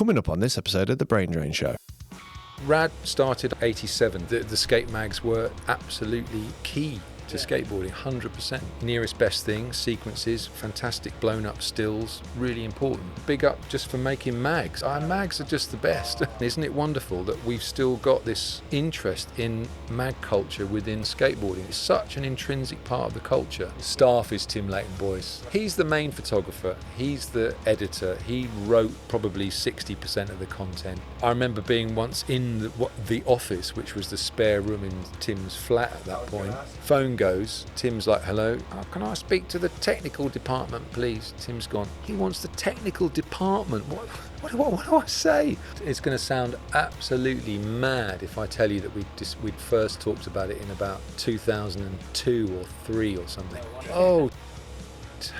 Coming up on this episode of The Brain Drain Show. R.A.D started 87. The skate mags were absolutely key to skateboarding, 100%. Nearest best thing, sequences, fantastic blown up stills, really important. Big up just for making mags. Our mags are just the best. Isn't it wonderful that we've still got this interest in mag culture within skateboarding? It's such an intrinsic part of the culture. Staff is Tim Leighton-Boyce. He's the main photographer. He's the editor. He wrote probably 60% of the content. I remember being once in the office, which was the spare room in Tim's flat at that point. Phone goes, Tim's like, hello, can I speak to the technical department, please? Tim's gone, he wants the technical department. What do I say? It's going to sound absolutely mad if I tell you that we'd first talked about it in about 2002 or 3 or something. Oh,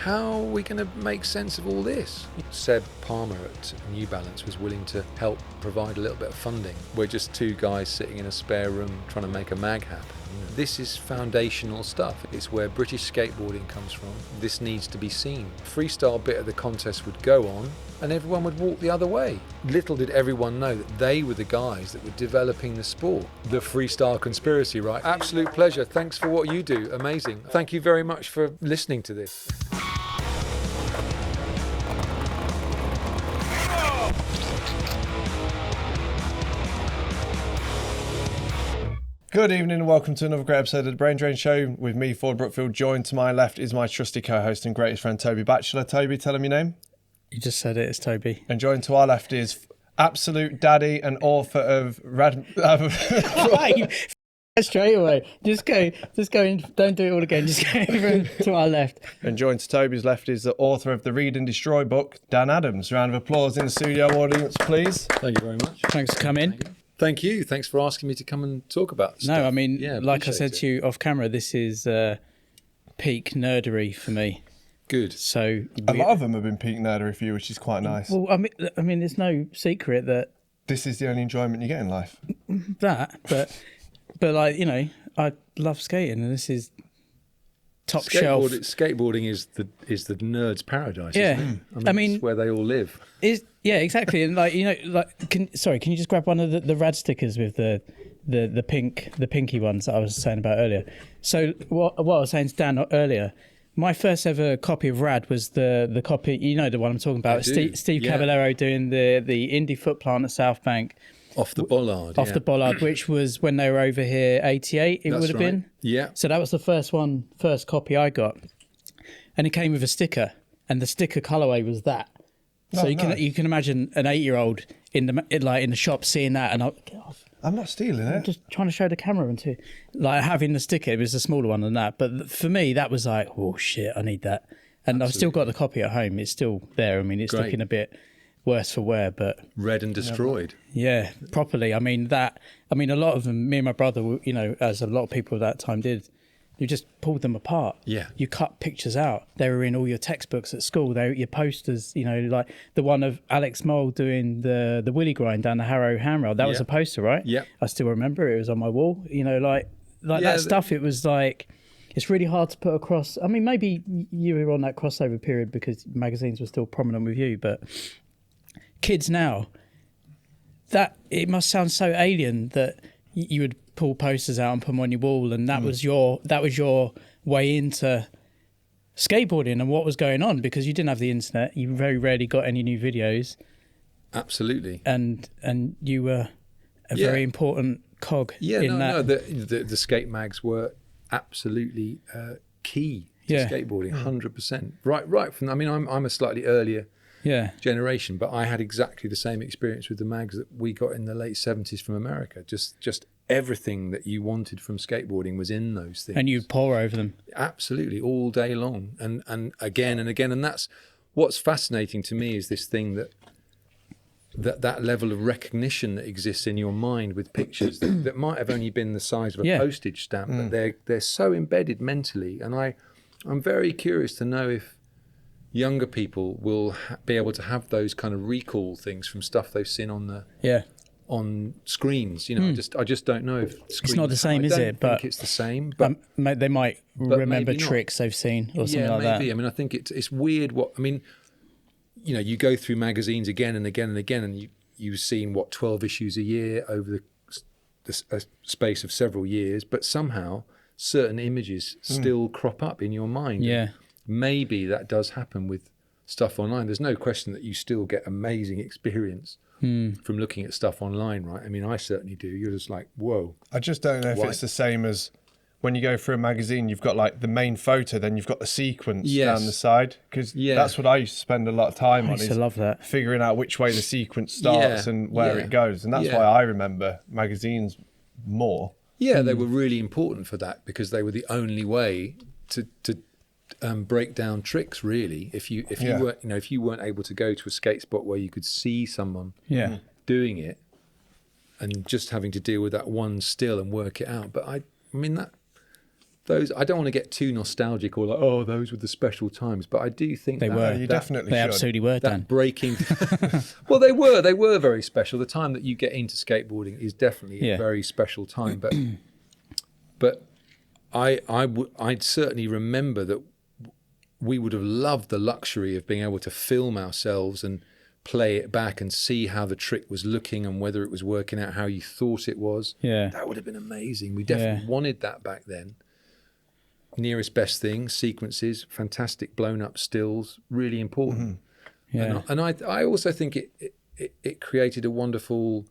how are we going to make sense of all this? Seb Palmer at New Balance was willing to help provide a little bit of funding. We're just two guys sitting in a spare room trying to make a mag happen. This is foundational stuff. It's where British skateboarding comes from. This needs to be seen. Freestyle bit of the contest would go on and everyone would walk the other way. Little did everyone know that they were the guys that were developing the sport. The freestyle conspiracy, right? Absolute pleasure. Thanks for what you do. Amazing. Thank you very much for listening to this. Good evening and welcome to another great episode of The Brain Drain Show with me, Forde Brookfield. Joined to my left is my trusty co-host and greatest friend, Toby Batchelor. Toby, tell him your name. You just said it, it's Toby. And joined to our left is absolute daddy and author of R.A.D. Straight away. Just go and don't do it all again. Just go to our left. And joined to Toby's left is the author of the Read and Destroy book, Dan Adams. Round of applause in the studio audience, please. Thank you very much. Thanks for coming. Thank you. Thanks for asking me to come and talk about stuff. No, I mean, like I said to you off camera, this is peak nerdery for me. Good. So a lot of them have been peak nerdery for you, which is quite nice. Well, I mean, there's no secret that this is the only enjoyment you get in life. But like, you know, I love skating, and this is top shelf. Skateboarding is the nerd's paradise. Yeah, isn't it? I mean, it's where they all live. Yeah, exactly. And like, you know, like, can you just grab one of the R.A.D stickers with the pinky ones that I was saying about earlier? So what I was saying to Dan earlier, my first ever copy of R.A.D was the copy, you know, the one I'm talking about. Steve Caballero doing the indie foot plant at South Bank. Off the bollard. The bollard, which was when they were over here, 88 it would have been. Yeah. So that was the first copy I got. And it came with a sticker, and the sticker colourway was that. So you can imagine an 8-year-old in the shop seeing that, and I'm not stealing it. I'm just trying to show the camera into like having the sticker. It was a smaller one than that, but for me that was like, oh shit, I need that. And I've still got the copy at home. It's still there. I mean, it's looking a bit worse for wear, but read and destroyed. Yeah, properly. I mean, a lot of them, me and my brother, you know, as a lot of people at that time did, you just pulled them apart. Yeah. You cut pictures out. They were in all your textbooks at school. They were your posters, you know, like the one of Alex Moll doing the willy grind down the Harrow handrail. That was a poster, right? Yeah. I still remember it. It was on my wall. You know, like that stuff. It was like, it's really hard to put across. I mean, maybe you were on that crossover period because magazines were still prominent with you, but kids now, that it must sound so alien that you would pull posters out and put them on your wall, and that was your way into skateboarding and what was going on, because you didn't have the internet. You very rarely got any new videos. Absolutely. And you were a very important cog. The skate mags were absolutely key to skateboarding, 100%. Right from, I mean, I'm a slightly earlier generation, but I had exactly the same experience with the mags that we got in the late 70s from America. Just everything that you wanted from skateboarding was in those things. And you'd pore over them. Absolutely, all day long. And again and again. And that's what's fascinating to me, is this thing that level of recognition that exists in your mind with pictures that might have only been the size of a postage stamp, but they're so embedded mentally. And I'm very curious to know if younger people will be able to have those kind of recall things from stuff they've seen on screens. You know, I just don't know if screens, it's not the same, is it? But I think it's the same. But they might remember tricks they've seen or something like that. I mean, I think it's weird. you go through magazines again and again and again, and you've seen 12 issues a year over a space of several years, but somehow certain images still crop up in your mind. Yeah. Maybe that does happen with stuff online. There's no question that you still get amazing experience from looking at stuff online, right? I mean, I certainly do. You're just like, whoa. I just don't know if it's the same as when you go through a magazine, you've got like the main photo, then you've got the sequence down the side. Because that's what I used to spend a lot of time on. I used to love that. Figuring out which way the sequence starts and where it goes. And that's why I remember magazines more. Yeah, they were really important for that, because they were the only way to break down tricks, really. If you weren't able to go to a skate spot where you could see someone doing it, and just having to deal with that one still and work it out. But I mean that those, I don't want to get too nostalgic or like, oh, those were the special times, but I do think they were. You definitely they should. absolutely were. That Dan. breaking. Well, they were very special. The time that you get into skateboarding is definitely a very special time. But I'd certainly remember that we would have loved the luxury of being able to film ourselves and play it back and see how the trick was looking and whether it was working out how you thought it was. Yeah. That would have been amazing. We definitely wanted that back then. Nearest best thing, sequences, fantastic blown up stills, really important. Yeah. And I also think it created a wonderful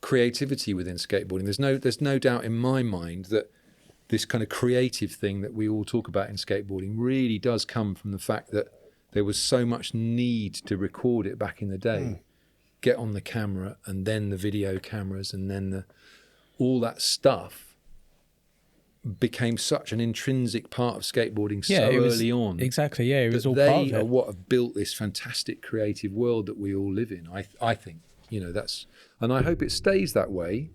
creativity within skateboarding. There's no doubt in my mind that this kind of creative thing that we all talk about in skateboarding really does come from the fact that there was so much need to record it back in the day. Get on the camera, and then the video cameras, and then all that stuff became such an intrinsic part of skateboarding early on. Exactly, yeah, it was all they part of it. are what have built this fantastic creative world that we all live in. I think, and I hope it stays that way.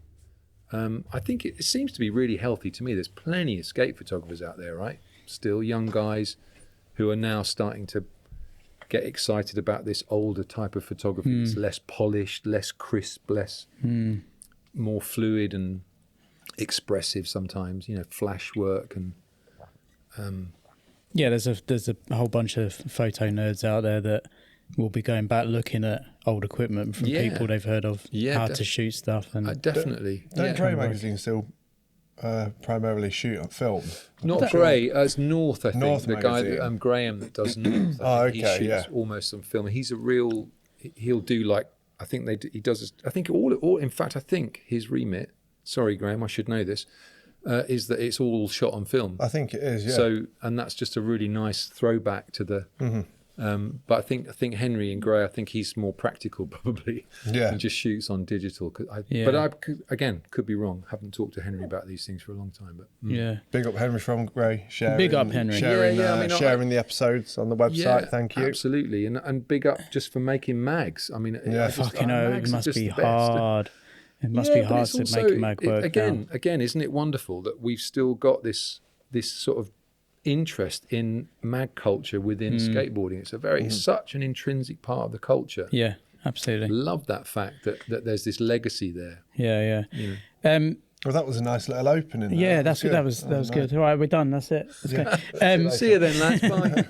I think it seems to be really healthy to me. There's plenty of skate photographers out there, right? Still young guys who are now starting to get excited about this older type of photography. It's less polished, less crisp, less more fluid and expressive sometimes, flash work and there's a whole bunch of photo nerds out there that will be going back looking at old equipment from people they've heard of, how to shoot stuff. And definitely. Don't R.A.D Magazine still primarily shoot on film? Not Gray, it's North, I think. North the Magazine. guy, Graham, that does North. He shoots almost on film. He's a real, he'll do like, I think he does, I think all, in fact, I think his remit, sorry, Graham, I should know this, is that it's all shot on film. I think it is, yeah. So, and that's just a really nice throwback to the, but I think Henry and Gray, I think he's more practical probably, and just shoots on digital. But I could be wrong. Haven't talked to Henry about these things for a long time. But big up Henry from Gray, sharing sharing the episodes on the website. Thank you. Absolutely, and big up just for making mags. I mean, it must be hard. It must be hard to make a mag work. Again, isn't it wonderful that we've still got this sort of interest in mag culture within skateboarding? It's it's such an intrinsic part of the culture. Yeah, absolutely. Love that fact that there's this legacy there. Yeah. Well, that was a nice little opening. Yeah, that was good. All right, we're done. That's it. Let's go. See you then, lads. Bye.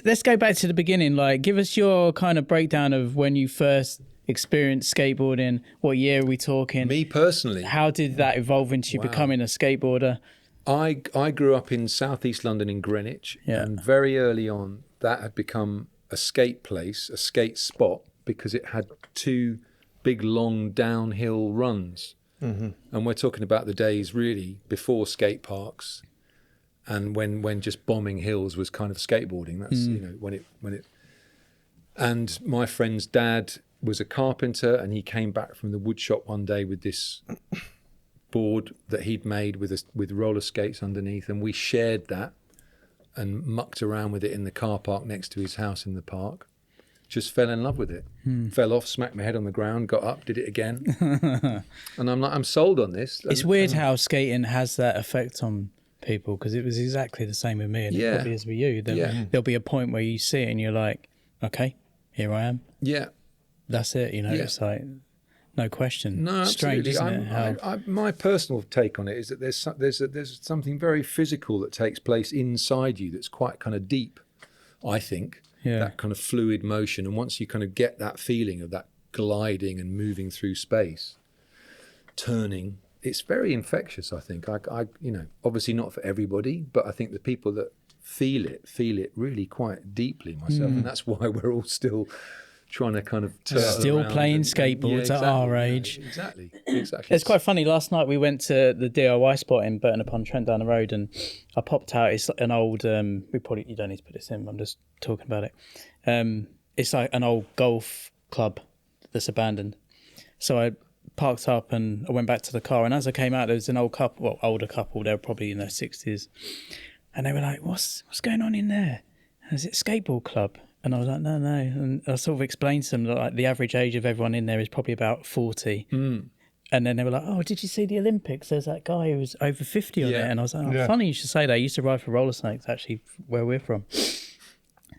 Let's go back to the beginning. Like, give us your kind of breakdown of when you first experienced skateboarding. What year are we talking? Me personally, how did that evolve into you becoming a skateboarder? I grew up in southeast London in Greenwich, and very early on that had become a skate place, a skate spot, because it had two big long downhill runs. And we're talking about the days really before skate parks, and when just bombing hills was kind of skateboarding. That's when it. And my friend's dad was a carpenter, and he came back from the wood shop one day with this board that he'd made with roller skates underneath, and we shared that and mucked around with it in the car park next to his house in the park. Just fell in love with it. Fell off, smacked my head on the ground, got up, did it again. And I'm like, I'm sold on this. It's weird how skating has that effect on people, because it was exactly the same with me, and it probably is with you. There'll be a point where you see it and you're like, okay, here I am. Yeah. That's it, it's like, no question. No, strange, absolutely. isn't it? My personal take on it is that there's something very physical that takes place inside you that's quite kind of deep, I think. that kind of fluid motion. And once you kind of get that feeling of that gliding and moving through space, turning, it's very infectious, I think. I you know, obviously not for everybody, but I think the people that feel it really quite deeply myself. And that's why we're all still trying to kind of still playing skateboards at our age. Exactly. It's quite funny. Last night we went to the DIY spot in Burton upon Trent down the road, and I popped out. It's an old. You don't need to put this in. I'm just talking about it. It's like an old golf club that's abandoned. So I parked up and I went back to the car, and as I came out, there was an older couple. They were probably in their 60s, and they were like, "What's going on in there? Is it a skateboard club?" And I was like, no. And I sort of explained to them that like, the average age of everyone in there is probably about 40. And then they were like, oh, did you see the Olympics? There's that guy who was over 50 on there. And I was like, funny you should say that. I used to ride for roller snakes, actually, where we're from.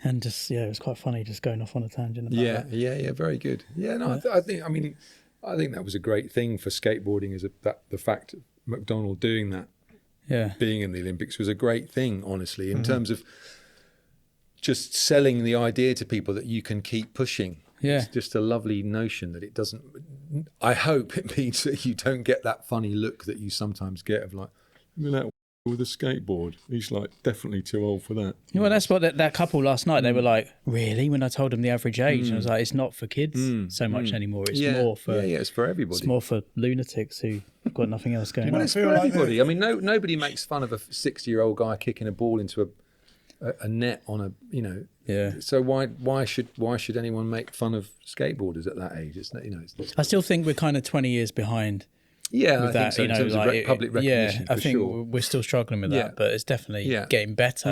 And just, it was quite funny just going off on a tangent about that. Yeah, very good. Yeah, no, I think that was a great thing for skateboarding, is that the fact of McDonald doing that, being in the Olympics was a great thing, honestly, in terms of just selling the idea to people that you can keep pushing. Yeah. It's just a lovely notion that it doesn't, I hope it means that you don't get that funny look that you sometimes get of like, look at that with a skateboard. He's like definitely too old for that. Well, that's what that couple last night, they were like, really? When I told them the average age, and I was like, it's not for kids so much anymore. It's more for... Yeah, it's for everybody. It's more for lunatics who've got nothing else going on. Well, it's for everybody. I mean, nobody makes fun of a 60-year-old guy kicking a ball into a net on a, you know, so why should anyone make fun of skateboarders at that age? It's, you know, I still think we're kind of 20 years behind. Yeah, with I that, think so, in terms of public recognition. I think we're still struggling with that, but it's definitely getting better.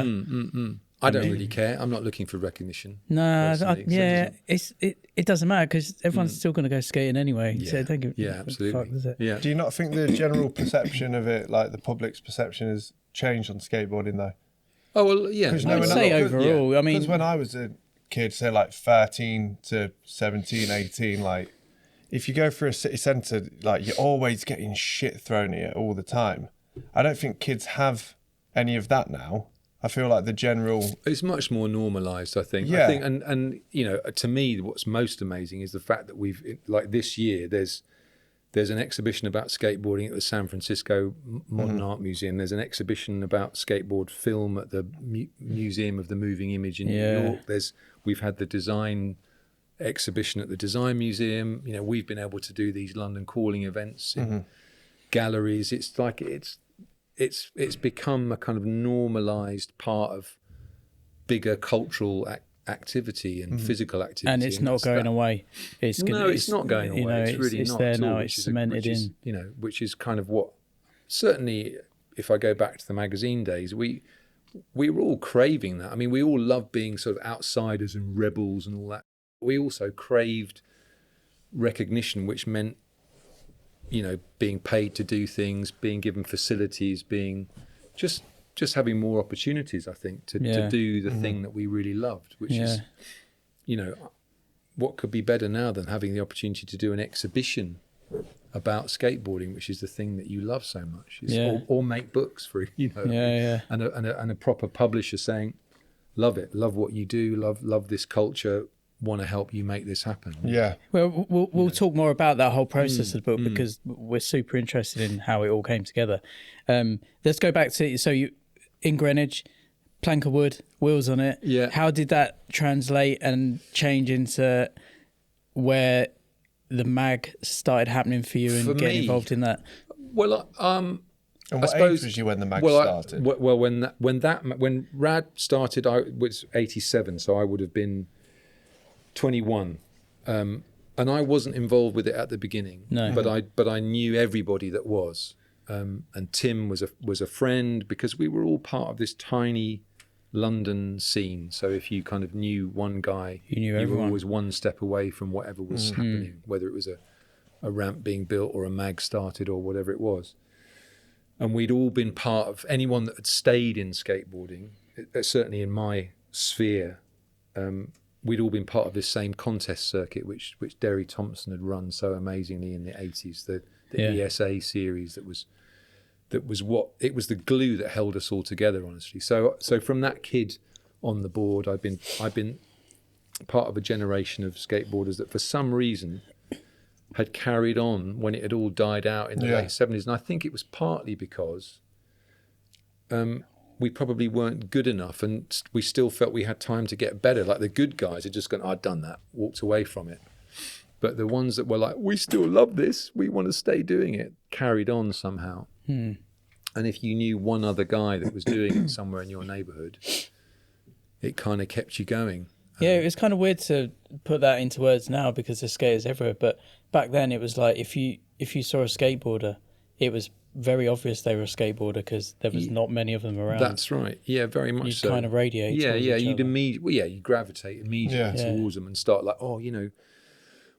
I don't really care. I'm not looking for recognition. No, it doesn't matter because everyone's still going to go skating anyway. Yeah, so don't give absolutely. Fuck, does it? Yeah. Do you not think the general perception of it, like the public's perception, has changed on skateboarding though? Oh, well, yeah. I would say overall, I mean... Because when I was a kid, say like 13 to 17, 18, like, if you go through a city centre, like, you're always getting shit thrown at you all the time. I don't think kids have any of that now. I feel like the general... It's much more normalised, I think. Yeah. I think, and you know, to me, what's most amazing is the fact that we've, like this year, there's an exhibition about skateboarding at the San Francisco Modern Art Museum. There's an exhibition about skateboard film at the Museum of the Moving Image in New York. We've had the design exhibition at the Design Museum. You know, we've been able to do these London Calling events in galleries. It's like it's become a kind of normalised part of bigger cultural activity and physical activity, and it's not going away. It's not going away. You know, it's really not there at all, now. It's cemented in. You know, which is kind of what, certainly, if I go back to the magazine days, we were all craving that. I mean, we all loved being sort of outsiders and rebels and all that. We also craved recognition, which meant, you know, being paid to do things, being given facilities, being just having more opportunities, I think, to do the thing that we really loved, which is, you know, what could be better now than having the opportunity to do an exhibition about skateboarding, which is the thing that you love so much, or make books for, you know, and a proper publisher saying, love it, love what you do, love this culture, want to help you make this happen. Yeah. Well, we'll talk more about that whole process of the book because we're super interested in how it all came together. Let's go back to, so you, in Greenwich, plank of wood, wheels on it. Yeah. How did that translate and change into where the mag started happening for you and getting involved in that? Well, and what age was you when the mag started? When R.A.D started, I was 87, so I would have been 21, and I wasn't involved with it at the beginning. No. But I knew everybody that was. And Tim was a friend because we were all part of this tiny London scene. So if you kind of knew one guy, you were always one step away from whatever was happening, whether it was a ramp being built or a mag started or whatever it was. And we'd all been part of, anyone that had stayed in skateboarding, certainly in my sphere, we'd all been part of this same contest circuit, which Derry Thompson had run so amazingly in the 80s, the U.S.A. series that was the glue that held us all together, honestly. So from that kid on the board, I've been part of a generation of skateboarders that for some reason had carried on when it had all died out in the late 70s. And I think it was partly because we probably weren't good enough, and we still felt we had time to get better. Like the good guys had just gone, I'd done that, walked away from it. But the ones that were like, we still love this, we want to stay doing it, carried on somehow. And if you knew one other guy that was doing it somewhere in your neighbourhood, it kind of kept you going. Yeah, it's kind of weird to put that into words now because there's skaters everywhere. But back then it was like if you saw a skateboarder, it was very obvious they were a skateboarder because there was not many of them around. That's right. Yeah, very much so. You kind of radiate. Yeah, towards yeah. each You'd other. you gravitate immediately towards them and start like, oh, you know.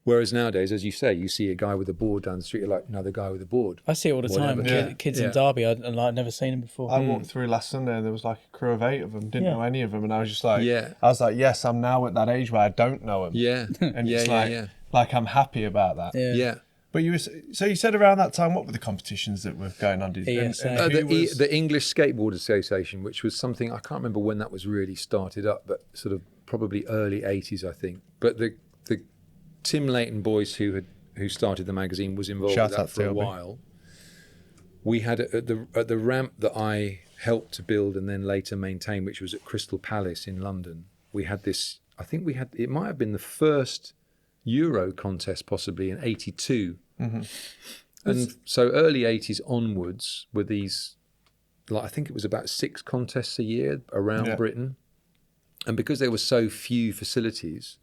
Whereas nowadays, as you say, you see a guy with a board down the street, you're like, another guy with a board. I see it all the time. Kids in Derby, I'd never seen them before. I walked through last Sunday and there was like a crew of 8 of them. Didn't know any of them, and I was just like, yes, I'm now at that age where I don't know them. Yeah, and it's like I'm happy about that. Yeah. But you said around that time, what were the competitions that were going on? The English Skateboard Association, which was something, I can't remember when that was really started up, but sort of probably early 80s, I think. But the Tim Leighton-Boyce, who started the magazine, was involved with that for a while. We had at the ramp that I helped to build and then later maintain, which was at Crystal Palace in London. We had this. I think it might have been the first Euro contest, possibly in '82. And so early 80s onwards were these. Like I think it was about 6 contests a year around Britain, and because there were so few facilities.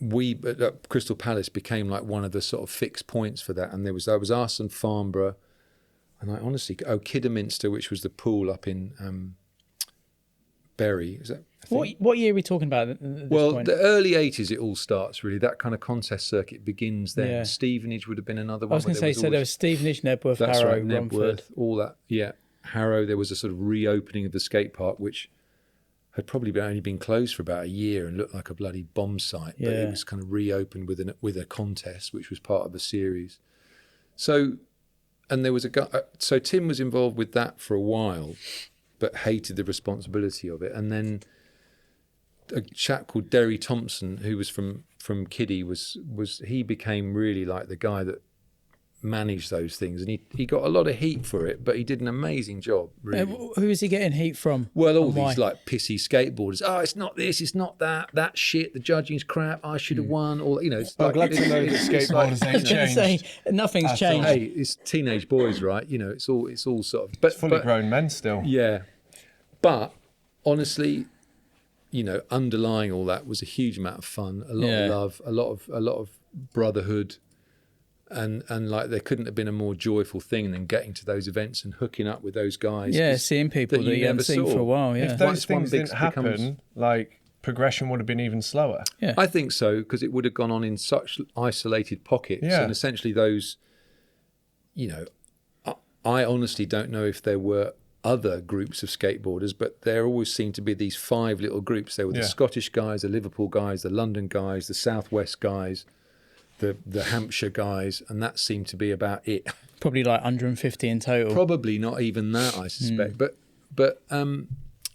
We at Crystal Palace became like one of the sort of fixed points for that, and there was us and Farnborough, and I honestly Kidderminster, which was the pool up in Bury. Is that what year are we talking about? At this point? The early 80s it all starts really. That kind of contest circuit begins then. Stevenage would have been another one. I was going to say, so there was Stevenage, Nebworth, Harrow, Romford, all that. Yeah, Harrow. There was a sort of reopening of the skate park, which had probably only been closed for about a year and looked like a bloody bomb site. But it was kind of reopened with a contest, which was part of the series. So, and there was a guy. So Tim was involved with that for a while, but hated the responsibility of it. And then a chap called Derry Thompson, who was from Kiddie, he became really like the guy that manage those things, and he got a lot of heat for it, but he did an amazing job, really. Who is he getting heat from? Well, all these like pissy skateboarders. Oh, it's not this, it's not that shit, the judging's crap, I should have won, or it's I'm glad to know that skateboarders ain't changed. Nothing's changed. Hey, it's teenage boys, right? It's all sort of, but it's fully grown men still. Yeah, but honestly, underlying all that was a huge amount of fun, a lot of love, a lot of brotherhood. And like there couldn't have been a more joyful thing than getting to those events and hooking up with those guys. Yeah, seeing people that you haven't seen for a while. Yeah, if those things didn't happen, like progression would have been even slower. Yeah, I think so, because it would have gone on in such isolated pockets, and essentially those. I honestly don't know if there were other groups of skateboarders, but there always seemed to be these 5 little groups. There were the Scottish guys, the Liverpool guys, the London guys, the Southwest guys. The Hampshire guys, and that seemed to be about it. Probably like 150 in total. Probably not even that, I suspect. But and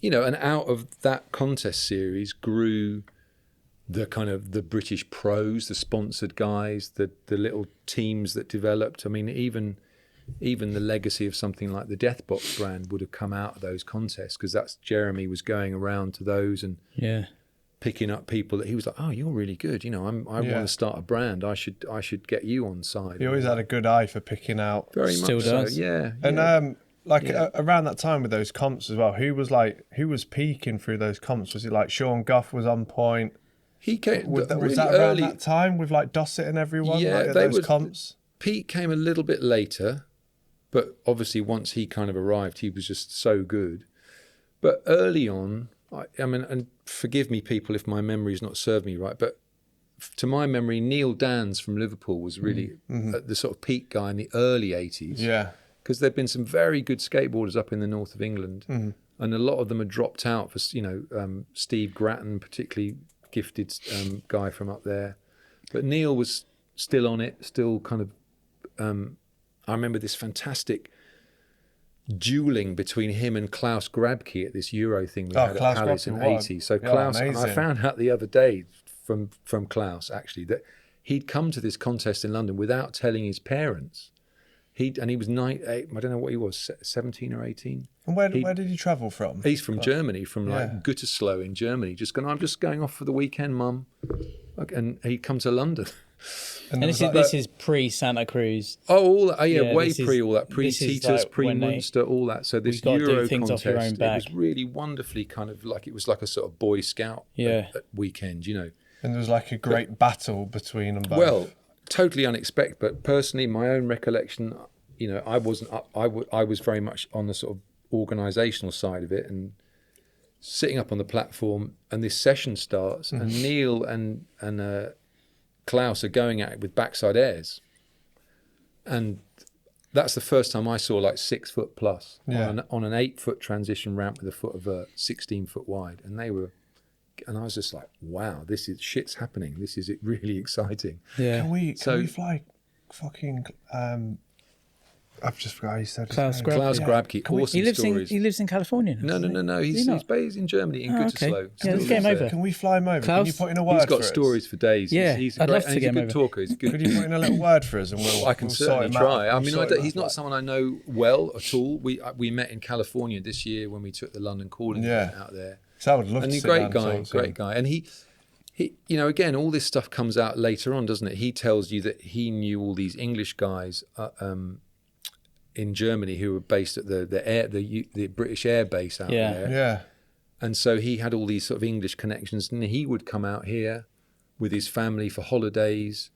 out of that contest series grew the kind of the British pros, the sponsored guys, the little teams that developed. I mean, even the legacy of something like the Deathbox brand would have come out of those contests, because that's Jeremy was going around to those and picking up people that he was like, oh, you're really good. I want to start a brand. I should get you on side. He always had a good eye for picking out. Very Still much does. So. Yeah. And around that time with those comps as well, who was peaking through those comps? Was it like Sean Gough was on point? He came. Was really that early, around that time with like Dossett and everyone? Yeah, like, those comps. Pete came a little bit later, but obviously once he kind of arrived, he was just so good. But early on, I mean, and forgive me, people, if my memory's not served me right, but to my memory, Neil Dans from Liverpool was really the sort of peak guy in the early 80s. Yeah. Because there'd been some very good skateboarders up in the north of England, and a lot of them had dropped out for, Steve Grattan, particularly gifted guy from up there. But Neil was still on it, still kind of, I remember this fantastic dueling between him and Claus Grabke at this Euro thing we had Claus at Palace in Grabke, what? '80. So Yeah, Claus, and I amazing. found out the other day from Claus actually that he'd come to this contest in London without telling his parents. He was 8, I don't know what he was, 17 or 18. And where did he travel from? He's from Germany, from Yeah. like Gütersloh in Germany. I'm just going off for the weekend, Mum. And he'd come to London. And there this was is like this is pre-Santa Cruz. Oh, all that, Yeah, way this is- pre all that, this is pre-Titus, like when they- pre-Munster, all that. So this gotta do Euro things off contest, your own it back. was really wonderfully kind of like, it was like a sort of Boy Scout Yeah. at weekend, you know. And there was like a great battle between them both. Well, totally unexpected, but personally, my own recollection, you know, I wasn't up, I was very much on the sort of organisational side of it, and sitting up on the platform, and this session starts, and Neil and Klaus are going at it with backside airs, and that's the first time I saw like 6 foot plus on an 8 foot transition ramp with a foot of vert, 16 foot wide, and I was just like, wow, shit's happening. This is really exciting. Yeah. Can we fly fucking I've just forgot how you said his Klaus name. Grabke. Klaus Grabke, awesome He stories. lives in California. now, No. doesn't he? He's not? based in Germany, in Oh, Gütersloh. okay. Still Yeah, let's get him lives over. Can we fly him over? Can Klaus? you put in a word He's got for us? stories for days. Yeah, he's I'd love to and he's get a him good over. talker. He's good. Could you put in a little word for us and I can we'll certainly sort him out. try. I We'll mean, sort him he's out. not someone I know well at all. We met in California this year when we took the London Calling event out there. So I would love And to he's sit a great down and guy, talk to him. great guy. And he, you know, again, all this stuff comes out later on, doesn't it? He tells you that he knew all these English guys in Germany who were based at the British Air Base out there. Yeah. And so he had all these sort of English connections, and he would come out here with his family for holidays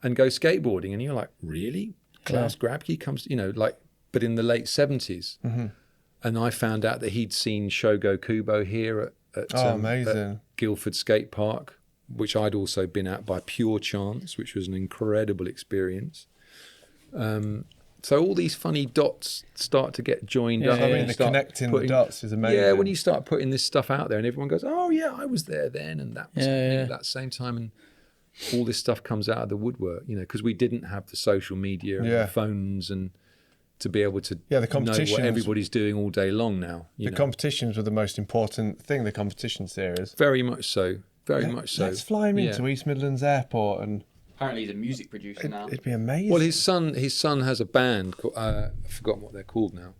and go skateboarding. And you're like, really? Klaus Grabke comes, you know, like, but in the late 70s. Mm-hmm. And I found out that he'd seen Shogo Kubo here at amazing. Guildford Skate Park, which I'd also been at by pure chance, which was an incredible experience. So all these funny dots start to get joined up. I mean, the Start connecting the dots is amazing. Yeah, when you start putting this stuff out there and everyone goes, oh yeah, I was there then, and that was happening at that same time, and all this stuff comes out of the woodwork, you know, because we didn't have the social media and the phones and to be able to the know competitions, what everybody's doing all day long now. The competitions were the most important thing, the competition series. Very much so. Very much so. Let's fly him into East Midlands Airport and... Apparently he's a music producer now. It'd be amazing. Well, his son has a band called, I've forgotten what they're called now,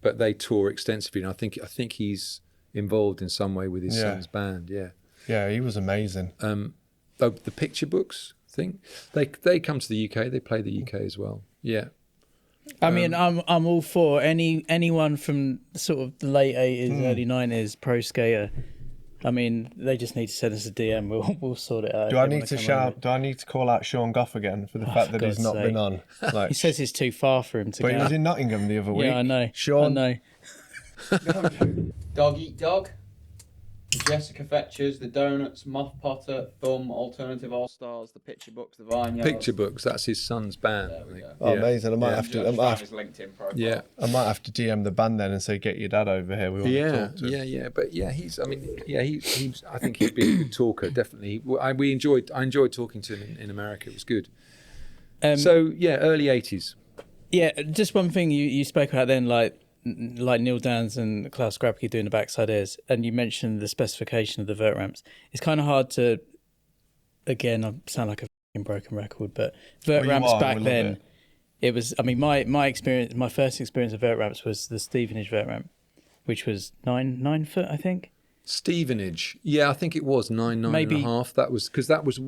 but they tour extensively, and I think he's involved in some way with his son's band. Yeah, he was amazing. The picture books thing, they come to the UK. They play the UK as well. Yeah. I mean, I'm all for anyone from sort of the late 80s, early 90s pro skater. I mean, they just need to send us a DM. We'll sort it out. Do I need to call out Sean Goff again for the fact that he's not been on? Like, he says it's too far for him to go. But he was in Nottingham the other week. Yeah, I know. Sean, I know. Dog Eat Dog, Jessica Fetchers, The Donuts, Muff Potter, Thumb, Alternative All Stars, The Picture Books, The Vineyards. Picture books. That's his son's band. There we go. Oh, amazing! I might have Just to. found his LinkedIn profile. Yeah. I might have to DM the band then and say, "Get your dad over here. We want to talk to him." But he's. I mean, he's. I think he'd be a good talker. Definitely. I enjoyed talking to him in America. It was good. So early 80s. Yeah, just one thing you spoke about then, like Neil Dans and Claus Grabke doing the backside airs, and you mentioned the specification of the vert ramps. It's kind of hard to, again, I sound like a f***ing broken record, but vert ramps back then, it was, I mean, my experience, my first experience of vert ramps was the Stevenage vert ramp, which was 9 foot, I think. Stevenage, I think it was nine Maybe, and a half. That was because that was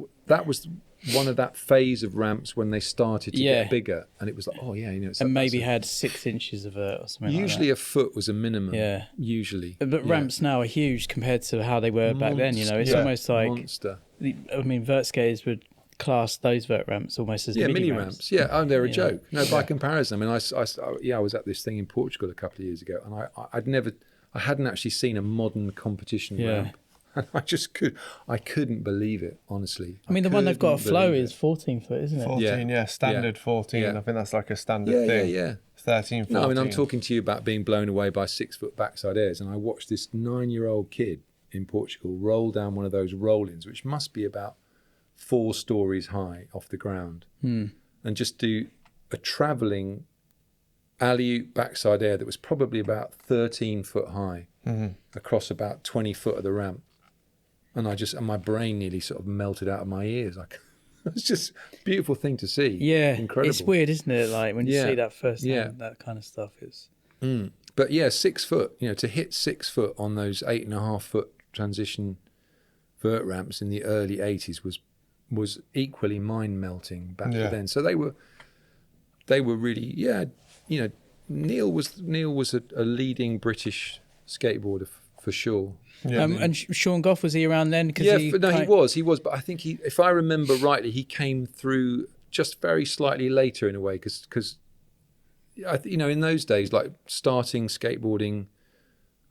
one of that phase of ramps when they started to get bigger, and it was like, it's and like, maybe had 6 inches of vert or something. Usually like a foot was a minimum. Yeah, usually. But ramps now are huge compared to how they were back then. You know, it's almost like monster. I mean, vert skaters would class those vert ramps almost as mini ramps. Yeah, and they're a joke. No, by comparison, I mean, I was at this thing in Portugal a couple of years ago, and I hadn't actually seen a modern competition ramp. And I couldn't believe it, honestly. I mean, the one they've got a flow is 14 foot, isn't it? 14, standard 14. Yeah. I think that's like a standard thing. Yeah. 13, 14. No, I mean, I'm talking to you about being blown away by 6 foot backside airs, and I watched this 9-year-old kid in Portugal roll down one of those roll-ins, which must be about 4 stories high off the ground, and just do a travelling alley-oop backside air that was probably about 13 foot high Mm-hmm. across about 20 foot of the ramp. And my brain nearly sort of melted out of my ears. Like, it's just a beautiful thing to see. Yeah, Incredible. it's weird, isn't it? Like when you Yeah. see that first time, Yeah. that kind of stuff. It's But yeah, 6 foot, to hit 6 foot on those 8.5 foot transition vert ramps in the early 80s was equally mind melting back then. So they were really, Neil was a leading British skateboarder for sure. Yeah. and Sean Goff, was he around then? He was, but I think if I remember rightly, he came through just very slightly later in a way, because in those days, like starting skateboarding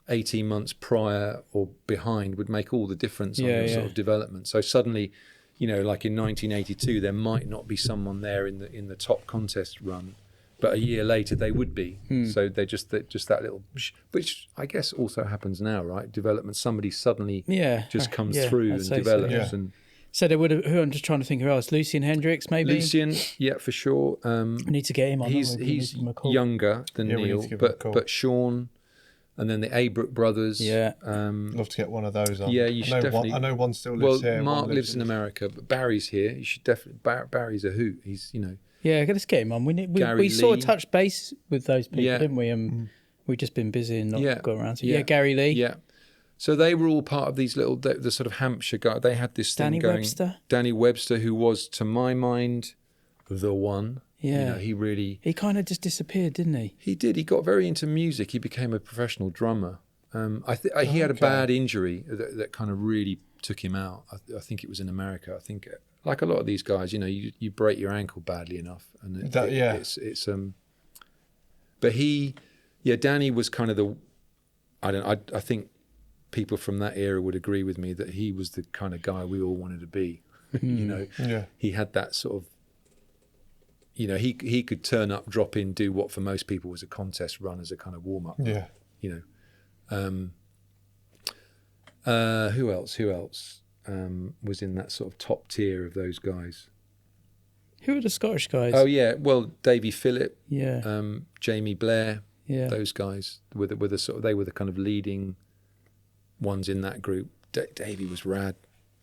18 months prior or behind would make all the difference on your sort of development. So suddenly, like in 1982, there might not be someone there in the top contest run, but a year later they would be. So they're just that little, which I guess also happens now, right? Development, somebody suddenly just comes through and develops. So. And So they would have. Who I'm just trying to think who else. Lucian Hendricks, maybe. Lucian, yeah, for sure. We need to get him on. He's younger than Neil, but Sean, and then the Abrook brothers. Yeah. Love to get one of those on. Yeah, you should definitely. I know one still lives here. Mark lives in America, but Barry's here. You should definitely. Barry's a hoot. He's Yeah, let's get him on. We sort of touched base with those people, didn't we? We've just been busy and not got around to. Yeah, Gary Lee. Yeah. So they were all part of these little, the sort of Hampshire guy. They had this thing going. Danny Webster, who was, to my mind, the one. Yeah. He kind of just disappeared, didn't he? He did. He got very into music. He became a professional drummer. He had a bad injury that kind of really took him out. I think it was in America. I think, like a lot of these guys, you break your ankle badly enough, and But Danny was kind of the. I think people from that era would agree with me that he was the kind of guy we all wanted to be. He had that sort of. He could turn up, drop in, do what for most people was a contest run as a kind of warm up. Yeah. Who else was in that sort of top tier of those guys? Who are the Scottish guys? Oh yeah, well, Davy Phillip, yeah, Jamie Blair, yeah, those guys were the kind of leading ones in that group. Davy was rad.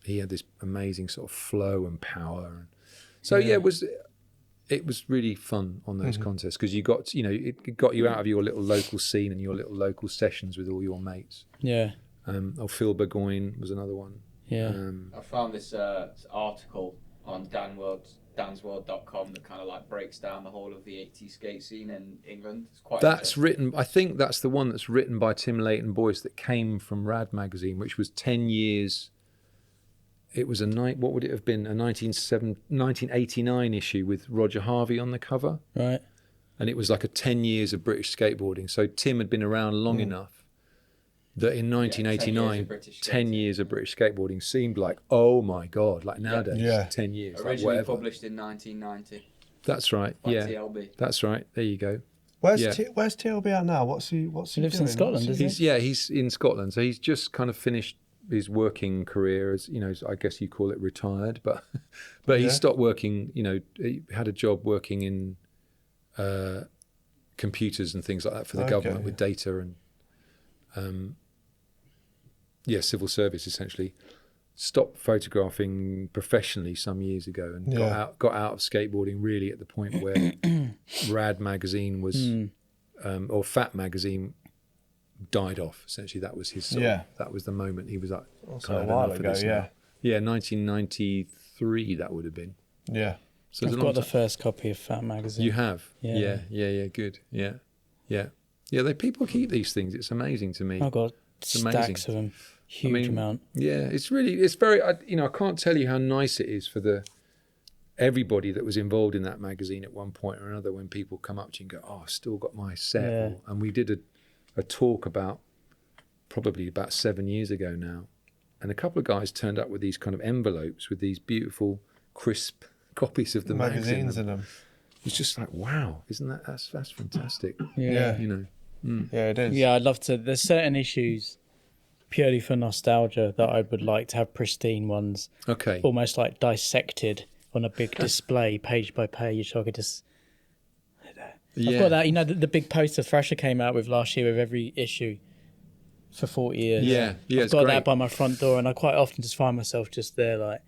He had this amazing sort of flow and power. So it was really fun on those contests because you got it got you out of your little local scene and your little local sessions with all your mates. Yeah. Phil Burgoyne was another one. Yeah. I found this article on dansworld.com that kind of like breaks down the whole of the 80s skate scene in England. It's quite I think that's the one that's written by Tim Leighton-Boyce that came from R.A.D Magazine, which was 10 years. It was what would it have been? A 1989 issue with Roger Harvey on the cover. Right. And it was like a 10 years of British skateboarding. So Tim had been around long enough that in 1989, 10 years of British skateboarding seemed like, oh my God, like nowadays, 10 years. Originally like published in 1990. That's right, by TLB. That's right, there you go. Where's TLB at now? What's he lives doing? in Scotland, doesn't he? He's in Scotland. So he's just kind of finished his working career as, I guess you call it retired, but he stopped working, he had a job working in computers and things like that for the government with data and civil service essentially. Stopped photographing professionally some years ago and got out of skateboarding really at the point where R.A.D Magazine was or Phat Magazine died off. Essentially that was his that was the moment he was like a while ago. 1993 that would have been. So I've got the first copy of Phat Magazine. You have? Yeah, good. Yeah. People keep these things. It's amazing to me. I've got stacks of them. Huge amount. Yeah, it's very, I can't tell you how nice it is for everybody that was involved in that magazine at one point or another when people come up to you and go, oh, I've still got my set. Yeah. And we did a talk probably about 7 years ago now. And a couple of guys turned up with these kind of envelopes with these beautiful, crisp copies of the magazines in them. It's just like, wow, isn't that's fantastic? Yeah. Yeah, it is. Yeah, I'd love to. There's certain issues purely for nostalgia that I would like to have pristine ones. Okay. Almost like dissected on a big display, page by page, so I could just I've got that. You know, the big poster Thrasher came out with last year with every issue for 40 years. Yeah, I've got that by my front door, and I quite often just find myself just there, like,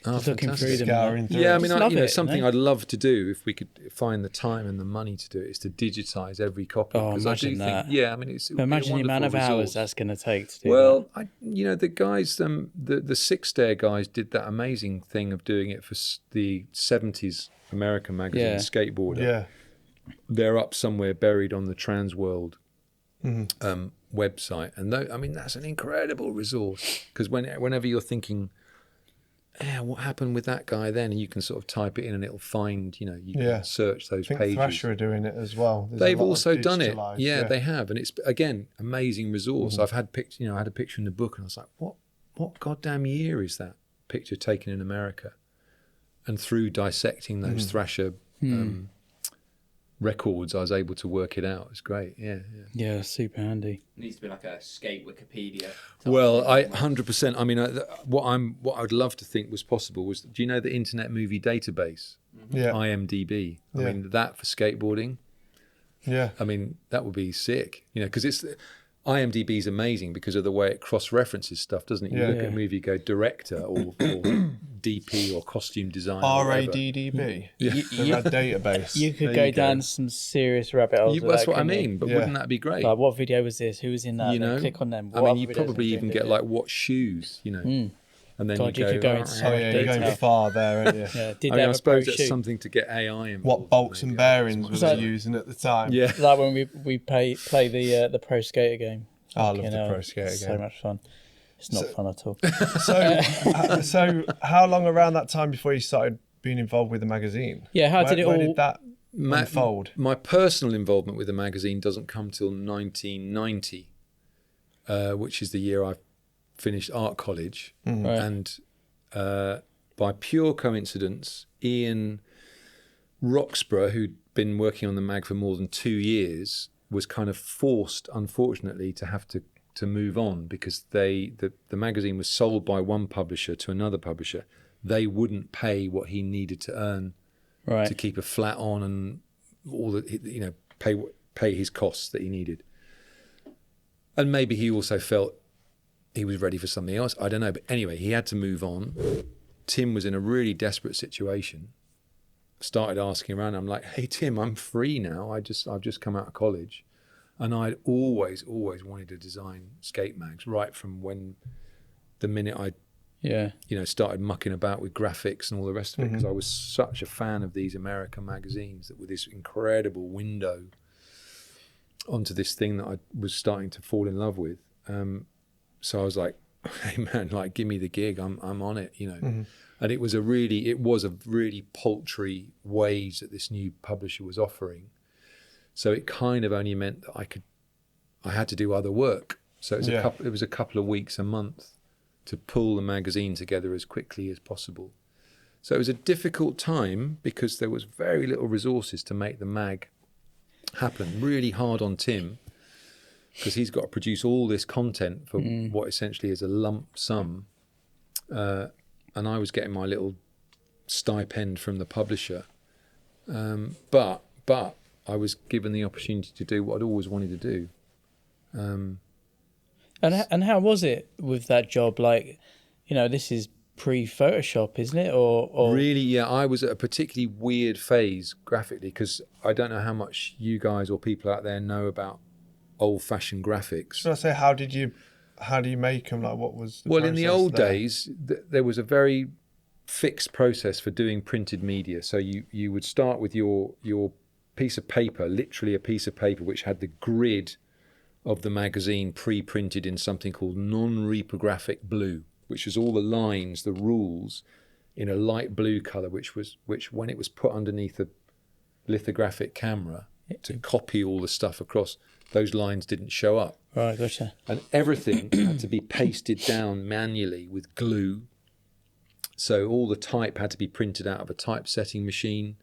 just looking through them. Scouring through Yeah, it. I mean, Just love it, something you know? I'd love to do if we could find the time and the money to do it is to digitise every copy. Oh, because I do imagine that. think, yeah, I mean, it's But imagine the amount of hours that's going to take to do that. Well, the guys, the Six Stair guys did that amazing thing of doing it for the 70s American magazine, Yeah. Skateboarder. Yeah. They're up somewhere buried on the Transworld website. And that's an incredible resource because whenever you're thinking, what happened with that guy then? And you can sort of type it in and it'll find, you can search those I think pages. Thrasher are doing it as well. There's a They've lot of also done it. digitalised, Yeah, they have. And it's, again, amazing resource. I've had I had a picture in the book and I was like, what goddamn year is that picture taken in America? And through dissecting those Thrasher records, I was able to work it out. It's great. Yeah. Yeah, super handy. It needs to be like a skate Wikipedia. Well, 100%. I mean, what I would love to think was possible was, do you know the Internet Movie Database? Yeah. IMDb. I Yeah. mean, that for skateboarding. Yeah. I mean, that would be sick. Because IMDb is amazing because of the way it cross-references stuff, doesn't it? You look at a movie, go director or DP or costume design. R.A.D. Yeah. The Red database. You could There go you down some serious rabbit holes. with That's that, what I couldn't you? mean. But wouldn't that be great? Like, what video was this? Who was in that? Then click on them. I What mean, you other videos probably have even been get doing? like what shoes, and then God, you you go. could go into Oh yeah, you're going detail. far there, aren't you? Yeah, did I they mean, have I a suppose pro that's shoot? something to get AI involved. What bolts and maybe. bearings was So- they using at the time? Yeah. Like when we play the pro skater game. Oh, I love Fucking the hell, pro skater So game. much fun. It's not fun at all. So how long around that time before you started being involved with the magazine? Yeah, how did it Where all? did that unfold? My personal involvement with the magazine doesn't come till 1990, which is the year I finished art college. Right. And by pure coincidence, Ian Roxburgh, who'd been working on the mag for more than 2 years, was kind of forced, unfortunately, to have to move on because the magazine was sold by one publisher to another publisher. They wouldn't pay what he needed to earn Right. to keep a flat on and all the pay his costs that he needed. And maybe he also felt he was ready for something else. I don't know, but anyway, he had to move on. Tim was in a really desperate situation. Started asking around. I'm like, hey Tim, I'm free now. I've just come out of college, and I'd always wanted to design skate mags right from the minute I started mucking about with graphics and all the rest of it, because I was such a fan of these American magazines that were this incredible window onto this thing that I was starting to fall in love with. So I was like, hey man, like give me the gig. I'm on it, And it was a really paltry wage that this new publisher was offering. So it kind of only meant that I had to do other work. So it was a couple of weeks a month to pull the magazine together as quickly as possible. So it was a difficult time because there was very little resources to make the mag happen. Really hard on Tim because he's got to produce all this content for what essentially is a lump sum. And I was getting my little stipend from the publisher. But I was given the opportunity to do what I'd always wanted to do. And how was it with that job? Like, this is pre-Photoshop, isn't it? Or Really, yeah. I was at a particularly weird phase graphically because I don't know how much you guys or people out there know about old-fashioned graphics. Should I say, how do you make them? Like, what was the In the process old there? days, there was a very fixed process for doing printed media. So you would start with your piece of paper, literally a piece of paper, which had the grid of the magazine pre-printed in something called non-reprographic blue, which was all the lines, the rules, in a light blue colour, which when it was put underneath a lithographic camera to copy all the stuff across, those lines didn't show up. Right, gotcha. And everything had to be pasted down manually with glue. So all the type had to be printed out of a typesetting machine.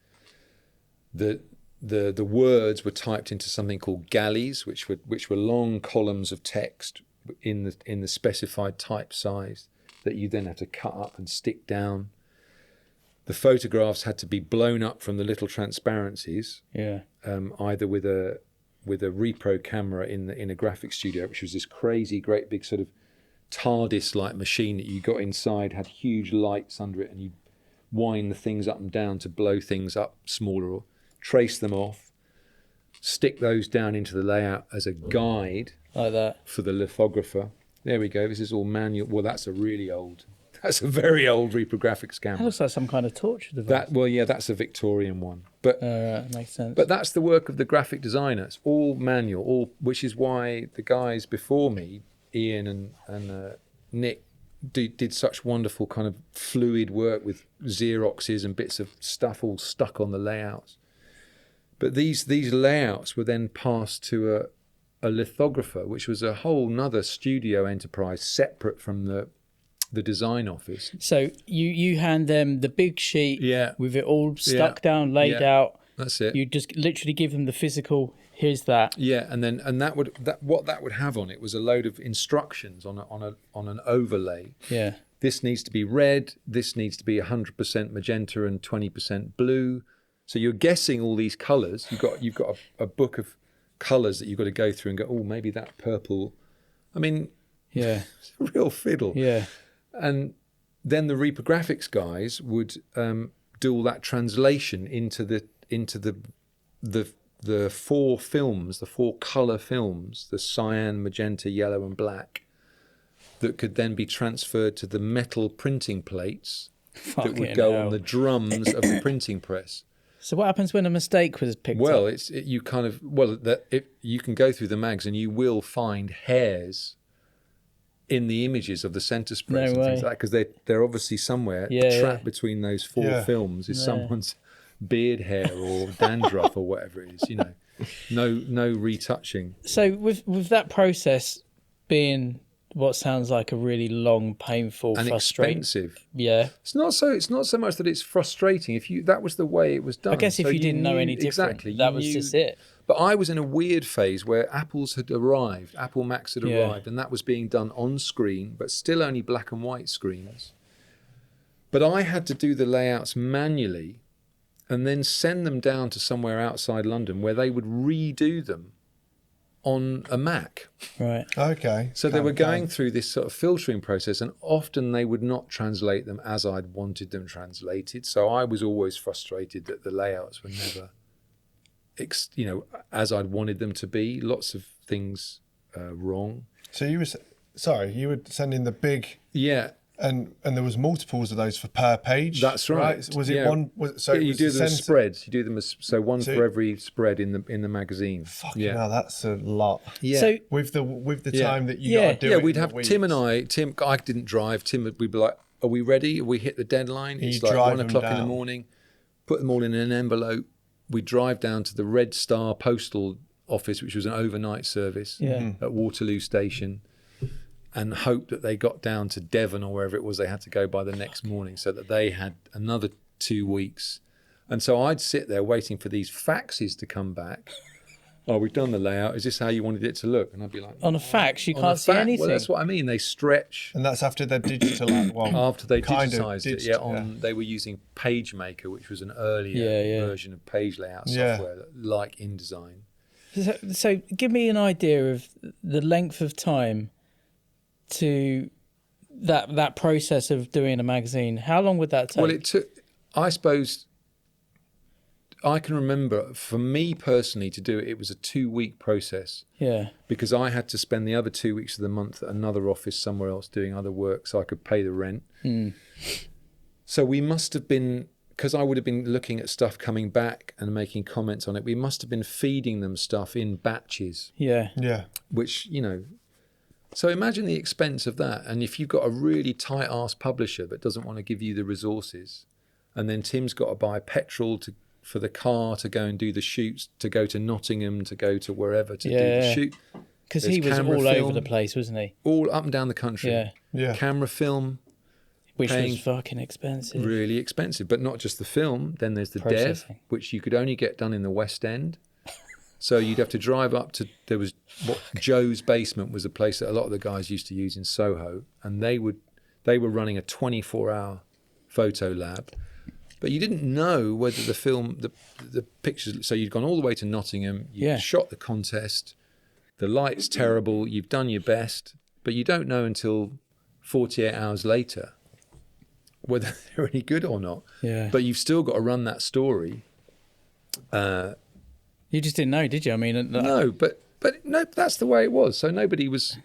The words were typed into something called galleys, which were long columns of text in the specified type size that you then had to cut up and stick down. The photographs had to be blown up from the little transparencies, either with a repro camera in a graphic studio, which was this crazy, great big sort of TARDIS-like machine that you got inside, had huge lights under it, and you wind the things up and down to blow things up smaller, or trace them off, stick those down into the layout as a guide like that for the lithographer. There we go. This is all manual. Well, that's a very old reprographics camera. That looks like some kind of torture device. That's a Victorian one. But makes sense. But that's the work of the graphic designer. It's all manual, which is why the guys before me, Ian and Nick, did such wonderful kind of fluid work with Xeroxes and bits of stuff all stuck on the layouts. But these layouts were then passed to a lithographer, which was a whole nother studio enterprise separate from the design office. So you hand them the big sheet with it all stuck down, laid out. That's it. You just literally give them the physical. Here's that. Yeah, and what that would have on it was a load of instructions on an overlay. Yeah. This needs to be red. This needs to be 100% magenta and 20% blue. So you're guessing all these colours. You've got a book of colours that you've got to go through and go, oh, maybe that purple. I mean, it's a real fiddle. Yeah. And then the reprographics guys would do all that translation into the four films, the four colour films, the cyan, magenta, yellow and black, that could then be transferred to the metal printing plates that would go on the drums of the printing press. So what happens when a mistake was picked up? Well, you can go through the mags and you will find hairs in the images of the centre spreads and things like that, because they're obviously somewhere trapped between those four films is someone's beard hair or dandruff or whatever it is, no retouching. So with that process being what sounds like a really long, painful, and frustrating, expensive. Yeah. It's not so much that it's frustrating. That was the way it was done. I guess if you didn't know any different, exactly, that was just it. But I was in a weird phase where Apple Macs had arrived, and that was being done on screen, but still only black and white screens. But I had to do the layouts manually and then send them down to somewhere outside London where they would redo them on a Mac. Right. Okay. So they were going through this sort of filtering process, and often they would not translate them as I'd wanted them translated. So I was always frustrated that the layouts were never, as I'd wanted them to be. Lots of things wrong. So you were sending the big... Yeah. And there was multiples of those per page. That's right. Was it one? You do them as spreads. You do them as one for every spread in the magazine. Fucking hell, that's a lot. Yeah. So with the time that you got to do it. Yeah, we'd have Tim and I. I didn't drive. Tim, we'd be like, "Are we ready? We hit the deadline. It's like 1 o'clock in the morning." Put them all in an envelope. We drive down to the Red Star Postal Office, which was an overnight service at Waterloo Station, and hope that they got down to Devon or wherever it was they had to go by the next morning, so that they had another 2 weeks. And so I'd sit there waiting for these faxes to come back. Oh, we've done the layout. Is this how you wanted it to look? And I'd be like... On a fax, you can't see anything. Well, that's what I mean. They stretch. And that's after they're digitalised. After they digitised it, they were using PageMaker, which was an earlier version of page layout software, like InDesign. So give me an idea of the length of time to that process of doing a magazine. How long would that take? Well, it took, I suppose, I can remember for me personally to do it, it was a 2-week process. Yeah. Because I had to spend the other 2 weeks of the month at another office somewhere else doing other work so I could pay the rent. So we must have been, because I would have been looking at stuff coming back and making comments on it, we must have been feeding them stuff in batches. Yeah. Yeah. Which, so imagine the expense of that. And if you've got a really tight-ass publisher that doesn't want to give you the resources, and then Tim's got to buy petrol for the car to go and do the shoots, to go to Nottingham, to go to wherever to do the shoot. Because he was all over the place, wasn't he? All up and down the country. Yeah. Camera film. Which was fucking expensive. Really expensive. But not just the film. Then there's the dev, which you could only get done in the West End. So you'd have to drive up to, Joe's Basement was a place that a lot of the guys used to use in Soho, and they were running a 24-hour photo lab. But you didn't know whether the film, the pictures. So you'd gone all the way to Nottingham. You shot the contest. The light's terrible. You've done your best, but you don't know until 48 hours later whether they're any good or not. Yeah. But you've still got to run that story. You just didn't know, did you? I mean, no, but no, that's the way it was. So nobody was.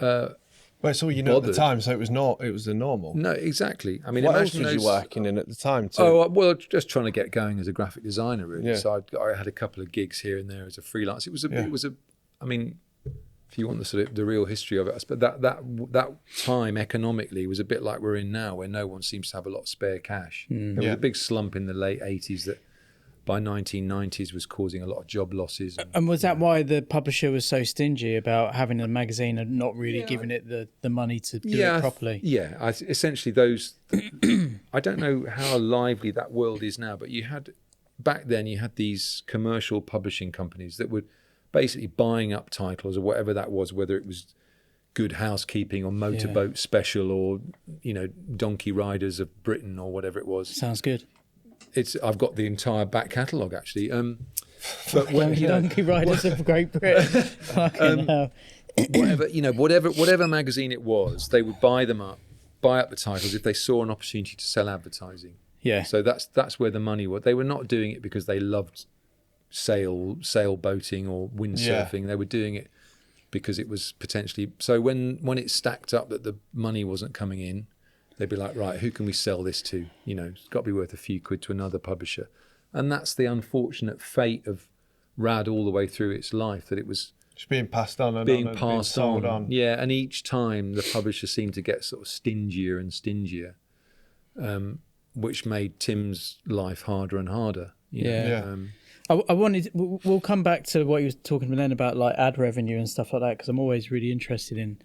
Well, it's all you know at the time, so it was the normal. No, exactly. I mean, what else was you working in at the time? Too? Oh, well, just trying to get going as a graphic designer, really. Yeah. So I had a couple of gigs here and there as a freelance. It was a. I mean, if you want the sort of the real history of it, but that time economically was a bit like we're in now, where no one seems to have a lot of spare cash. There was a big slump in the late 80s that by 1990s was causing a lot of job losses. And was that why the publisher was so stingy about having a magazine and not really giving it the money to do it properly? Essentially those. I don't know how lively that world is now, but back then you had these commercial publishing companies that would basically buying up titles or whatever that was, whether it was Good Housekeeping or Motorboat Special or Donkey Riders of Britain or whatever it was. Sounds good. I've got the entire back catalogue actually. But Donkey Riders of Great Britain. Fucking hell. Whatever magazine it was, they would buy up the titles if they saw an opportunity to sell advertising. Yeah. So that's where the money was. They were not doing it because they loved sailboating or windsurfing. Yeah. They were doing it because it was potentially. So when it stacked up that the money wasn't coming in, they'd be like, right, who can we sell this to? It's got to be worth a few quid to another publisher. And that's the unfortunate fate of R.A.D all the way through its life, that it was just being passed on and being sold on. Yeah, and each time the publisher seemed to get sort of stingier and stingier, which made Tim's life harder and harder. I wanted. We'll come back to what you were talking about then about like ad revenue and stuff like that, because I'm always really interested in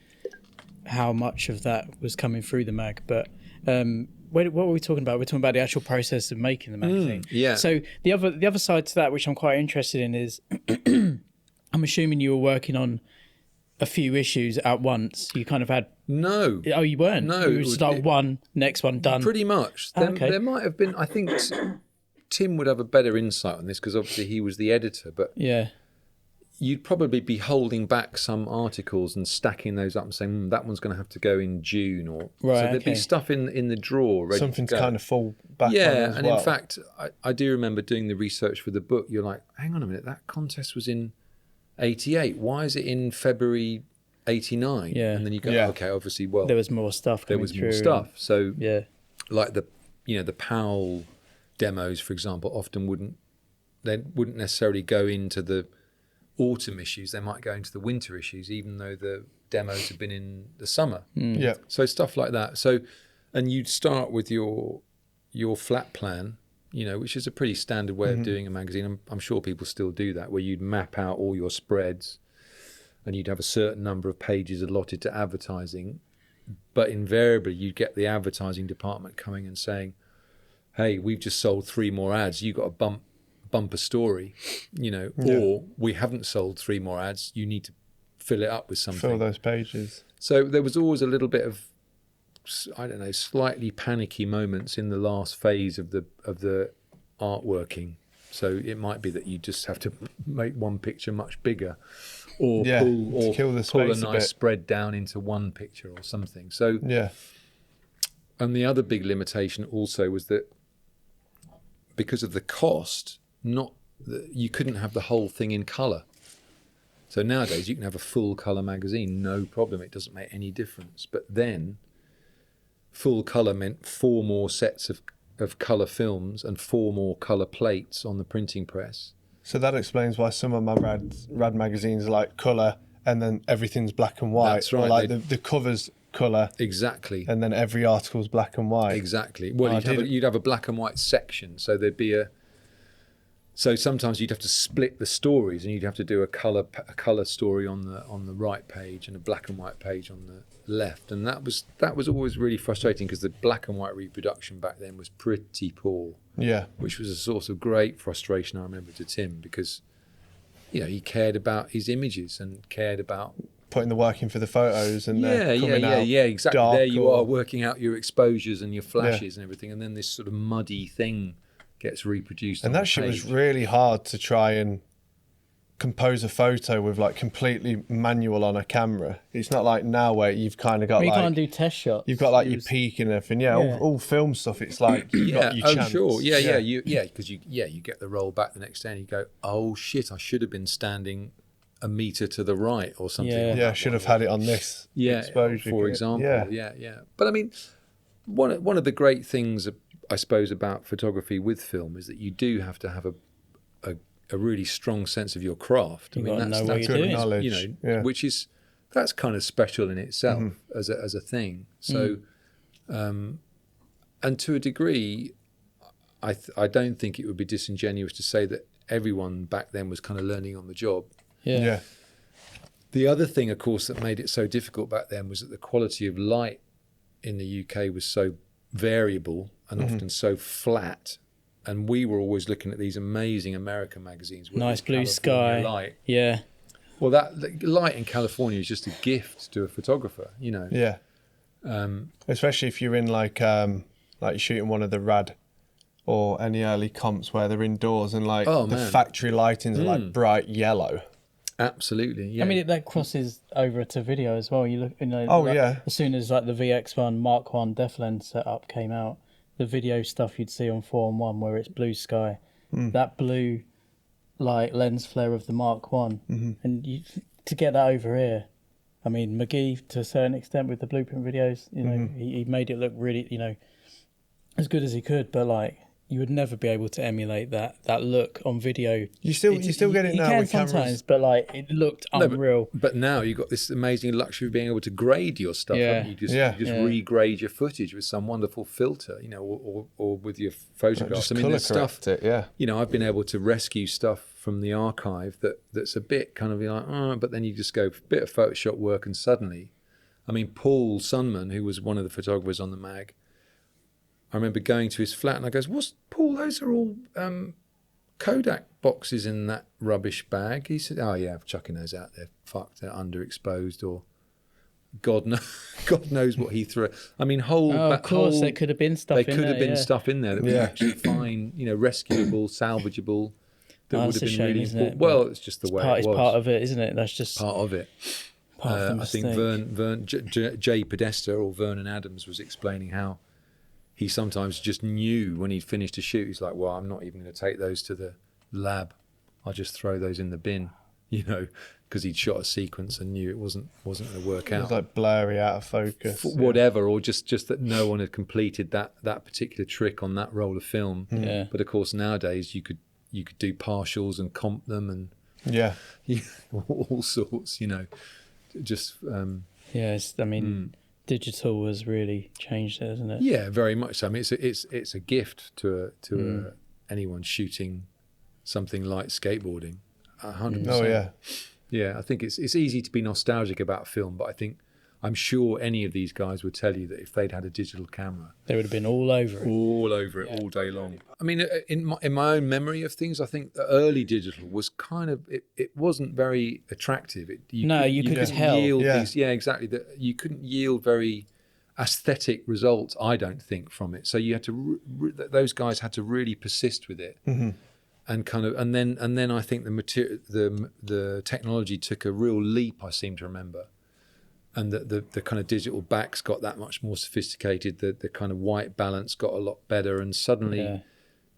how much of that was coming through the mag. But what were we talking about? We're talking about the actual process of making the magazine. So the other side to that, which I'm quite interested in, is I'm assuming you were working on a few issues at once. You kind of had no. Oh, you weren't. No, you would start one, next one done. Pretty much. There might have been. I think Tim would have a better insight on this because obviously he was the editor. But you'd probably be holding back some articles and stacking those up and saying that one's going to have to go in June, or so there'd be stuff in the drawer ready something to kind of fall back on as and in fact I do remember doing the research for the book. You're like, hang on a minute, that contest was in 88, why is it in February 89? And then you go, okay, obviously there was more stuff so like the Powell demos, for example, often wouldn't necessarily go into the autumn issues. They might go into the winter issues, even though the demos have been in the summer. So stuff like that. So, and you'd start with your flat plan, which is a pretty standard way of doing a magazine. I'm sure people still do that, where you'd map out all your spreads and you'd have a certain number of pages allotted to advertising. But invariably you'd get the advertising department coming and saying, hey, we've just sold 3 more ads. You got a bumper story, or we haven't sold 3 more ads. You need to fill it up with something. Fill those pages. So there was always a little bit of, I don't know, slightly panicky moments in the last phase of the artworking. So it might be that you just have to make one picture much bigger, or pull a nice spread down into one picture or something. So and the other big limitation also was that because of the cost, you couldn't have the whole thing in colour. So nowadays you can have a full colour magazine, no problem. It doesn't make any difference. But then full colour meant 4 more sets of colour films and 4 more colour plates on the printing press. So that explains why some of my R.A.D magazines are like colour and then everything's black and white. That's right. Or like the covers colour. Exactly. And then every article's black and white. Exactly. Well, you'd have a black and white section. So there'd be so sometimes you'd have to split the stories, and you'd have to do a colour story on the right page and a black and white page on the left. And that was always really frustrating because the black and white reproduction back then was pretty poor. Yeah. Which was a source of great frustration, I remember, to Tim, because he cared about his images and cared about putting the work in for the photos, and they're coming out exactly. dark There you or- are working out your exposures and your flashes and everything, and then this sort of muddy thing gets reproduced. And on that the shit was page. really hard to try and compose a photo with, like, completely manual on a camera. It's not like now where you've kind of got You like can't do test shots. you've got like It your was- peak and everything. Yeah, Yeah. all film stuff. It's like you've got your chance. Sure, because you get the roll back the next day and you go, oh shit, I should have been standing a meter to the right or something. Yeah. on Yeah, I that should one. have had it on this exposure. for example. Yeah. Yeah. But I mean, one of the great things I suppose about photography with film is that you do have to have a really strong sense of your craft. You gotta know what that's you're doing. Knowledge. you know, Yeah. which is that's kind of special in itself as a thing. So, and to a degree, I don't think it would be disingenuous to say that everyone back then was kind of learning on the job. Yeah. The other thing, of course, that made it so difficult back then was that the quality of light in the UK was so variable and often so flat. And we were always looking at these amazing American magazines. with Nice this blue California sky. light. Yeah. Well, that light in California is just a gift to a photographer, you know. Yeah. Especially if you're in like you're shooting one of the R.A.D or any early comps where they're indoors and like Oh, the man. factory lightings are like bright yellow. Absolutely, yeah. I mean, that crosses over to video as well. You look, Oh, like, yeah. As soon as like the VX1 Mark 1 depth lens setup came out, the video stuff you'd see on 4-1 where it's blue sky, that blue like lens flare of the Mark 1, and to get that over here, I mean, McGee to a certain extent with the blueprint videos, you know, he made it look really, you know, as good as he could, but like you would never be able to emulate that look on video. You still get it you now can with cameras. sometimes, but like it looked unreal. But now you've got this amazing luxury of being able to grade your stuff. Yeah. Haven't you? You Yeah. just regrade your footage with some wonderful filter, you know, or with your photographs. Just I mean, colour there's stuff. correct it, yeah. You know, I've been able to rescue stuff from the archive that's a bit kind of like, but then you just go a bit of Photoshop work and suddenly, I mean, Paul Sunman, who was one of the photographers on the mag, I remember going to his flat and I goes, "What's Paul? Those are all Kodak boxes in that rubbish bag." He said, "Oh yeah, I'm chucking those out there. Fuck, they're underexposed or God knows what he threw." I mean, Of course, there could have been stuff. There in could have there, been yeah. stuff in there that we actually find, you know, rescuable, salvageable. That Oh, would that's have a been shame, really isn't it? important. Well, it's just the way It's it was. part of it, isn't it? That's just Part of it. part of the I think mistake. Jay Podesta or Vernon Adams was explaining how he sometimes just knew when he'd finished a shoot. He's like, "Well, I'm not even going to take those to the lab. I'll just throw those in the bin," you know, because he'd shot a sequence and knew it wasn't going to work It out. was like blurry, out of focus. Whatever, or just that no one had completed that particular trick on that roll of film. Yeah. But of course, nowadays you could do partials and comp them and Yeah. all sorts. You know, just Yes, I mean, digital has really changed it, hasn't it? yeah, very much. So. I mean, it's a gift to anyone shooting something like skateboarding. 100%. Oh yeah. Yeah, I think it's easy to be nostalgic about film, but I'm sure any of these guys would tell you that if they'd had a digital camera, They would have been all over it. all day long. I mean, in my own memory of things, I think the early digital was kind of it wasn't very attractive. You could couldn't tell. yield Yeah. these, exactly. That you couldn't yield very aesthetic results, I don't think, from it. So you had to those guys had to really persist with it. And kind of, and then I think the technology took a real leap. I seem to remember, and the kind of digital backs got that much more sophisticated. The kind of white balance got a lot better, and suddenly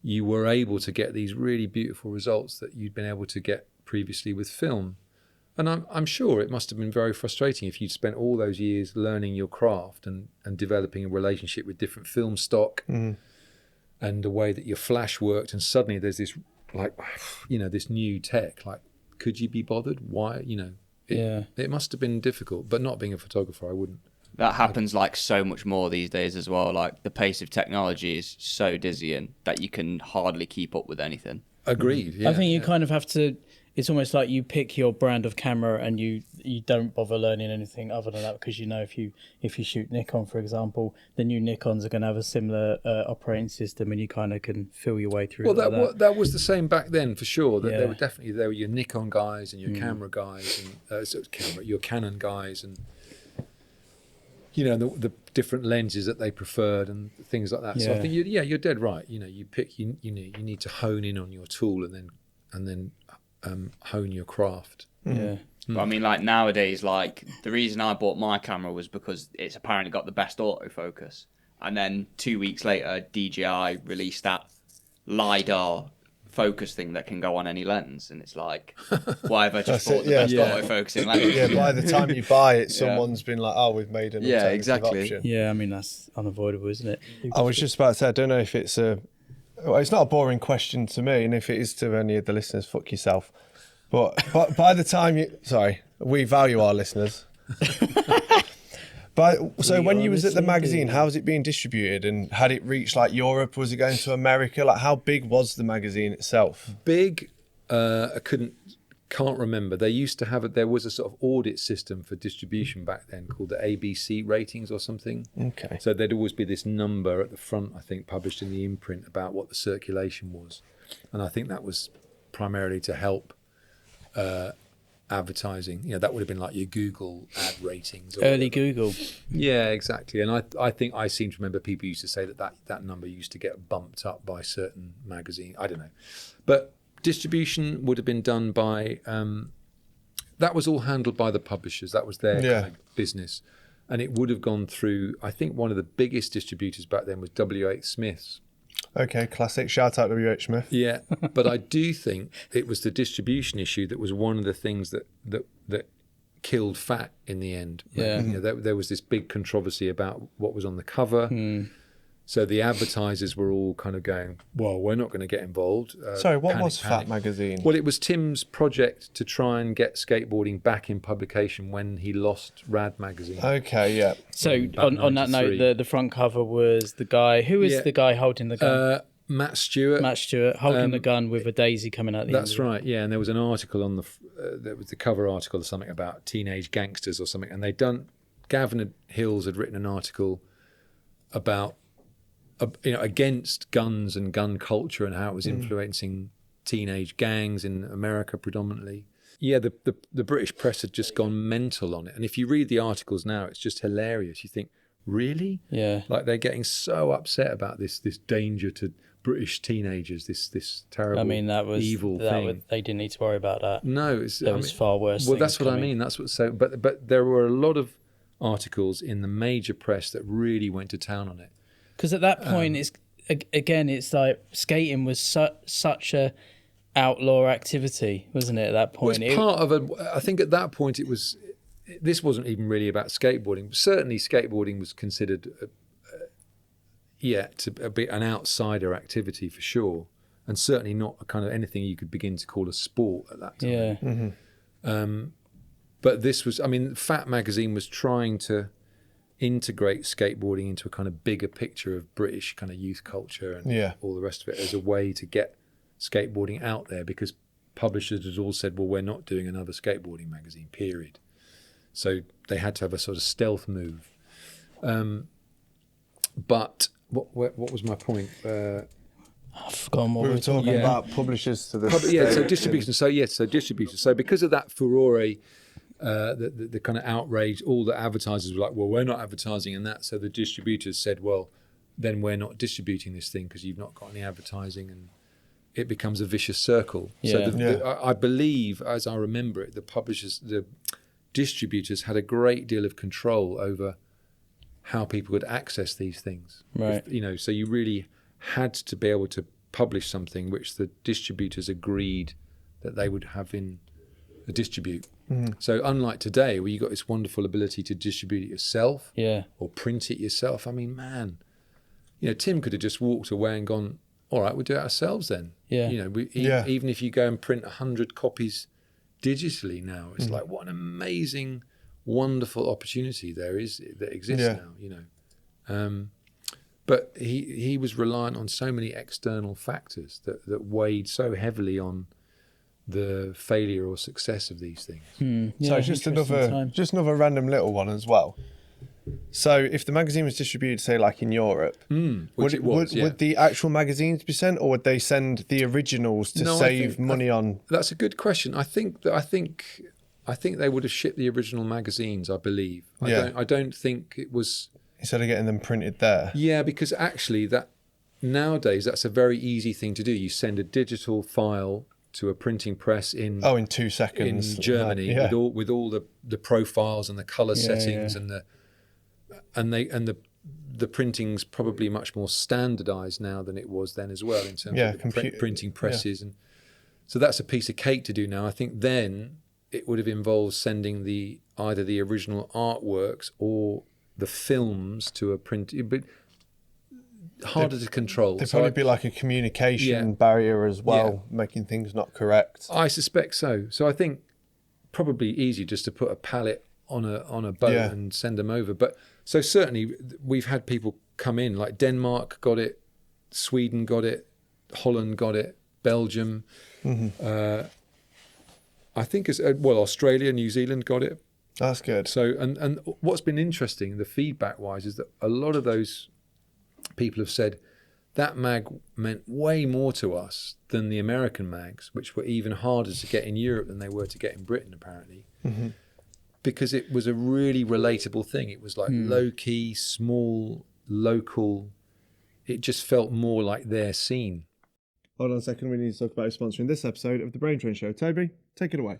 you were able to get these really beautiful results that you'd been able to get previously with film. And I'm sure it must have been very frustrating if you'd spent all those years learning your craft and developing a relationship with different film stock and the way that your flash worked, and suddenly there's this, like, you know, this new tech. Like, could you be bothered? Why, you know? It must have been difficult, but not being a photographer, I wouldn't. That happens like so much more these days as well. Like the pace of technology is so dizzying that you can hardly keep up with anything. Agreed. Yeah, I think you kind of have to, it's almost like you pick your brand of camera and you don't bother learning anything other than that, because you know if you shoot Nikon, for example, the new Nikons are going to have a similar operating system, and you kind of can feel your way through. Well, that was the same back then for sure. That Yeah. there were your Nikon guys and your camera guys and your Canon guys, and you know the different lenses that they preferred and things like that. So I think you're dead right. You know, you pick you need to hone in on your tool and then hone your craft. Yeah. But I mean, like nowadays, like the reason I bought my camera was because it's apparently got the best autofocus. And then 2 weeks later, DJI released that LiDAR focus thing that can go on any lens. And it's like, why have I just bought the best autofocusing lens? Yeah, by the time you buy it, someone's been like, oh, we've made an alternative option. Yeah, I mean, that's unavoidable, isn't it? I was just about to say, I don't know if it's it's not a boring question to me, and if it is to any of the listeners, fuck yourself. But by the time we value our listeners. So when you was at the magazine, how was it being distributed, and had it reached like Europe? Was it going to America? Like, how big was the magazine itself? Big, I can't remember. They used to have there was a sort of audit system for distribution back then called the ABC ratings or something. Okay. So there'd always be this number at the front, I think, published in the imprint about what the circulation was, and I think that was primarily to help advertising. You know, that would have been like your Google ad ratings. Or Early whatever. Google. Yeah, exactly. And I think I seem to remember people used to say that number used to get bumped up by certain magazine. I don't know. But distribution would have been done by, that was all handled by the publishers. That was their kind of business. And it would have gone through, I think one of the biggest distributors back then was W.H. Smith's. Okay, classic. Shout out W.H. Smith. Yeah, but I do think it was the distribution issue that was one of the things that killed Phat in the end. Yeah. You know, there was this big controversy about what was on the cover. So the advertisers were all kind of going, well, we're not going to get involved. Sorry, what was panic. Phat Magazine? Well, it was Tim's project to try and get skateboarding back in publication when he lost R.A.D Magazine. Okay, yeah. So About on that 93. note, the front cover was the guy. Who is the guy holding the gun? Matt Stewart. Matt Stewart holding the gun with a daisy coming out the end. That's right, yeah. And there was an article on there was the cover article or something about teenage gangsters or something. And Gavin Hills had written an article about, against guns and gun culture and how it was influencing teenage gangs in America predominantly. Yeah, the British press had just gone mental on it. And if you read the articles now, it's just hilarious. You think, really? Yeah. Like they're getting so upset about this danger to British teenagers, this terrible, evil thing. They didn't need to worry about that. No, there was far worse. Well, that's what I mean. That's what. So, but there were a lot of articles in the major press that really went to town on it. Because at that point, it's like skating was such a outlaw activity, wasn't it? At that point, Well, it's part of I think at that point it was. This wasn't even really about skateboarding. But certainly, skateboarding was considered, to be an outsider activity for sure, and certainly not a kind of anything you could begin to call a sport at that time. Yeah. But this was, Phat Magazine was trying to integrate skateboarding into a kind of bigger picture of British kind of youth culture and all the rest of it as a way to get skateboarding out there, because publishers had all said, well, we're not doing another skateboarding magazine, period. So they had to have a sort of stealth move. But what was my point? I've forgotten what we were talking about publishers to the so distribution. So distribution. So because of that furore, the kind of outrage, all the advertisers were like, well, we're not advertising in that. So the distributors said, well, then we're not distributing this thing because you've not got any advertising, and it becomes a vicious circle. Yeah. So I believe, as I remember it, the distributors had a great deal of control over how people would access these things. Right. So you really had to be able to publish something which the distributors agreed that they would have in a distribute. So unlike today, where you got this wonderful ability to distribute it yourself, or print it yourself. Man, Tim could have just walked away and gone, all right, we'll do it ourselves then. Yeah. Even if you go and print 100 copies digitally now, it's like, what an amazing, wonderful opportunity that exists now. But he was reliant on so many external factors that weighed so heavily on the failure or success of these things. So just another random little one as well. So if the magazine was distributed, say like in Europe, would the actual magazines be sent, or would they send the originals to save money on? That's a good question. I think they would have shipped the original magazines, I believe. I don't think it was, instead of getting them printed there. Yeah, because actually nowadays that's a very easy thing to do. You send a digital file to a printing press in 2 seconds in Germany, with all the profiles and the color settings and the printing's probably much more standardized now than it was then as well in terms of printing presses, and so that's a piece of cake to do now. I think then it would have involved sending either the original artworks or the films to a print, but harder to control. There'd probably be like a communication barrier as well, making things not correct. I suspect so. So I think probably easier just to put a pallet on a boat and send them over. But so certainly we've had people come in, like Denmark got it, Sweden got it, Holland got it, Belgium. I think Australia, New Zealand got it. That's good. So and what's been interesting, the feedback wise, is that a lot of those people have said that mag meant way more to us than the American mags, which were even harder to get in Europe than they were to get in Britain, apparently. Because it was a really relatable thing. It was like low-key, small, local. It just felt more like their scene. Hold on a second, we need to talk about sponsoring this episode of The Brain Train Show. Toby, take it away.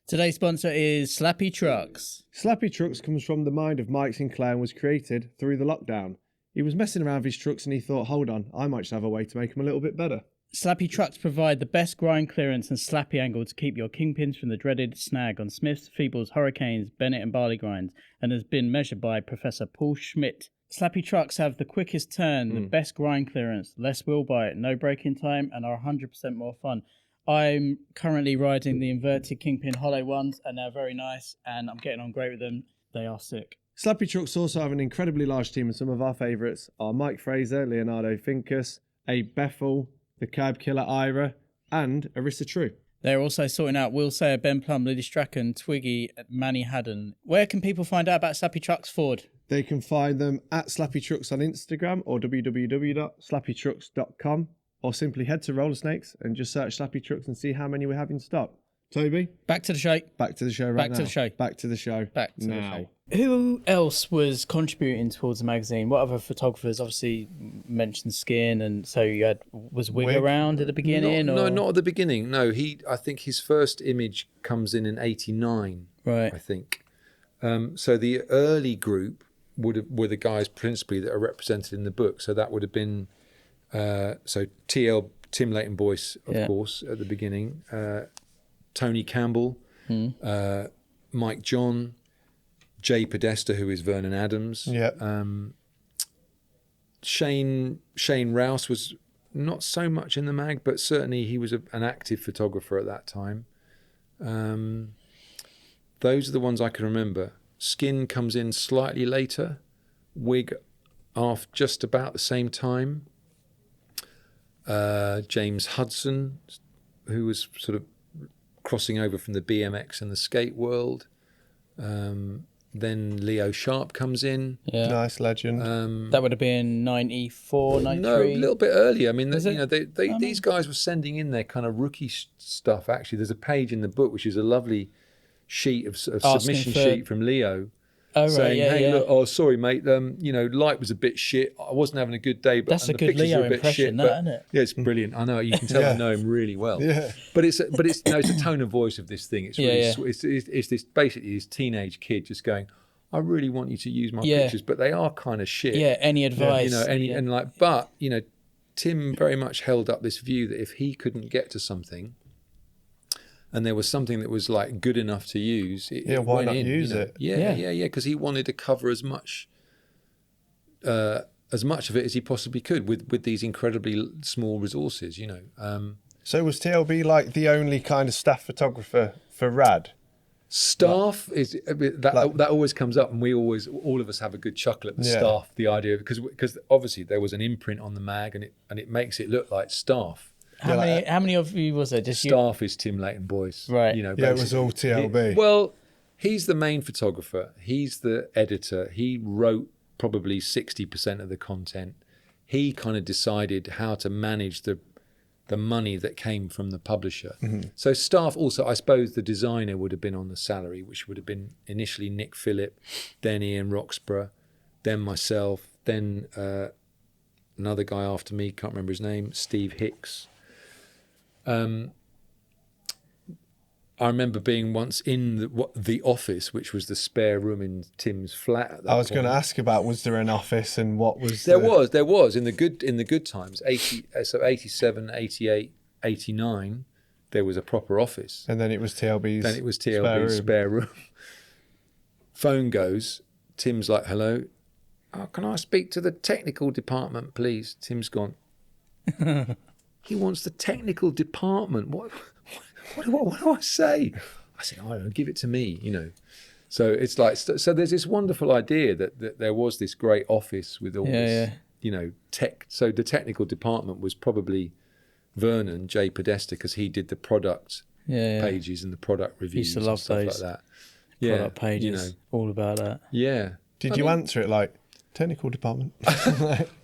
Today's sponsor is Slappy Trucks. Slappy Trucks comes from the mind of Mike Sinclair and was created through the lockdown. He was messing around with his trucks and he thought, hold on, I might just have a way to make them a little bit better. Slappy Trucks provide the best grind clearance and slappy angle to keep your kingpins from the dreaded snag on Smiths, Feebles, Hurricanes, Bennett and Barley grinds, and has been measured by Professor Paul Schmidt. Slappy Trucks have the quickest turn, the best grind clearance, less wheel bite, no braking time, and are 100% more fun. I'm currently riding the inverted Kingpin Hollow ones, and they're very nice, and I'm getting on great with them. They are sick. Slappy Trucks also have an incredibly large team, and some of our favourites are Mike Fraser, Leonardo Finkus, Abe Bethel, the Cab Killer Ira, and Arissa True. They're also sorting out Will Sayer, Ben Plum, Liddy Strachan, Twiggy, Manny Haddon. Where can people find out about Slappy Trucks, Forde? They can find them at Slappy Trucks on Instagram or www.slappytrucks.com, or simply head to Roller Snakes and just search Slappy Trucks and see how many we have in stock. Toby? Back to the show. Back to the show right now. Back to the show. Back to the show. Back to now. the show. Who else was contributing towards the magazine? What other photographers? Obviously mentioned Skin, and so was Wig around at the beginning? No, not at the beginning. No, I think his first image comes in '89. Right. I think. So the early group were the guys principally that are represented in the book. So that would have been Tim Leighton-Boyce, of course, at the beginning. Tony Campbell, Mike John, Jay Podesta, who is Vernon Adams. Shane Rouse was not so much in the mag, but certainly he was an active photographer at that time. Those are the ones I can remember. Skin comes in slightly later. Wig off just about the same time. James Hudson, who was sort of crossing over from the BMX and the skate world. Then Leo Sharp comes in. Yeah. Nice legend. That would have been 94, 93? No, a little bit earlier. I mean, these guys were sending in their kind of rookie stuff, actually. There's a page in the book, which is a lovely sheet of submission sheet from Leo. Saying, look, sorry, mate, light was a bit shit. I wasn't having a good day, but that's a good Leo impression, isn't it? Yeah, it's brilliant. I know, you can tell I know him really well. Yeah. But it's it's a tone of voice of this thing. It's really it's this basically this teenage kid just going, I really want you to use my pictures, but they are kind of shit. Yeah, any advice? But Tim very much held up this view that if he couldn't get to something, and there was something that was like good enough to use, why not use it? Because he wanted to cover as much of it as he possibly could with these incredibly small resources, So was TLB like the only kind of staff photographer for R.A.D? Staff that always comes up, and all of us have a good chuckle at the staff. The idea because obviously there was an imprint on the mag, and it makes it look like staff. How many of you was there? Just you? Staff is Tim Leighton-Boyce. Right. You know, Yeah, it was all TLB. Well, he's the main photographer. He's the editor. He wrote probably 60% of the content. He kind of decided how to manage the money that came from the publisher. So staff also, I suppose the designer would have been on the salary, which would have been initially Nick Phillip, then Ian Roxburgh, then myself, then another guy after me, can't remember his name, Steve Hicks. I remember being once in the office, which was the spare room in Tim's flat. At that I was going to ask about, was there an office and what was there was in the good times, 87, 88, 89, there was a proper office. And then it was TLB's. Then it was TLB's spare room. Phone goes. Tim's like, "Hello, can I speak to the technical department, please?" Tim's gone. He wants the technical department. What do I say? I said, "Oh, give it to me," you know. So it's like, so there's this wonderful idea that there was this great office with all this, you know, tech. So the technical department was probably Vernon J. Podesta, because he did the product pages and the product reviews. Used to love and stuff those like that. product pages. You know, all about that. Yeah. Did you answer it like technical department?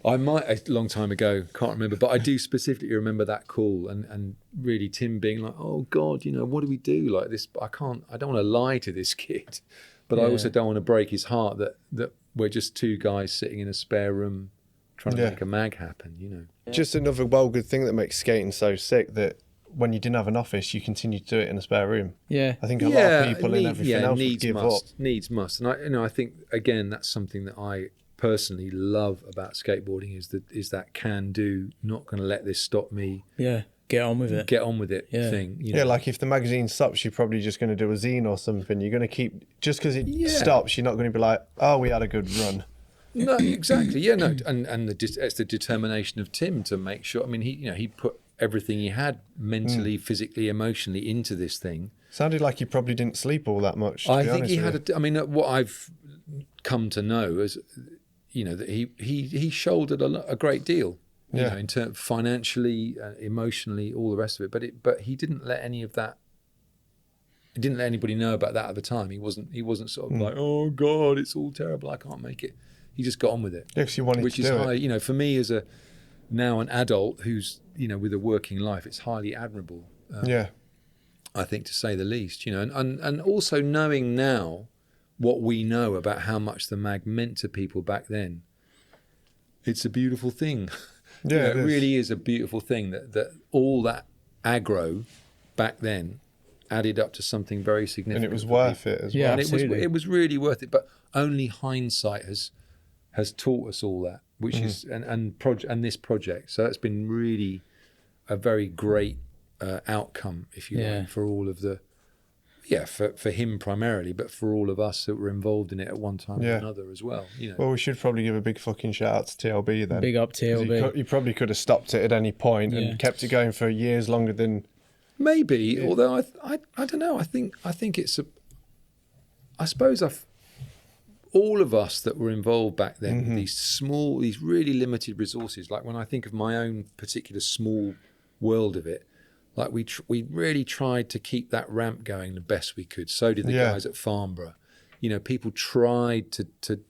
I might a long time ago, can't remember, but I do specifically remember that call and really Tim being like, "Oh God, you know, what do we do like this? I don't want to lie to this kid, but I also don't want to break his heart that we're just two guys sitting in a spare room trying to make a mag happen, you know." Just another good thing that makes skating so sick, that when you didn't have an office, you continued to do it in a spare room. Yeah. I think a lot of people and everything else would give up. Needs must. And I think, again, that's something that I personally love about skateboarding is that can do, not going to let this stop me. Yeah, get on with it thing. You know? Yeah, like if the magazine stops, you're probably just going to do a zine or something. You're going to keep, just because it stops, you're not going to be like, "Oh, we had a good run." No, exactly. Yeah, no, and it's the determination of Tim to make sure. I mean, he put everything he had mentally, physically, emotionally into this thing. Sounded like he probably didn't sleep all that much. I think he had. I mean, what I've come to know is, you know, that he shouldered a great deal. You know, in terms financially, emotionally, all the rest of it. But he didn't let any of that. He didn't let anybody know about that at the time. He wasn't sort of like, "Oh God, it's all terrible. I can't make it." He just got on with it. Yeah, because he wanted which to is do high, it. you know, for me as now an adult who's, you know, with a working life, it's highly admirable. I think, to say the least. You know, and also knowing now what we know about how much the mag meant to people back then, it's a beautiful thing. Yeah, it really is a beautiful thing that all that aggro back then added up to something very significant. And it was worth it as well. Yeah, And absolutely. it was really worth it. But only hindsight has taught us all that, which is and this project. So that's been really a very great outcome, if you like, for all of the for him primarily, but for all of us that were involved in it at one time or another as well. You know. Well, we should probably give a big fucking shout out to TLB then. Big up TLB. You probably could have stopped it at any point and kept it going for years longer than. Maybe, although I don't know. I think it's I suppose all of us that were involved back then with these really limited resources. Like when I think of my own particular small world of it, like we really tried to keep that ramp going the best we could. So did the guys at Farnborough. You know, people tried to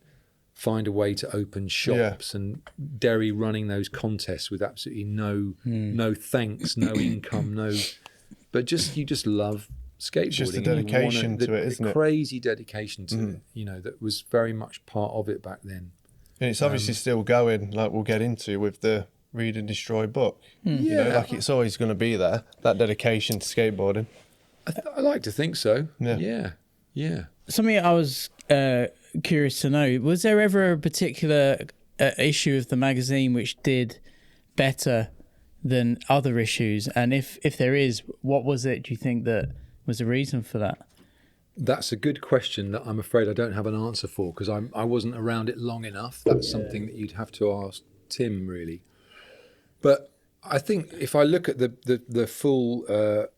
find a way to open shops, and Derry running those contests with absolutely no thanks, no income, but you just love skateboarding. It's just the dedication to it, isn't it? Crazy dedication to it, you know, that was very much part of it back then. And it's obviously still going, like we'll get into with the Read and Destroy book. You know, like it's always going to be there, that dedication to skateboarding. I like to think so. Yeah. Something I was curious to know, was there ever a particular issue of the magazine which did better than other issues? And if there is, what was it, do you think, that was the reason for that? That's a good question that I'm afraid I don't have an answer for, because I wasn't around it long enough. That's something that you'd have to ask Tim, really. But I think if I look at the full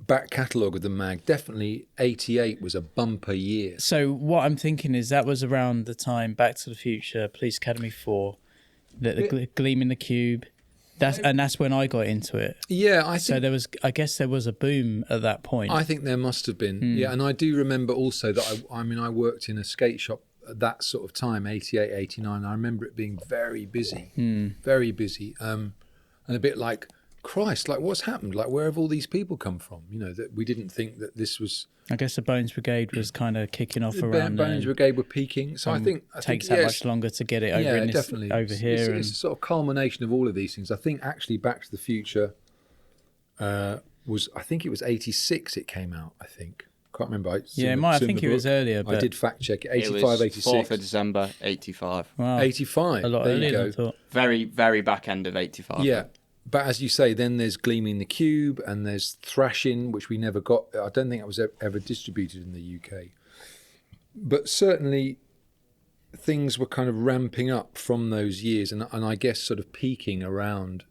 back catalogue of the mag, definitely 88 was a bumper year. So what I'm thinking is that was around the time Back to the Future, Police Academy 4, the Gleam in the Cube. That's when I got into it. Yeah, I guess there was a boom at that point. I think there must have been. Yeah, and I do remember also that I worked in a skate shop at that sort of time, 88, 89. I remember it being very busy, very busy, and a bit like, Christ, like what's happened? Like where have all these people come from? You know, that we didn't think that this was. I guess the Bones Brigade was kind of kicking off The around Bones Brigade were peaking, so I think takes that much longer to get it over definitely over here. It's a sort of culmination of all of these things. I think actually Back to the Future was, I think it was 86 it came out, I think. Can't remember. I think it was earlier. But I did fact check it. 85, it was 86. 4th of December, 85. Wow. 85. A lot there earlier you go. than I thought. Very, very back end of 85. Yeah. But as you say, then there's Gleaming the Cube and there's Thrashing, which we never got. I don't think it was ever distributed in the UK. But certainly things were kind of ramping up from those years and I guess sort of peaking around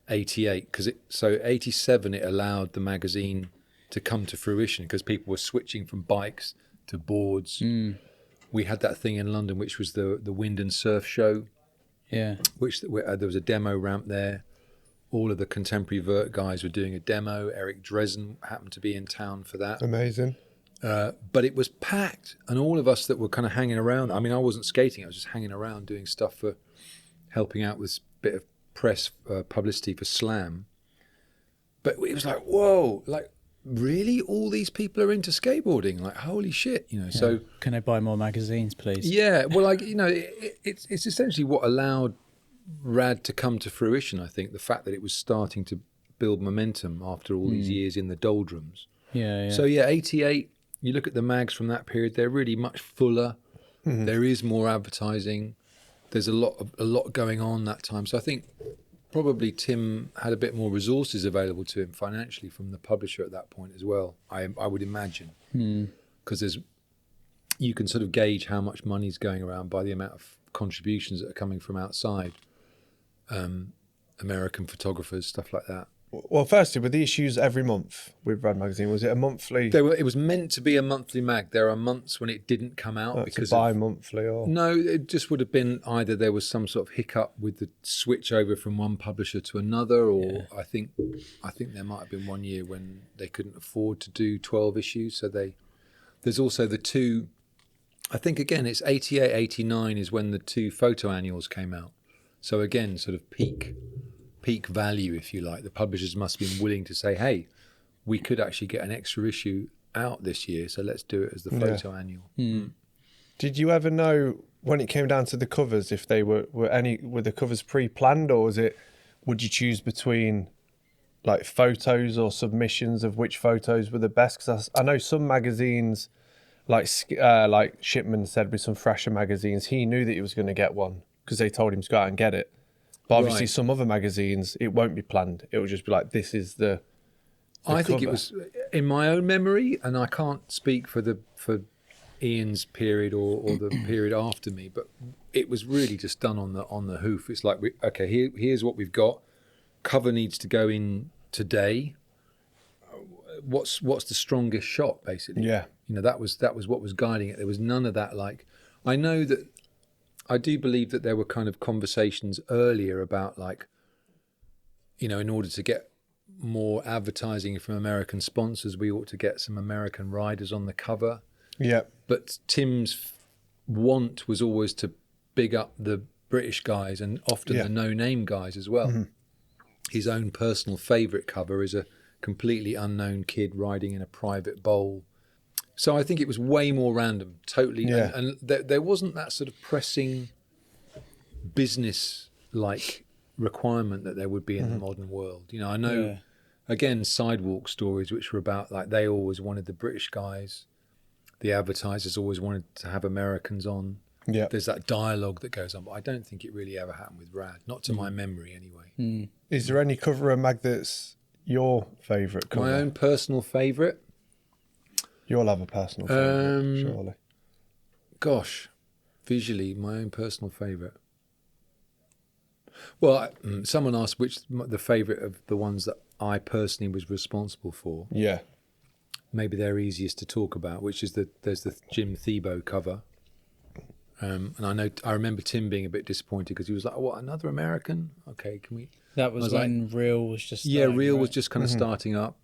88. So 87, it allowed the magazine to come to fruition because people were switching from bikes to boards. We had that thing in London, which was the Wind and Surf show. Yeah. Where there was a demo ramp there. All of the contemporary vert guys were doing a demo. Eric Dresden happened to be in town for that. Amazing. But it was packed. And all of us that were kind of hanging around, I mean, I wasn't skating. I was just hanging around doing stuff for helping out with a bit of press publicity for Slam. But it was like, whoa, like, really? All these people are into skateboarding? Like, holy shit, you know. Yeah. So can I buy more magazines, please? Yeah, well, like, you know, it's essentially what allowed R.A.D to come to fruition, I think, the fact that it was starting to build momentum after all these years in the doldrums. Yeah. So, 88, you look at the mags from that period, they're really much fuller. There is more advertising. There's a lot going on that time. So I think probably Tim had a bit more resources available to him financially from the publisher at that point as well, I would imagine. Because you can sort of gauge how much money's going around by the amount of contributions that are coming from outside. American photographers, stuff like that. Well, firstly, were the issues every month with R.A.D Magazine? Was it a monthly? It was meant to be a monthly mag. There are months when it didn't come out because bi-monthly or no, it just would have been either there was some sort of hiccup with the switch over from one publisher to another, or I think there might have been one year when they couldn't afford to do 12 issues. So there's also the two. I think again it's 88, 89 is when the two photo annuals came out. So again, sort of peak value, if you like. The publishers must have been willing to say, hey, we could actually get an extra issue out this year, so let's do it as the photo annual. Did you ever know when it came down to the covers if they were the covers pre-planned, or would you choose between like photos or submissions of which photos were the best? Because I know some magazines, like Shipman said with some fresher magazines, he knew that he was going to get one because they told him to go out and get it. But obviously some other magazines, it won't be planned. It will just be like, this is the I think cover. It was, in my own memory, and I can't speak for Ian's period or the period after me, but it was really just done on the hoof. It's like, here's what we've got. Cover needs to go in today. What's the strongest shot, basically? Yeah. You know, that was what was guiding it. There was none of that. Like, I do believe that there were kind of conversations earlier about, like, you know, in order to get more advertising from American sponsors, we ought to get some American riders on the cover. Yeah. But Tim's want was always to big up the British guys and often the no-name guys as well. His own personal favourite cover is a completely unknown kid riding in a private bowl. So I think it was way more random, totally. Yeah. And there wasn't that sort of pressing business-like requirement that there would be in the modern world. You know, I know, again, Sidewalk stories, which were about, like, they always wanted the British guys. The advertisers always wanted to have Americans on. Yeah. There's that dialogue that goes on, but I don't think it really ever happened with R.A.D, not to my memory anyway. Is there any cover of mag that's your favourite cover? My own personal favourite? You'll have a personal favourite, surely. Gosh, visually, my own personal favourite. Well, someone asked which the favourite of the ones that I personally was responsible for. Yeah. Maybe they're easiest to talk about, which is there's the Jim Thiebaud cover. And I remember Tim being a bit disappointed because he was like, "What, another American? Okay, can we?" That was when Real was just Real was right? just kind of starting up.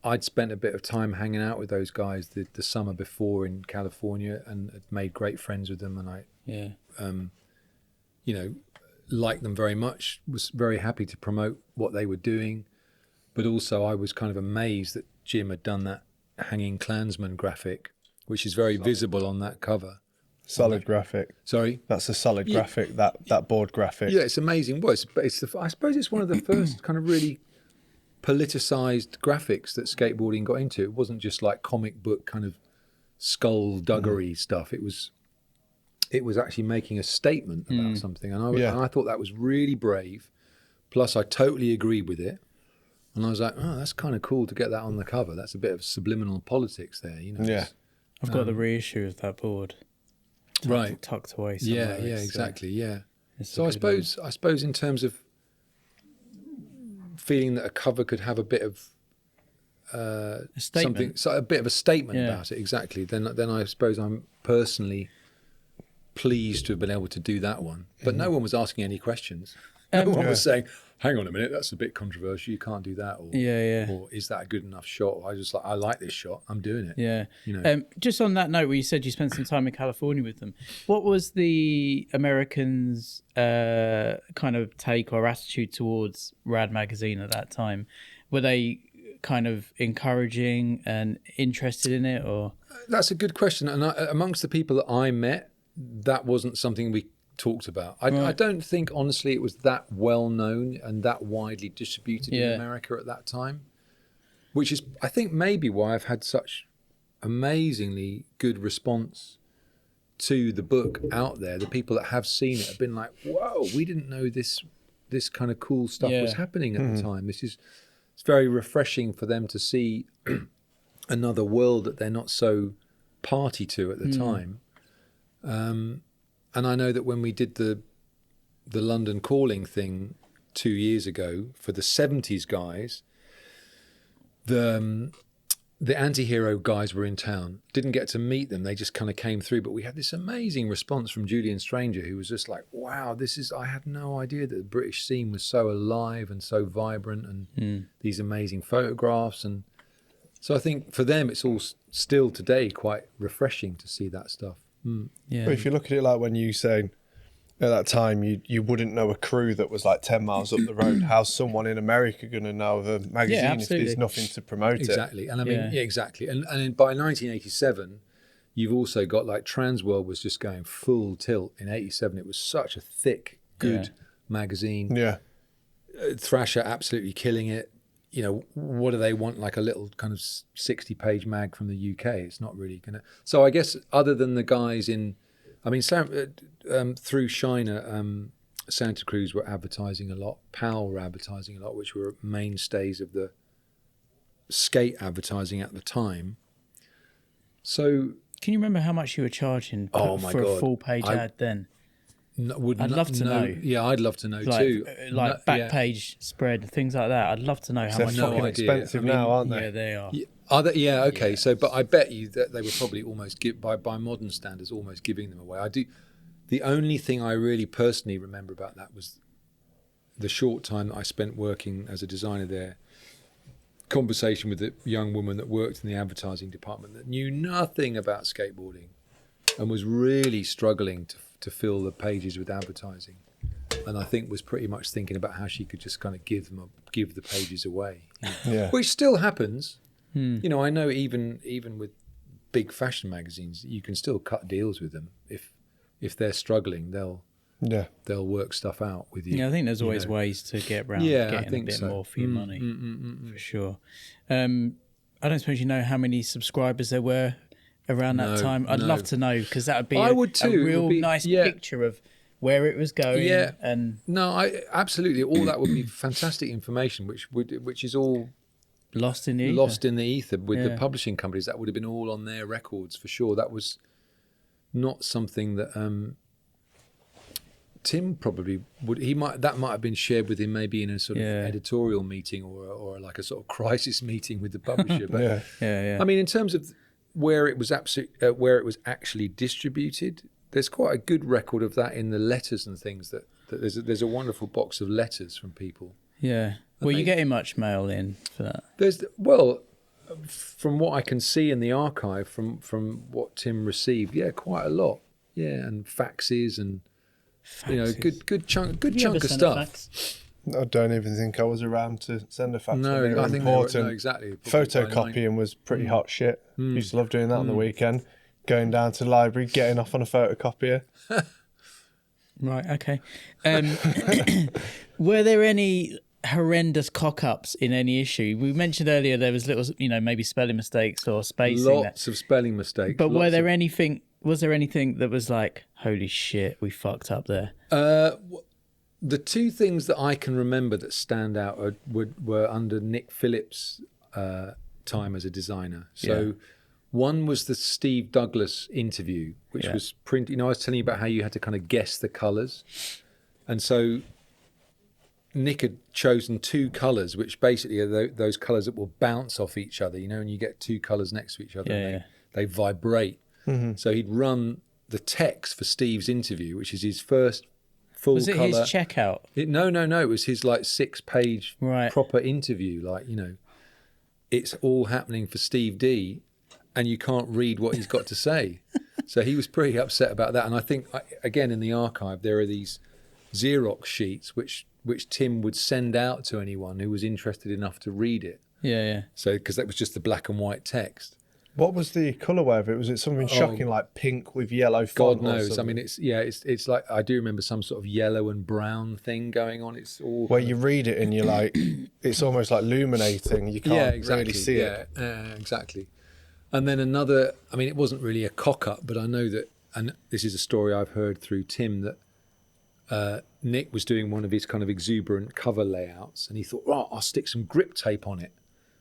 I'd spent a bit of time hanging out with those guys the summer before in California and had made great friends with them, and I liked them very much, was very happy to promote what they were doing, but also I was kind of amazed that Jim had done that Hanging Klansman graphic, which is very visible on that cover. Solid graphic. Sorry? That's a solid graphic, that board graphic. Yeah, it's amazing. Well, I suppose it's one of the first kind of really politicized graphics that skateboarding got into. It wasn't just like comic book kind of skullduggery stuff. It was actually making a statement about something, and I thought that was really brave. Plus, I totally agreed with it, and I was like, "Oh, that's kind of cool to get that on the cover. That's a bit of subliminal politics there, you know." Yeah, I've got the reissue of that board, tucked away somewhere. Yeah, exactly. Yeah. So I suppose in terms of feeling that a cover could have a bit of a statement. a bit of a statement about it, exactly. Then I suppose I'm personally pleased to have been able to do that one. But no one was asking any questions. No one was saying, "Hang on a minute, that's a bit controversial. You can't do that." Or or is that a good enough shot? Or I like this shot. I'm doing it. Yeah. You know. Just on that note, where you said you spent some time in California with them, what was the Americans' kind of take or attitude towards R.A.D Magazine at that time? Were they kind of encouraging and interested in it, or? That's a good question. And amongst the people that I met, that wasn't something we talked about. I don't think, honestly, it was that well known and that widely distributed in America at that time, which is, I think, maybe why I've had such amazingly good response to the book out there. The people that have seen it have been like, "Whoa, we didn't know this kind of cool stuff was happening at the time. It's very refreshing for them to see another world that they're not so party to at the time." And I know that when we did the London Calling thing 2 years ago for the 70s guys, the anti-hero guys were in town. Didn't get to meet them. They just kind of came through. But we had this amazing response from Julian Stranger, who was just like, "Wow, I had no idea that the British scene was so alive and so vibrant, and these amazing photographs." And so I think for them, it's all still today quite refreshing to see that stuff. Yeah. But if you look at it like when you saying at that time you wouldn't know a crew that was like 10 miles up the road, how's someone in America going to know of a magazine if there's nothing to promote exactly. And I mean, exactly. And by 1987, you've also got like Transworld was just going full tilt. In 87, it was such a thick, good magazine. Yeah. Thrasher absolutely killing it. You know, what do they want? Like a little kind of 60-page mag from the UK. It's not really going to... So I guess other than the guys in... I mean, through Shiner, Santa Cruz were advertising a lot. Powell were advertising a lot, which were mainstays of the skate advertising at the time. So... Can you remember how much you were charging for a full-page ad then? I'd love to know. Yeah, I'd love to know too. Like back page spread, things like that. I'd love to know how much. They're fucking expensive now, aren't they? Yeah, they are. Are they? Yeah, okay. Yeah. So, but I bet you that they were probably almost by modern standards almost giving them away. I do. The only thing I really personally remember about that was the short time that I spent working as a designer there. Conversation with a young woman that worked in the advertising department that knew nothing about skateboarding and was really struggling to fill the pages with advertising, and I think was pretty much thinking about how she could just kind of give the pages away, which still happens. You know, I know even with big fashion magazines, you can still cut deals with them if they're struggling. They'll work stuff out with you. Yeah, I think there's always ways to get around getting a bit more for your money, for sure. I don't suppose you know how many subscribers there were around that time. I'd love to know, because that would be a real nice picture of where it was going. I absolutely, all that would be fantastic information, which is all lost in the ether with the publishing companies. That would have been all on their records for sure. That was not something that Tim probably would. That might have been shared with him maybe in a sort of editorial meeting or like a sort of crisis meeting with the publisher. But I mean, in terms of where it was actually distributed, there's quite a good record of that in the letters and things. That there's a wonderful box of letters from people. Yeah. Were you getting much mail in for that? From what I can see in the archive, from what Tim received, quite a lot. Yeah, and faxes and good chunk of stuff. I don't even think I was around to send a fax. No, I think important. No, exactly. Photocopying was pretty hot shit. Used to love doing that on the weekend. Going down to the library, getting off on a photocopier. Right, okay. Were there any horrendous cock-ups in any issue? We mentioned earlier there was little, maybe spelling mistakes or spacing. Lots of spelling mistakes. But was there anything that was like, holy shit, we fucked up there? The two things that I can remember that stand out were under Nick Phillips' time as a designer. So one was the Steve Douglas interview, which was print. I was telling you about how you had to kind of guess the colours. And so Nick had chosen two colours, which basically are those colours that will bounce off each other, and you get two colours next to each other and they vibrate. Mm-hmm. So he'd run the text for Steve's interview, which is his first full colour. Was it his checkout? No. It was his 6-page proper interview. It's all happening for Steve D, and you can't read what he's got to say. So he was pretty upset about that. And I think, again, in the archive, there are these Xerox sheets which Tim would send out to anyone who was interested enough to read it. Yeah. So because that was just the black and white text. What was the colourway of it? Was it something shocking like pink with yellow font? God knows. I mean, it's like, I do remember some sort of yellow and brown thing going on. It's all where you read it and you're like, it's almost like illuminating. You can't really see it. Exactly. And then another, I mean, it wasn't really a cock-up, but I know that, and this is a story I've heard through Tim, that Nick was doing one of his kind of exuberant cover layouts, and he thought, I'll stick some grip tape on it,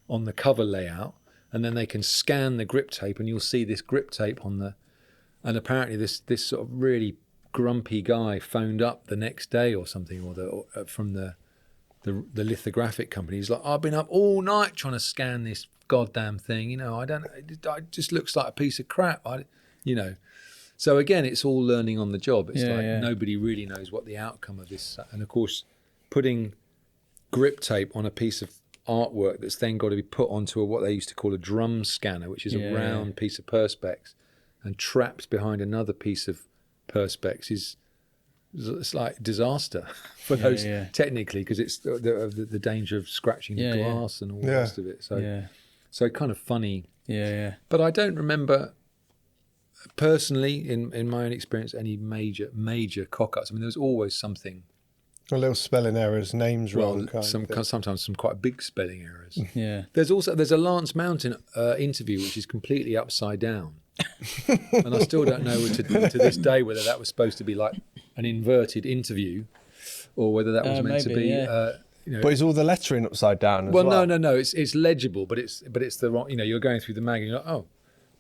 on the cover layout, and then they can scan the grip tape, and you'll see this grip tape on the... And apparently this sort of really grumpy guy phoned up the next day or something, or from the lithographic company. He's like, I've been up all night trying to scan this goddamn thing. It just looks like a piece of crap. So again, it's all learning on the job. It's nobody really knows what the outcome of this. And of course, putting grip tape on a piece of artwork that's then got to be put onto what they used to call a drum scanner, which is a round piece of perspex and trapped behind another piece of perspex it's like disaster for those technically, because it's the danger of scratching the glass and all the rest of it. So kind of funny. But I don't remember personally, in my own experience, any major cock-ups. I mean, there was always something. A little spelling errors, names wrong. Sometimes some quite big spelling errors. Yeah. There's a Lance Mountain interview which is completely upside down, and I still don't know to this day whether that was supposed to be like an inverted interview, or whether that was meant to be. But is all the lettering upside down as well? Well, no. It's legible, but it's the wrong. You're going through the mag and you're like,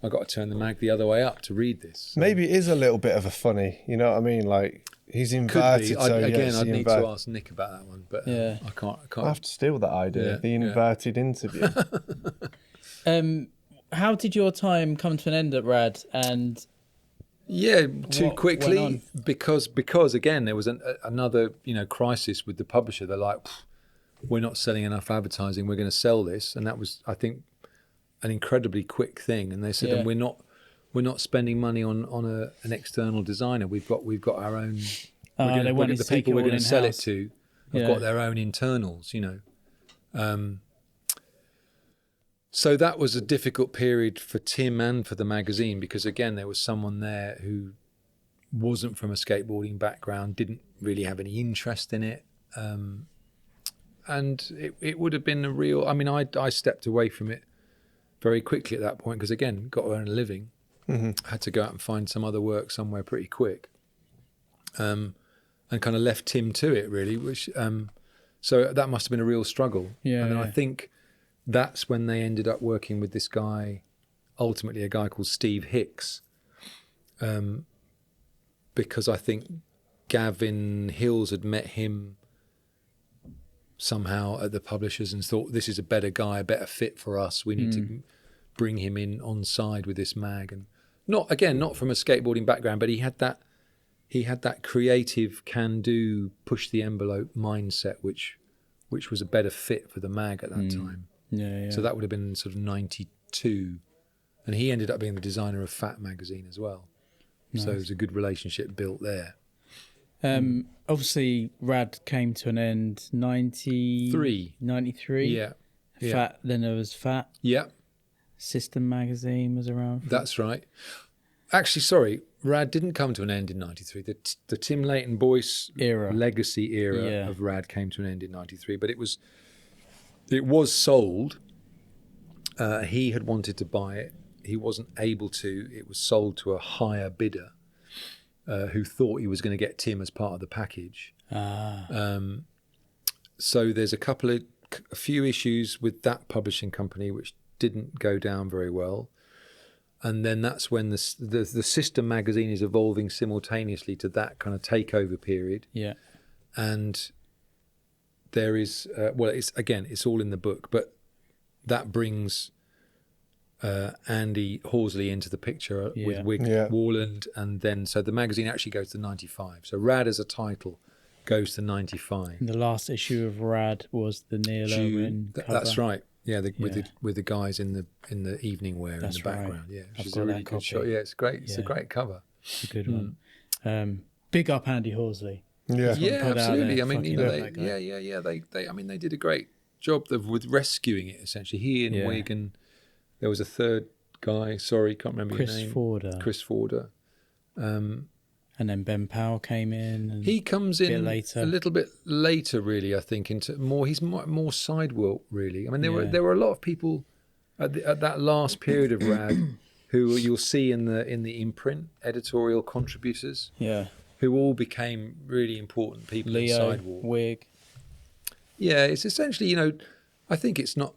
I've got to turn the mag the other way up to read this. So. Maybe it is a little bit of a funny. You know what I mean? Like he's inverted. I'd need to ask Nick about that one, but I can't. I have to steal that idea. The inverted interview. How did your time come to an end at R.A.D? And too quickly because again there was another crisis with the publisher. They're like, we're not selling enough advertising. We're going to sell this, and that was, I think, an incredibly quick thing. And they said, and we're not spending money on an external designer. We've got our own. The people we're going to sell it to have got their own internals. So that was a difficult period for Tim and for the magazine, because again there was someone there who wasn't from a skateboarding background, didn't really have any interest in it, and it would have been a real. I mean, I stepped away from it very quickly at that point, because again, got to earn a living. Mm-hmm. Had to go out and find some other work somewhere pretty quick, and kind of left Tim to it really. Which so that must have been a real struggle. And I think that's when they ended up working with this guy, ultimately a guy called Steve Hicks, because I think Gavin Hills had met him somehow at the publishers and thought, this is a better guy, a better fit for us. We need to bring him in on side with this mag. not from a skateboarding background, but he had that creative, can-do, push the envelope mindset, which was a better fit for the mag at that time. Yeah. So that would have been sort of 92, and he ended up being the designer of Phat Magazine as well. Nice. So there was a good relationship built there. Obviously, R.A.D came to an end 93. Yeah. Phat. Then there was Phat. Yeah. System Magazine was around. That's right. Actually, sorry, R.A.D didn't come to an end in 93. The Tim Leighton-Boyce legacy era of R.A.D came to an end in 93, but it was sold. He had wanted to buy it. He wasn't able to. It was sold to a higher bidder who thought he was going to get Tim as part of the package. So there's a few issues with that publishing company which didn't go down very well. And then that's when the System Magazine is evolving simultaneously to that kind of takeover period. Yeah. And there is, it's all in the book, but that brings Andy Horsley into the picture with Wig Warland. And then, so the magazine actually goes to 95. So R.A.D as a title goes to 95. And the last issue of R.A.D was the Neil Owen cover. That's right. Yeah, with the guys in the evening wear in the background. Right. Yeah, which is a really good shot. Yeah, it's great. It's a great cover. It's a good one. Big up Andy Horsley. Yeah, absolutely. I mean, they did a great job with rescuing it. Essentially, he and Wig, and there was a third guy. Sorry, can't remember his name. Chris Forde. And then Ben Powell came in. And he comes in a little bit later, really. I think he's more sidewalk, really. I mean, there were a lot of people at that last period of R.A.D who you'll see in the imprint editorial contributors. Yeah. Who all became really important people in sidewalk. Wig. Yeah, it's essentially, I think it's not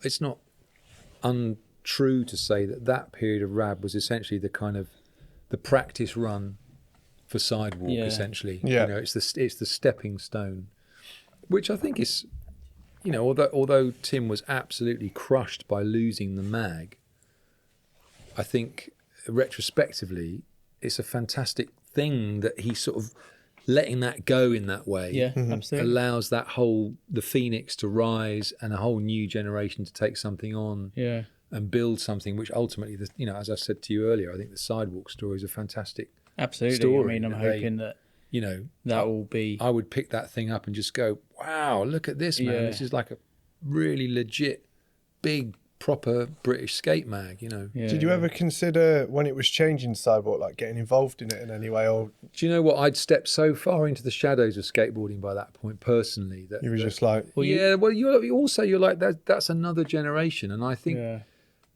untrue to say that period of R.A.D was essentially the kind of the practice run for sidewalk, essentially. Yeah. It's the stepping stone, which I think is, although Tim was absolutely crushed by losing the mag, I think retrospectively it's a fantastic thing that he sort of letting that go in that way absolutely allows the phoenix to rise and a whole new generation to take something on and build something which ultimately, as I said to you earlier, I think the sidewalk story is a fantastic story. I mean, I'm hoping that that will be. I would pick that thing up and just go, wow, look at this, man. This is like a really legit, big, proper British skate mag, Did you ever consider, when it was changing sidewalk, like getting involved in it in any way? Or do you know what? I'd stepped so far into the shadows of skateboarding by that point, personally, that you were just like, you're like that's another generation, and I think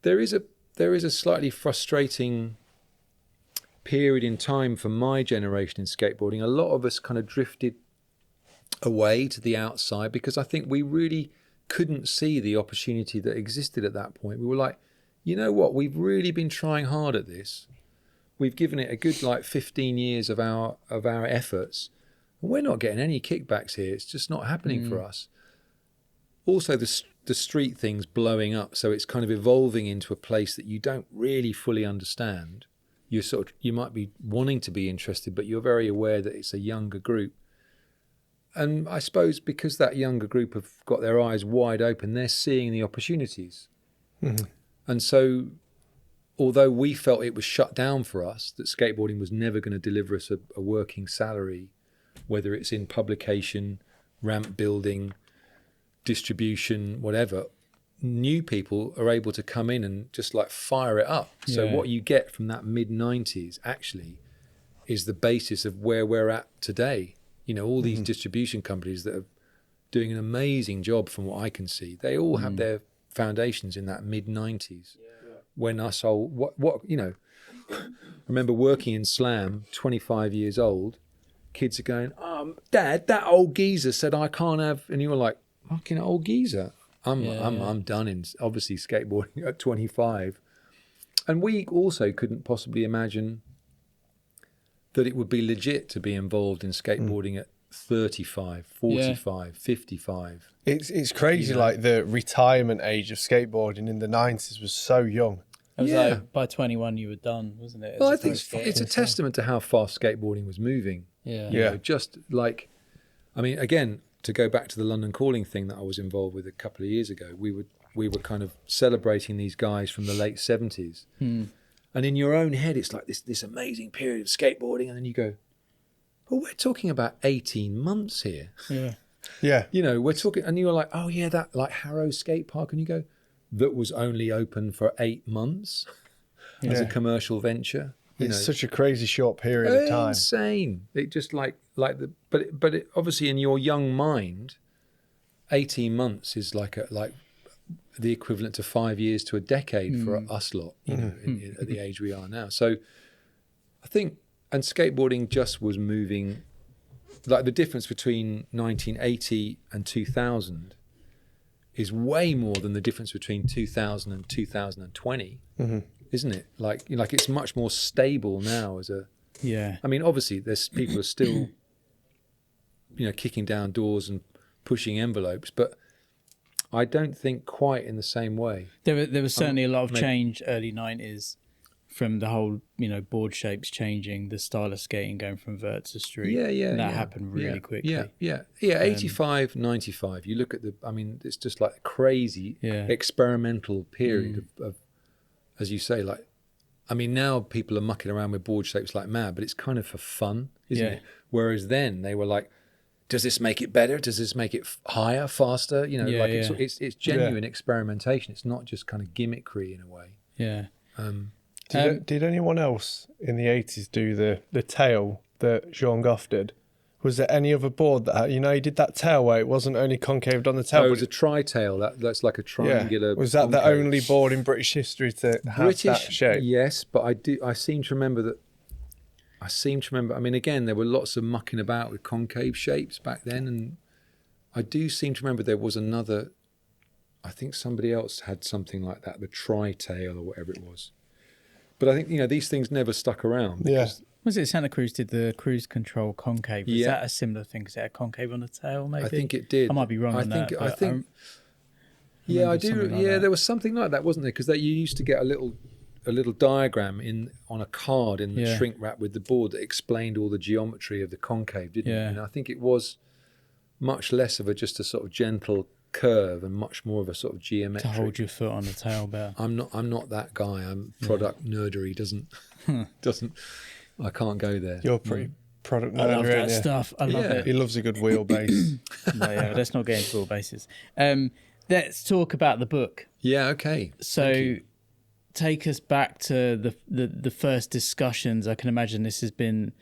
there is a slightly frustrating period in time for my generation in skateboarding. A lot of us kind of drifted away to the outside because I think we really couldn't see the opportunity that existed at that point. We were like, you know what, we've really been trying hard at this. We've given it a good 15 years of our efforts, and we're not getting any kickbacks here. It's just not happening for us. Also, the street thing's blowing up, so it's kind of evolving into a place that you don't really fully understand. You might be wanting to be interested, but you're very aware that it's a younger group. And I suppose because that younger group have got their eyes wide open, they're seeing the opportunities. Mm-hmm. And so, although we felt it was shut down for us, that skateboarding was never going to deliver us a working salary, whether it's in publication, ramp building, distribution, whatever, new people are able to come in and just fire it up. So what you get from that mid-90s actually is the basis of where we're at today. All these distribution companies that are doing an amazing job from what I can see, they all have their foundations in that mid-90s. When us old, I remember working in Slam, 25 years old, kids are going, Dad, that old geezer said I can't have, and you were like, fucking old geezer. I'm done in, obviously, skateboarding at 25. And we also couldn't possibly imagine that it would be legit to be involved in skateboarding at 35, 45, 55. It's crazy, like the retirement age of skateboarding in the 90s was so young. It was like by 21 you were done, wasn't it? Well, I think it's a testament to how fast skateboarding was moving. Yeah. You know, just like, I mean, again, to go back to the London Calling thing that I was involved with a couple of years ago, we were kind of celebrating these guys from the late 70s. And in your own head, it's like this amazing period of skateboarding. And then you go, well, we're talking about 18 months here. Yeah. Yeah. You know, we're talking, and you're like, oh yeah, that like Harrow skate park. And you go, that was only open for 8 months as a commercial venture. It's such a crazy short period of time. Insane. It just but it, obviously in your young mind, 18 months is like the equivalent to 5 years to a decade for us lot, you know, at the age we are now. So I think, and skateboarding just was moving, like the difference between 1980 and 2000 is way more than the difference between 2000 and 2020, isn't it? Like it's much more stable now as a. Yeah. I mean, obviously, there's people are still, you know, kicking down doors and pushing envelopes, but I don't think quite in the same way. There was certainly a lot of change early 90s from the whole, you know, board shapes changing, the style of skating going from vert to street. Yeah. That happened really quickly. Yeah. 85, 95. You look at I mean, it's just like a crazy experimental period of, as you say, like, I mean, now people are mucking around with board shapes like mad, but it's kind of for fun, isn't it? Whereas then they were like, does this make it better? Does this make it higher, faster? You know, it's genuine experimentation. It's not just kind of gimmickry in a way. Yeah. Did anyone else in the 80s do the tail that Jean Goff did? Was there any other board that, you know, he did that tail where it wasn't only concaved on the tail? Oh, it was a tri-tail. That's like a triangular. Was that the only board in British history to have that shape? Yes, but I seem to remember that. I mean, again, there were lots of mucking about with concave shapes back then, and I do seem to remember there was another. I think somebody else had something like that, the tri-tail or whatever it was. But I think, you know, these things never stuck around. Yeah. Was it Santa Cruz did the cruise control concave? Was that a similar thing? Is it a concave on the tail, maybe? I think it did. I might be wrong on that. I think. Yeah, I do. Yeah, there was something like that, wasn't there? Because you used to get a little diagram on a card in the shrink wrap with the board that explained all the geometry of the concave, didn't it? And I think it was much less of just a sort of gentle curve and much more of a sort of geometric. To hold your foot on the tail better. I'm not that guy. I'm product nerdery. Doesn't. I can't go there. You're pretty product nerdy. I love that stuff. I love it. He loves a good wheelbase. Let's not get into wheelbases. Let's talk about the book. Yeah. Okay. So, take us back to the first discussions. I can imagine this has been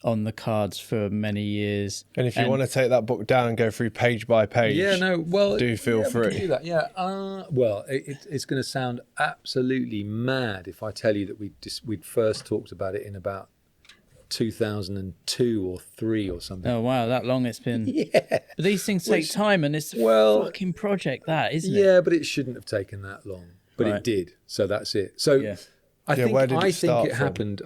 on the cards for many years. And if you want to take that book down and go through page by page, do feel free. We can do that. Yeah. Well, it's going to sound absolutely mad if I tell you that we'd first talked about it in about 2002 or 3 or something. Oh wow, that long it's been. Yeah. But these things take time, and it's a fucking project, that isn't it? Yeah, but it shouldn't have taken that long. But it did. So that's it. So I think it happened.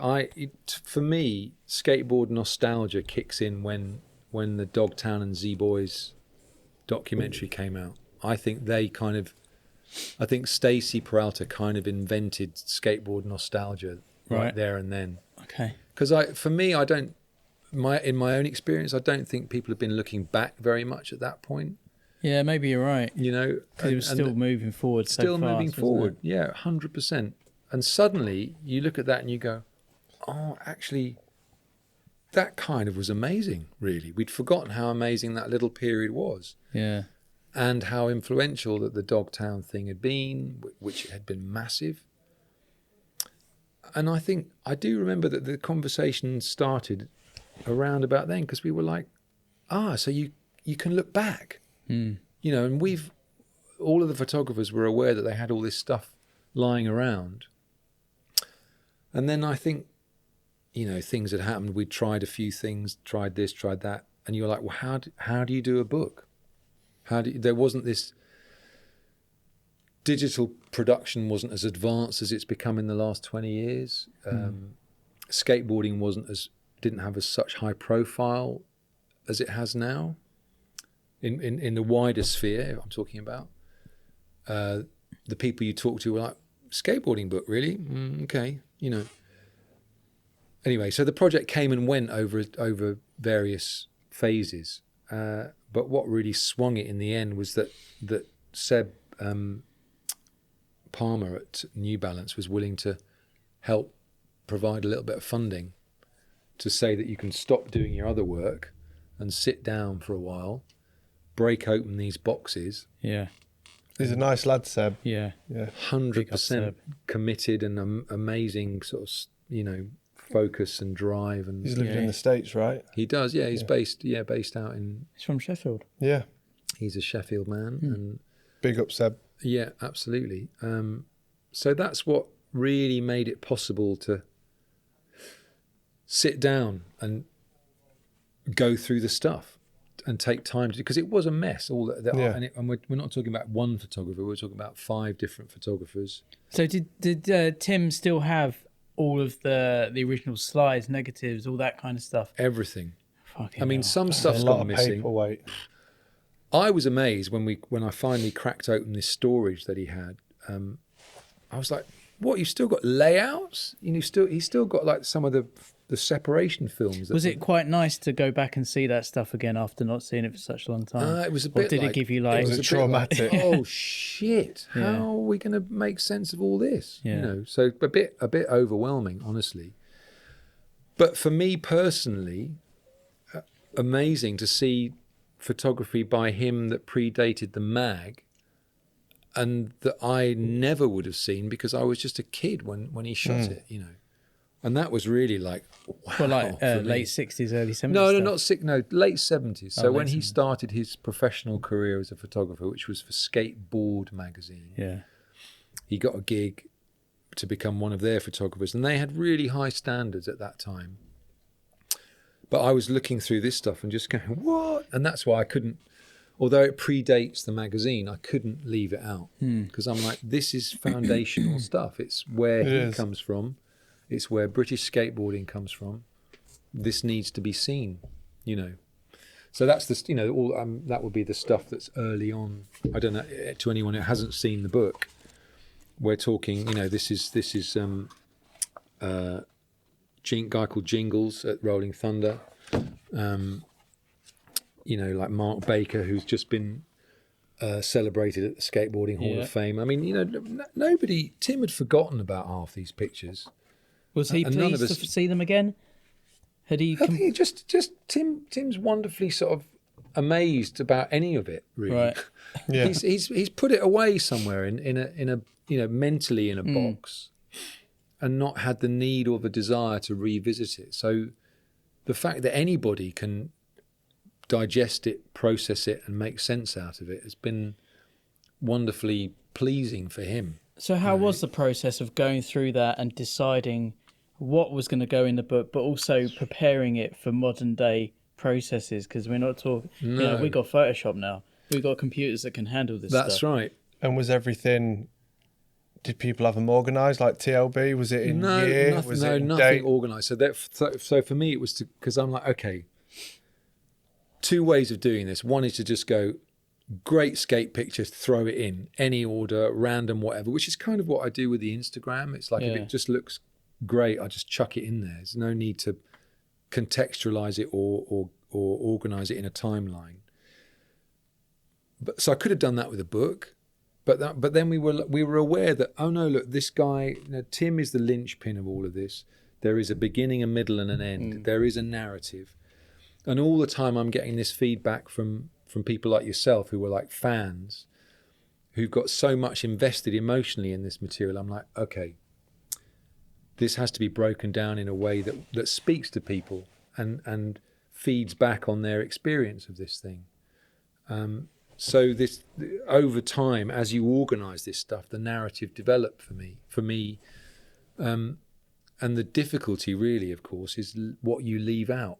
For me, skateboard nostalgia kicks in when the Dogtown and Z-Boys documentary came out. I think Stacey Peralta kind of invented skateboard nostalgia right there and then. Okay. Because in my own experience, I don't think people have been looking back very much at that point. Yeah, maybe you're right. You know, it was still moving forward. Still moving forward. Yeah, 100%. And suddenly you look at that and you go, oh, actually, that kind of was amazing, really. We'd forgotten how amazing that little period was. Yeah. And how influential that the Dogtown thing had been, which had been massive. And I do remember that the conversation started around about then, because we were like, so you can look back. You know, and all of the photographers were aware that they had all this stuff lying around. And then I think, you know, things had happened. We'd tried a few things, tried this, tried that. And you're like, well, how do you do a book? There wasn't this digital production wasn't as advanced as it's become in the last 20 years. Skateboarding didn't have as such high profile as it has now. In the wider sphere, I'm talking about, the people you talk to were like, skateboarding book, really? Okay, Anyway, so the project came and went over various phases. But what really swung it in the end was that Seb Palmer at New Balance was willing to help provide a little bit of funding to say that you can stop doing your other work and sit down for a while, break open these boxes. Yeah. He's a nice lad, Seb. Yeah. 100% committed and amazing sort of, focus and drive. And He's living in the States, right? he does, yeah. He's based out in. He's from Sheffield. Yeah. He's a Sheffield man, and Big up, Seb. yeah, absolutely. So that's what really made it possible to sit down and go through the stuff and take time to, because it was a mess. All that, and we're not talking about one photographer. We're talking about 5 different photographers. So did Tim still have all of the original slides, negatives, all that kind of stuff? Everything. Fucking I mean, hell. some stuff's A lot gone of missing. paperweight. I was amazed when I finally cracked open this storage that he had. I was like, "What? You've still got layouts? He's still got like some of the separation films." Was it quite nice to go back and see that stuff again after not seeing it for such a long time? It was a Or bit. did it give you like? Was it traumatic? Oh shit! Yeah. How are we going to make sense of all this? Yeah. So a bit overwhelming, honestly. But for me personally, amazing to see photography by him that predated the mag, and that I never would have seen because I was just a kid when he shot it, And that was really like, wow. Well, like for me. late 60s, early 70s. No, stuff. late 70s. So late when he 70s. started his professional career as a photographer, which was for Skateboard Magazine, Yeah. he got a gig to become one of their photographers, and they had really high standards at that time. But I was looking through this stuff and just going, what? And that's why I couldn't, although it predates the magazine, I couldn't leave it out, because I'm like, this is foundational stuff. It's where he comes from. It's where British skateboarding comes from. This needs to be seen, So that's the, all that would be the stuff that's early on. I don't know, to anyone who hasn't seen the book, we're talking, this is guy called Jingles at Rolling Thunder. Like Mark Baker, who's just been celebrated at the Skateboarding Hall of Fame. I mean, Tim had forgotten about half these pictures. Was he And none of pleased us- to see them again? Had he? I think it just Tim's wonderfully sort of amazed about any of it, really. Right. Yeah. He's put it away somewhere in a mentally in a box, and not had the need or the desire to revisit it. So the fact that anybody can digest it, process it, and make sense out of it has been wonderfully pleasing for him. So how was the process of going through that and deciding what was going to go in the book, but also preparing it for modern day processes? Because we're not talking. No. We've got Photoshop now. We've got computers that can handle this That's stuff. right. And was everything? Did people have them organised like TLB? Was it in year? Nothing, Was it in nothing date? organised. So for me, it was because I'm like, okay, 2 ways of doing this. One is to just go, great skate pictures, throw it in any order, random, whatever, which is kind of what I do with the Instagram. It's like if it just looks great, I just chuck it in there. There's no need to contextualize it or organize it in a timeline. But so I could have done that with a book, but then we were aware that, oh no, look, this guy, Tim is the linchpin of all of this. There is a beginning, a middle, and an end. There is a narrative, and all the time I'm getting this feedback from people like yourself who were like fans, who've got so much invested emotionally in this material. I'm like, okay, this has to be broken down in a way that speaks to people and feeds back on their experience of this thing. So this, over time, as you organise this stuff, the narrative developed for me, and the difficulty really, of course, is what you leave out.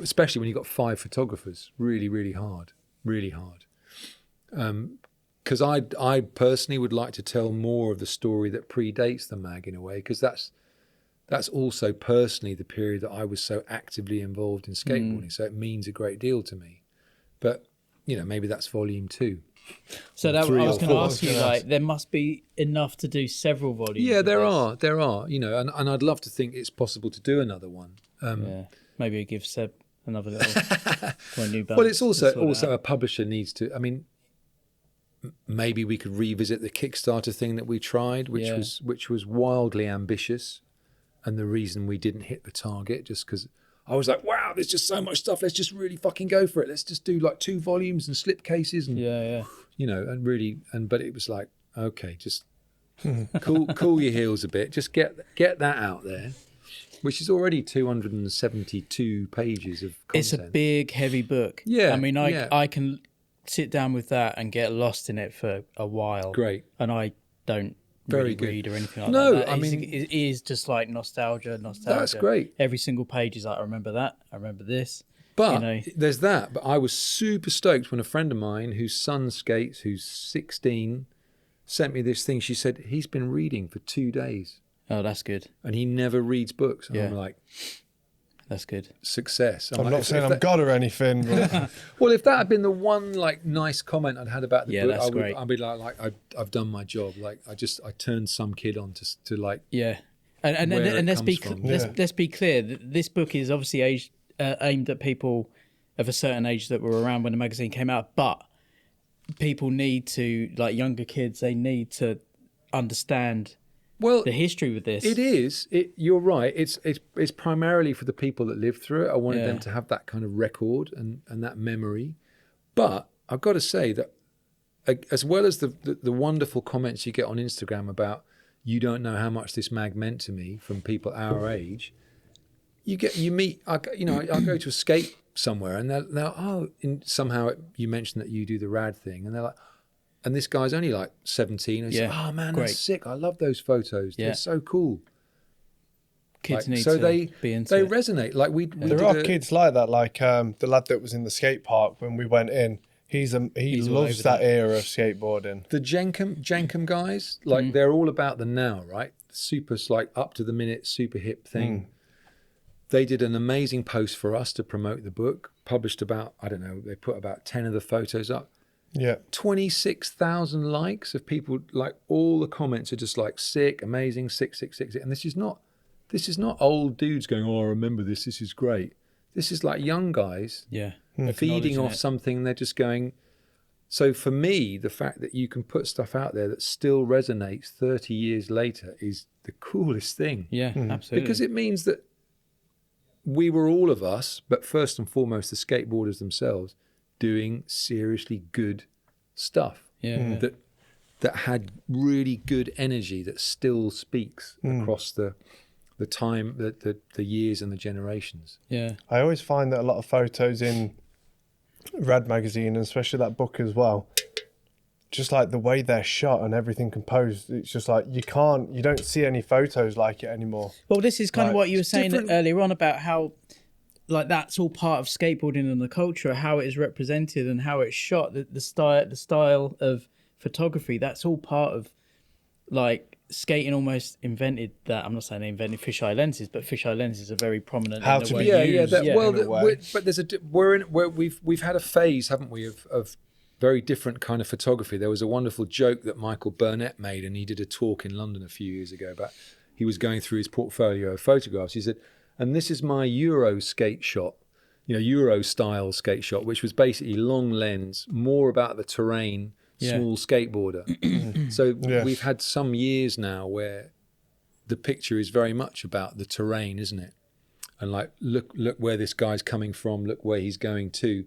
Especially when you've got 5 photographers, really hard. Because I personally would like to tell more of the story that predates the mag in a way, because that's also personally the period that I was so actively involved in skateboarding. So it means a great deal to me. But, maybe that's volume 2. So that, I 3 was or going to 4. ask you, like, there must be enough to do several volumes. Yeah, of there this. are, you know, and I'd love to think it's possible to do another one. Yeah, maybe give Seb another little for a new balance. Well, it's to sort it also out. a publisher needs to. I mean, maybe we could revisit the Kickstarter thing that we tried, which was wildly ambitious, and the reason we didn't hit the target just because I was like, wow, there's just so much stuff. Let's just really fucking go for it. Let's just do like 2 volumes and slipcases and you know, and really, but it was like, okay, just cool your heels a bit. Just get that out there, which is already 272 pages of content. It's a big, heavy book. Yeah, I mean, I can sit down with that and get lost in it for a while. Great. And I don't Very really good. read or anything like No, that. I mean, it is just like nostalgia. That's great. Every single page is like, I remember that. I remember this. But you know. there's that. But I was super stoked when a friend of mine whose son skates, who's 16, sent me this thing. She said, he's been reading for 2 days. Oh, that's good. And he never reads books. And Yeah. I'm like, That's good. success. I'm like, not saying I'm God or anything, but Well, if that had been the one like nice comment I'd had about the book, that's great. I'd be like I've done my job. Like I turned some kid on to like Yeah. And where it let's be comes from. let's be clear. This book is obviously aimed at people of a certain age that were around when the magazine came out, but people need to, like younger kids, they need to understand the history with this. It is. You're right. It's primarily for the people that lived through it. I wanted them to have that kind of record and that memory. But I've got to say that as well as the wonderful comments you get on Instagram about you don't know how much this mag meant to me from people our age, you meet. I'll go to a skate somewhere and they're somehow you mentioned that you do the R.A.D thing and they're like, and this guy's only like 17 and he's like, oh man, great. that's sick. I love those photos. They're so cool. Kids need so to be into they it. resonate. Like we there are kids like that. Like the lad that was in the skate park when we went in. He He's all loves over that era of skateboarding. The Jenkem guys, like they're all about the now, right? Super like up to the minute, super hip thing. They did an amazing post for us to promote the book. Published about, I don't know, they put about 10 of the photos up. Yeah. 26,000 likes of people, like all the comments are just like sick, amazing, sick. And this is not old dudes going, oh, I remember this is great. This is like young guys feeding off something. They're just going. So for me, the fact that you can put stuff out there that still resonates 30 years later is the coolest thing. Yeah, absolutely. Because it means that we were all of us, but first and foremost, the skateboarders themselves, doing seriously good stuff. That had really good energy that still speaks across the time, the years and the generations. Yeah. I always find that a lot of photos in R.A.D Magazine, and especially that book as well, just like the way they're shot and everything composed, it's just like you don't see any photos like it anymore. Well, this is kind of Like, what you were saying different. earlier on about how, like, that's all part of skateboarding and the culture, how it is represented and how it's shot, the style of photography. That's all part of, like, skating almost invented that. I'm not saying they invented fisheye lenses, but fisheye lenses are very prominent. How in the to way be- used. But there's we've had a phase, haven't we, of very different kind of photography. There was a wonderful joke that Michael Burnett made, and he did a talk in London a few years ago about, he was going through his portfolio of photographs. He said, and this is my Euro skate shot, Euro style skate shot, which was basically long lens, more about the terrain, small skateboarder. So we've had some years now where the picture is very much about the terrain, isn't it? And like, look where this guy's coming from, look where he's going to.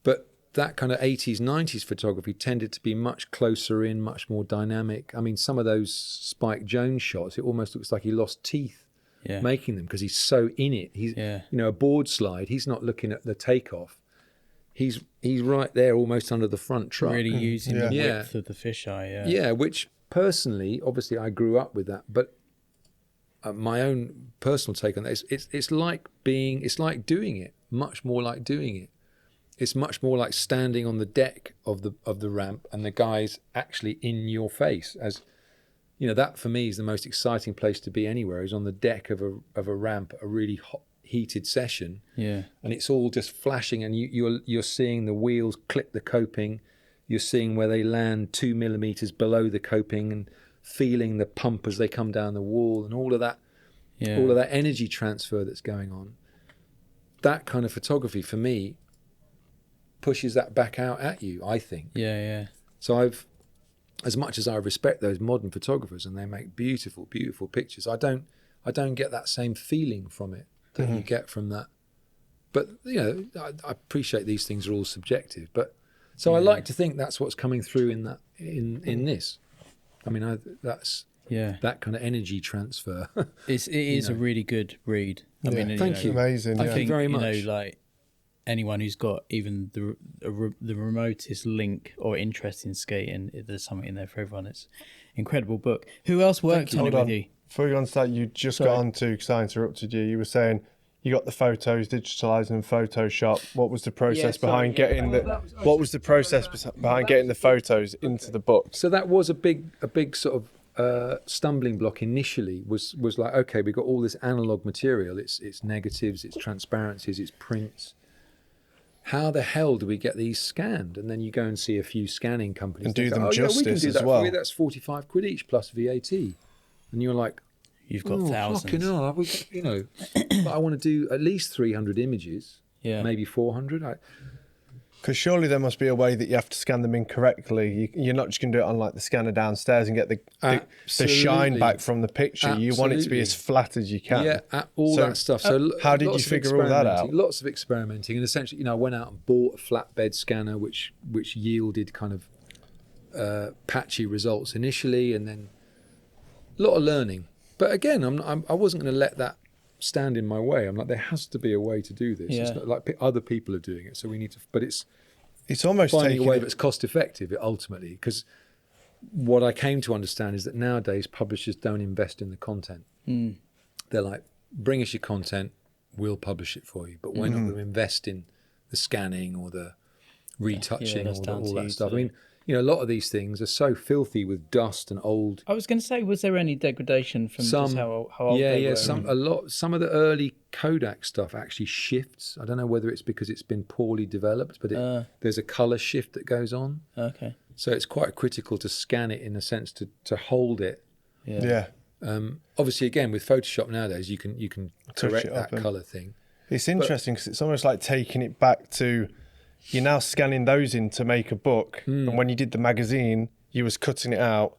But that kind of 80s, 90s photography tended to be much closer in, much more dynamic. I mean, some of those Spike Jonze shots, it almost looks like he lost teeth making them because he's so in it. He's, a board slide, he's not looking at the takeoff. He's right there almost under the front truck. Really using the width of the fisheye, Yeah, which personally, obviously I grew up with that, but my own personal take on that is it's like doing it, much more like doing it. It's much more like standing on the deck of the ramp and the guy's actually in your face. As that for me is the most exciting place to be anywhere, is on the deck of a ramp, a really hot, heated session. Yeah. And it's all just flashing, and you're seeing the wheels clip the coping. you're seeing where they land 2 millimeters below the coping and feeling the pump as they come down the wall and all of that energy transfer that's going on. That kind of photography for me pushes that back out at you, I think. Yeah. So as much as I respect those modern photographers and they make beautiful, beautiful pictures, I don't get that same feeling from it that you get from that. But I appreciate these things are all subjective. But so I like to think that's what's coming through in that in this. I mean, that's that kind of energy transfer. It is a really good read. I mean, thank you. Amazing. Thank you very much. Like anyone who's got even the remotest link or interest in skating, there's something in there for everyone. It's an incredible book. Who else worked on it with you? Before you go on to that, you just got on to, because I interrupted you, you were saying you got the photos digitalised in Photoshop. What was the process behind getting the photos into the book? So that was a big sort of stumbling block initially. Was like, okay, we got all this analog material. It's negatives, it's transparencies, it's prints. How the hell do we get these scanned? And then you go and see a few scanning companies and do them we justice can do as that well. For you. That's £45 each plus VAT. And you're like, you've got thousands. Fucking hell, but I want to do at least 300 images, maybe 400. Because surely there must be a way that you have to scan them in correctly. You're not just going to do it on like the scanner downstairs and get the shine back from the picture. Absolutely. You want it to be as flat as you can. Yeah, all that stuff. So how did you figure all that out? Lots of experimenting, and essentially, I went out and bought a flatbed scanner, which yielded kind of patchy results initially, and then a lot of learning. But again, I wasn't going to let that stand in my way. I'm like, there has to be a way to do this. It's not like other people are doing it, so we need to. But it's almost finding a way that's cost effective ultimately. Because what I came to understand is that nowadays publishers don't invest in the content. They're like, bring us your content, we'll publish it for you, but we're not going to invest in the scanning or the retouching or all that stuff. I mean, a lot of these things are so filthy with dust and old. I was going to say, was there any degradation from just how old they were? Some of the early Kodak stuff actually shifts. I don't know whether it's because it's been poorly developed, but there's a color shift that goes on. Okay. So it's quite critical to scan it in a sense to hold it. Yeah. Obviously, again, with Photoshop nowadays, you can correct that color thing. It's interesting because it's almost like taking it back to. You're now scanning those in to make a book, and when you did the magazine, you was cutting it out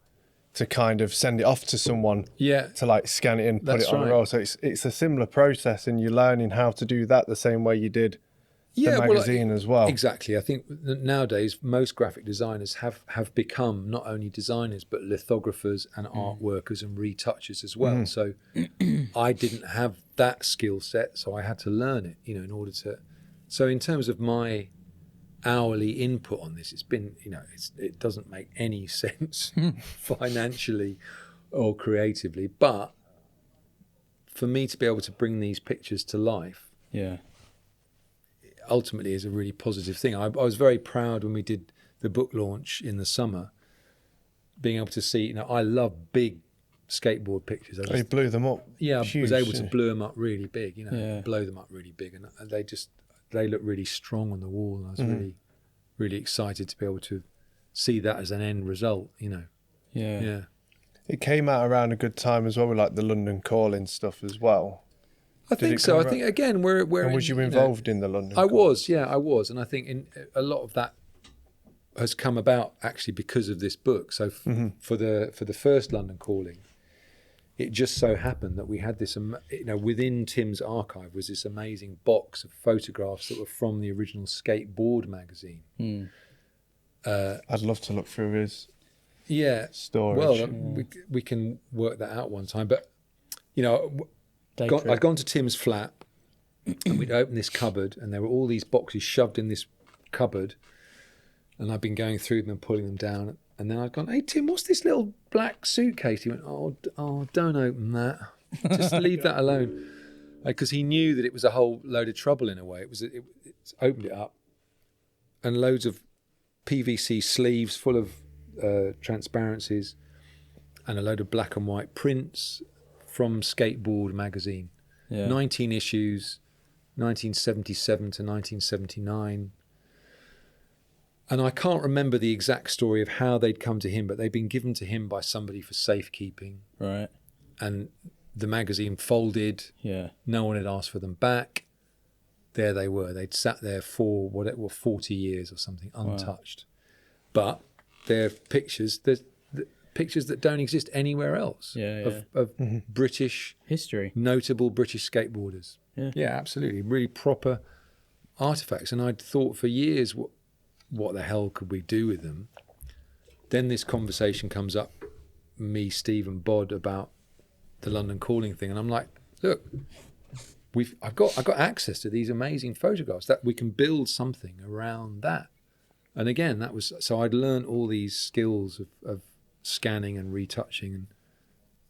to kind of send it off to someone to like scan it in, put it on a roll. So it's a similar process, and you're learning how to do that the same way you did the magazine as well. Exactly. I think nowadays most graphic designers have become not only designers but lithographers and art workers and retouchers as well. So I didn't have that skill set, so I had to learn it, in order to. So in terms of my hourly input on this, it's been, it doesn't make any sense financially or creatively, but for me to be able to bring these pictures to life ultimately is a really positive thing. I was very proud when we did the book launch in the summer, being able to see, I love big skateboard pictures. You blew them up. Yeah, I was able to blow them up really big, blow them up really big, and they look really strong on the wall, and I was really, really excited to be able to see that as an end result, Yeah. It came out around a good time as well with like the London Calling stuff as well. I think so. I think again, we're and was you involved in the London? I was, I was, and I think a lot of that has come about actually because of this book. So for the first London Calling, it just so happened that we had this, within Tim's archive was this amazing box of photographs that were from the original Skateboard magazine. I'd love to look through his storage. Well, we can work that out one time. But, I'd gone to Tim's flat and we'd opened this cupboard and there were all these boxes shoved in this cupboard, and I'd been going through them and pulling them down. And then I'd gone, "Hey, Tim, what's this little black suitcase?" He went, oh, don't open that. Just leave that alone. Because he knew that it was a whole load of trouble in a way. It's opened it up, and loads of PVC sleeves full of transparencies, and a load of black and white prints from Skateboard magazine. 19 issues, 1977 to 1979. And I can't remember the exact story of how they'd come to him, but they'd been given to him by somebody for safekeeping. Right. And the magazine folded. Yeah. No one had asked for them back. There they were. They'd sat there for 40 years or something, untouched. Wow. But they're pictures. There's pictures that don't exist anywhere else. Of British history, notable British skateboarders. Yeah, absolutely, really proper artifacts. And I'd thought for years, what the hell could we do with them? Then this conversation comes up, me, Steve, and Bod, about the London Calling thing, and I'm like, look, I've got access to these amazing photographs that we can build something around that. And again, that was so I'd learned all these skills of scanning and retouching, and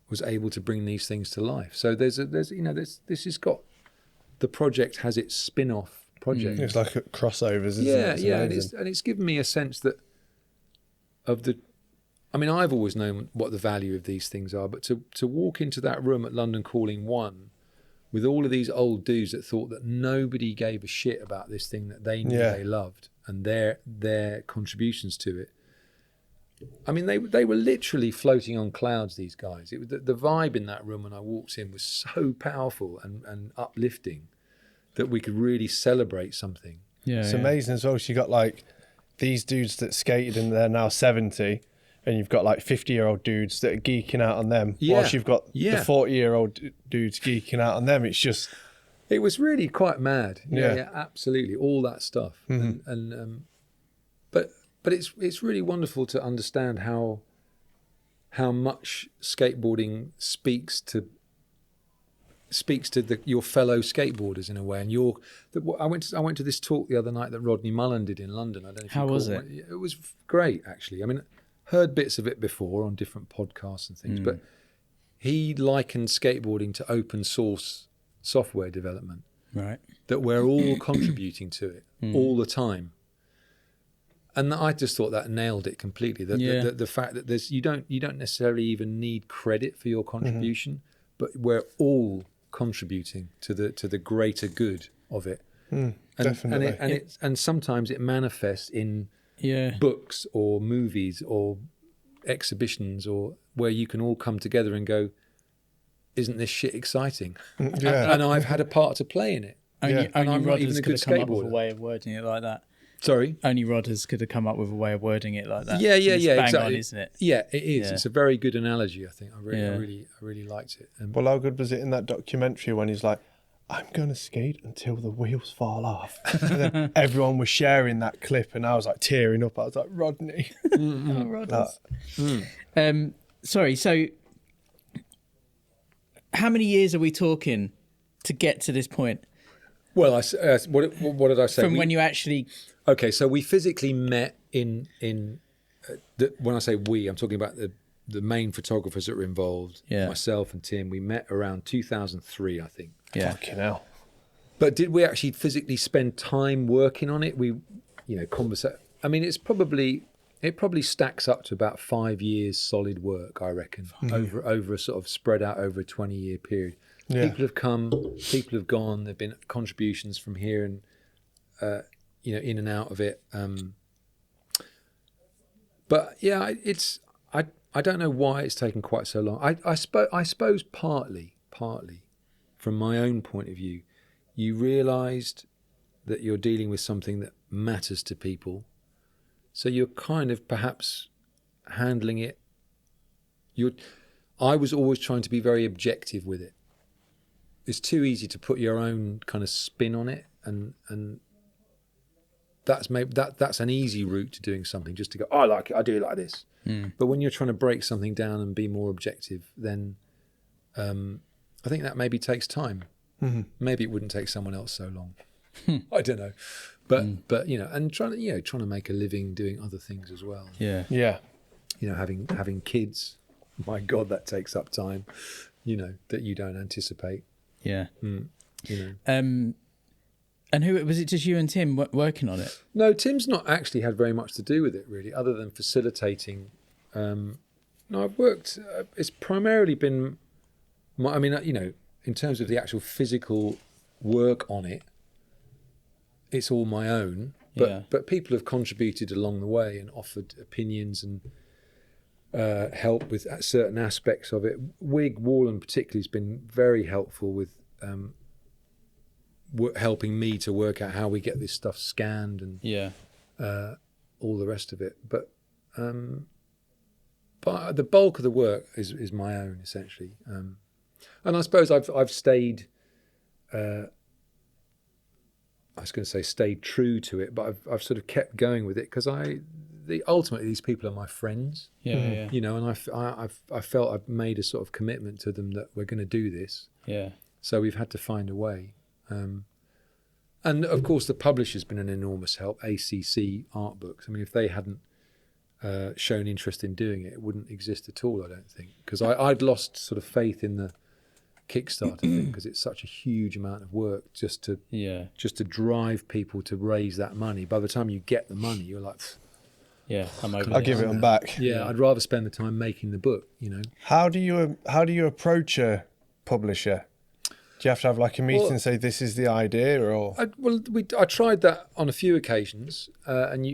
was able to bring these things to life. So there's this has got, the project has its spin-off project. It's like crossovers, isn't it? And it's given me a sense that I've always known what the value of these things are, but to walk into that room at London Calling 1 with all of these old dudes that thought that nobody gave a shit about this thing that they knew they loved, and their contributions to it. I mean, they were literally floating on clouds, these guys. It was the vibe in that room when I walked in was so powerful and uplifting that we could really celebrate something. It's amazing as well. So you got like these dudes that skated and they're now 70, and you've got like 50-year-old dudes that are geeking out on them, whilst you've got the 40-year-old dudes geeking out on them. It's just... It was really quite mad. Yeah, absolutely. All that stuff. Mm-hmm. But it's really wonderful to understand how much skateboarding speaks to your fellow skateboarders in a way. And I went to this talk the other night that Rodney Mullen did in London. I don't know if how was it? It was great, actually. I mean, heard bits of it before on different podcasts and things, but he likened skateboarding to open source software development. Right. That we're all contributing to it all the time. And I just thought that nailed it completely. The fact that you don't necessarily even need credit for your contribution, but we're all contributing to the greater good of it. Definitely. And sometimes it manifests in books or movies or exhibitions, or where you can all come together and go, isn't this shit exciting? And I've had a part to play in it. Only I'm not even Rodders a could good have come up with a skateboarder. way of wording it like that. Sorry? Only Rodders could have come up with a way of wording it like that. Yeah, It's bang exactly. on, isn't it? Yeah, it is. Yeah. It's a very good analogy, I think. I really liked it. Well, how good was it in that documentary when he's like, I'm going to skate until the wheels fall off? And then everyone was sharing that clip, and I was like tearing up. I was like, Rodney. Oh, Rodders. Sorry, so how many years are we talking to get to this point? Well, what did I say? From when you actually... Okay, so we physically met in when I say we, I'm talking about the main photographers that were involved, myself and Tim. We met around 2003, I think. Yeah. Fucking hell. But did we actually physically spend time working on it? We, conversate. I mean, it probably stacks up to about 5 years solid work, I reckon, over a sort of spread out over a 20-year period. Yeah. People have come, people have gone. There've been contributions from here and in and out of it. But yeah, I don't know why it's taken quite so long. I suppose partly from my own point of view, you realised that you're dealing with something that matters to people, so you're kind of perhaps handling it. I was always trying to be very objective with it. It's too easy to put your own kind of spin on it, and that's an easy route to doing something, just to go, I like it, I do it like this. But when you're trying to break something down and be more objective, then I think that maybe takes time. Maybe it wouldn't take someone else so long. I don't know, but and trying to make a living doing other things as well. Yeah. Having kids, my God, that takes up time. That you don't anticipate. Yeah. And who was it? Just you and Tim working on it? No, Tim's not actually had very much to do with it, really, other than facilitating. No, I've worked. It's primarily been. In terms of the actual physical work on it, it's all my own. But people have contributed along the way and offered opinions and help with certain aspects of it. Wig Wallen particularly has been very helpful with helping me to work out how we get this stuff scanned and all the rest of it. But the bulk of the work is my own, essentially. And I suppose I've stayed. I was going to say stayed true to it, but I've sort of kept going with it because ultimately these people are my friends. Yeah. You know, and I felt I've made a sort of commitment to them that we're going to do this. Yeah. So we've had to find a way. And of course the publisher's been an enormous help, ACC Art Books. I mean, if they hadn't shown interest in doing it, it wouldn't exist at all, I don't think. Because I'd lost sort of faith in the Kickstarter thing because it's such a huge amount of work just to drive people to raise that money. By the time you get the money, you're like, I'll give it on back. Yeah, I'd rather spend the time making the book. You know, how do you approach a publisher? Do you have to have like a meeting and say this is the idea, or? I tried that on a few occasions, and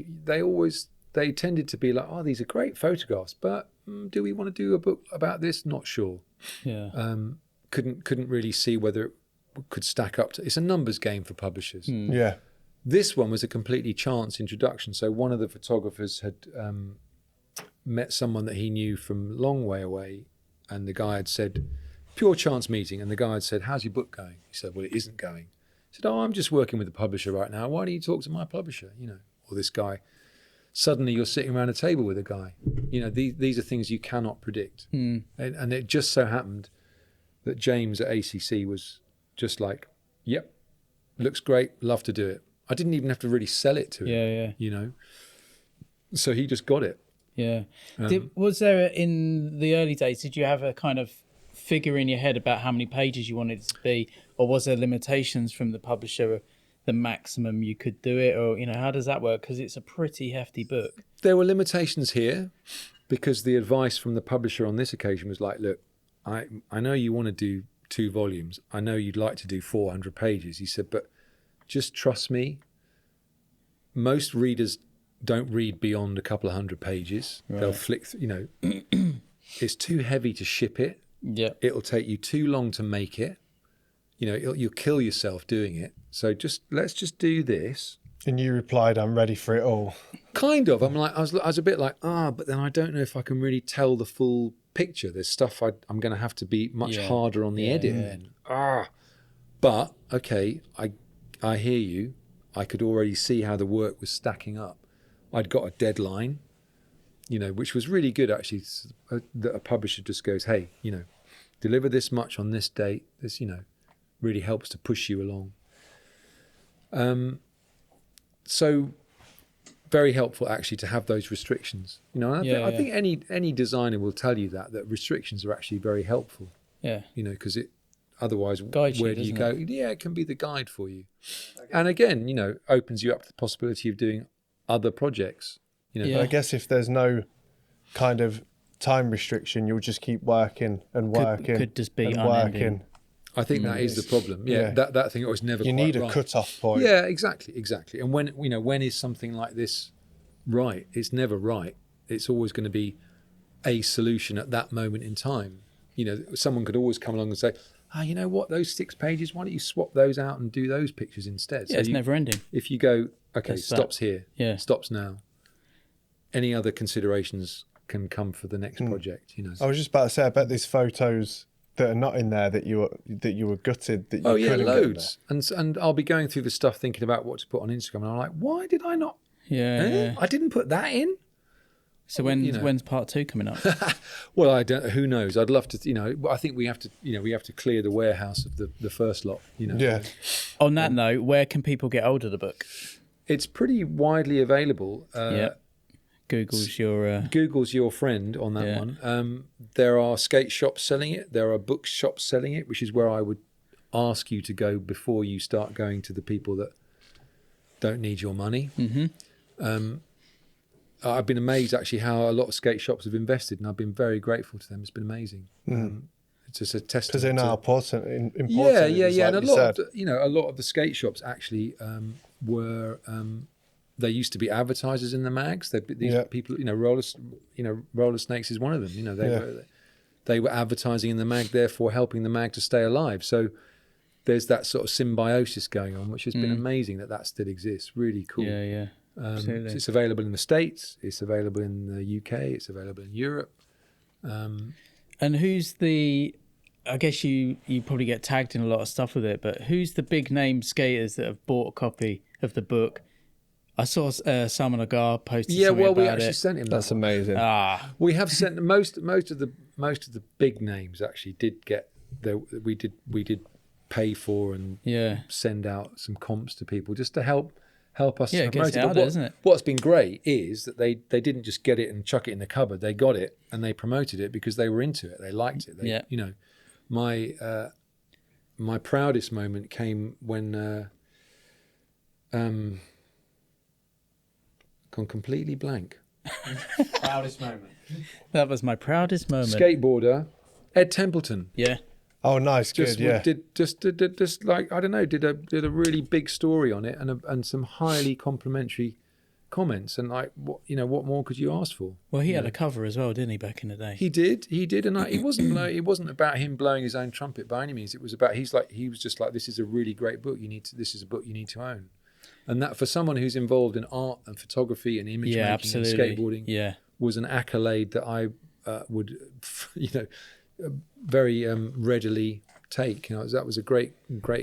they tended to be like, oh, these are great photographs, but do we want to do a book about this? Not sure. Yeah. Couldn't really see whether it could stack up to. It's a numbers game for publishers. Yeah. This one was a completely chance introduction. So one of the photographers had met someone that he knew from a long way away, and the guy had said, pure chance meeting, and the guy had said, how's your book going? He said, well, it isn't going. He said, oh, I'm just working with the publisher right now. Why don't you talk to my publisher? You know, or this guy. Suddenly you're sitting around a table with a guy. You know, these are things you cannot predict. And it just so happened that James at ACC was just like, yep, looks great, love to do it. I didn't even have to really sell it to him, you know. So he just got it. Yeah. Was there, in the early days, did you have a kind of figure in your head about how many pages you wanted it to be, or was there limitations from the publisher, the maximum you could do it, or, you know, how does that work? Because it's a pretty hefty book. There were limitations here because the advice from the publisher on this occasion was like, look, I know you want to do 2 volumes. I know you'd like to do 400 pages. He said, but just trust me. Most readers don't read beyond a couple of 100 pages. Right. They'll flick, you know, it's too heavy to ship it. Yeah. It'll take you too long to make it. You know, you'll kill yourself doing it. So let's just do this. And you replied, I'm ready for it all. Kind of. I was a bit like, but then I don't know if I can really tell the full picture. There's stuff I'm going to have to be much harder on the edit then. But okay, I hear you. I could already see how the work was stacking up. I'd got a deadline, you know, which was really good actually. That a publisher just goes, hey, you know, deliver this much on this date. This, you know, really helps to push you along. So very helpful actually to have those restrictions. You know, I think any designer will tell you that restrictions are actually very helpful. Yeah. You know, because otherwise, Guides where do you go? Yeah, it can be the guide for you. And again, you know, opens you up to the possibility of doing other projects. You know, I guess if there's no kind of time restriction, you'll just keep working and working. Could just be and unending. working. I think that is the problem. Yeah. That thing was never. You quite need a right. cut-off point. Yeah, exactly. And when is something like this right? It's never right. It's always going to be a solution at that moment in time. You know, someone could always come along and say, you know what, those 6 pages, why don't you swap those out and do those pictures instead? Yeah, so it's never ending. If you go, okay, There's stops here, stops now. Any other considerations can come for the next project, you know. I was just about to say, I bet there's photos that are not in there that you were gutted that you couldn't loads. And I'll be going through the stuff thinking about what to put on Instagram, and I'm like, why did I not? I didn't put that in. So when's part 2 coming up? Well, I don't. Who knows? I'd love to. You know, I think we have to clear the warehouse of the first lot. You know. Yeah. On that note, where can people get hold of the book? It's pretty widely available. Google's your friend on that one. There are skate shops selling it. There are book shops selling it, which is where I would ask you to go before you start going to the people that don't need your money. Mm-hmm. I've been amazed actually how a lot of skate shops have invested, and I've been very grateful to them. It's been amazing. It's just a testament. Because they're now important. Yeah. Like And a lot of the skate shops actually were There used to be advertisers in the mags. These people, Roller Snakes is one of them. They were advertising in the mag, therefore helping the mag to stay alive. So there's that sort of symbiosis going on, which has been amazing that still exists. Really cool. Yeah. Absolutely. So it's available in the States. It's available in the UK. It's available in Europe. And who's the? I guess you probably get tagged in a lot of stuff with it, but who's the big name skaters that have bought a copy of the book? I saw Simon Agar posted something about it. We actually sent him that. That's amazing. We have sent most of the big names actually did get there. We did pay for and send out some comps to people just to help us it promote gets it out there, isn't it? What's been great is that they didn't just get it and chuck it in the cupboard. They got it and they promoted it because they were into it. They liked it. My proudest moment came when gone completely blank. Proudest moment. That was my proudest moment. Skateboarder Ed Templeton. Yeah. Oh, nice, Just good, yeah. Did like I don't know, did a really big story on it and some highly complimentary comments and like what more could you ask for? Well, he had a cover as well, didn't he, back in the day? He did, and it wasn't about him blowing his own trumpet by any means. It was about he was just like, this is a really great book. This is a book you need to own, and that for someone who's involved in art and photography and image making and skateboarding, was an accolade that I would very readily take. That was a great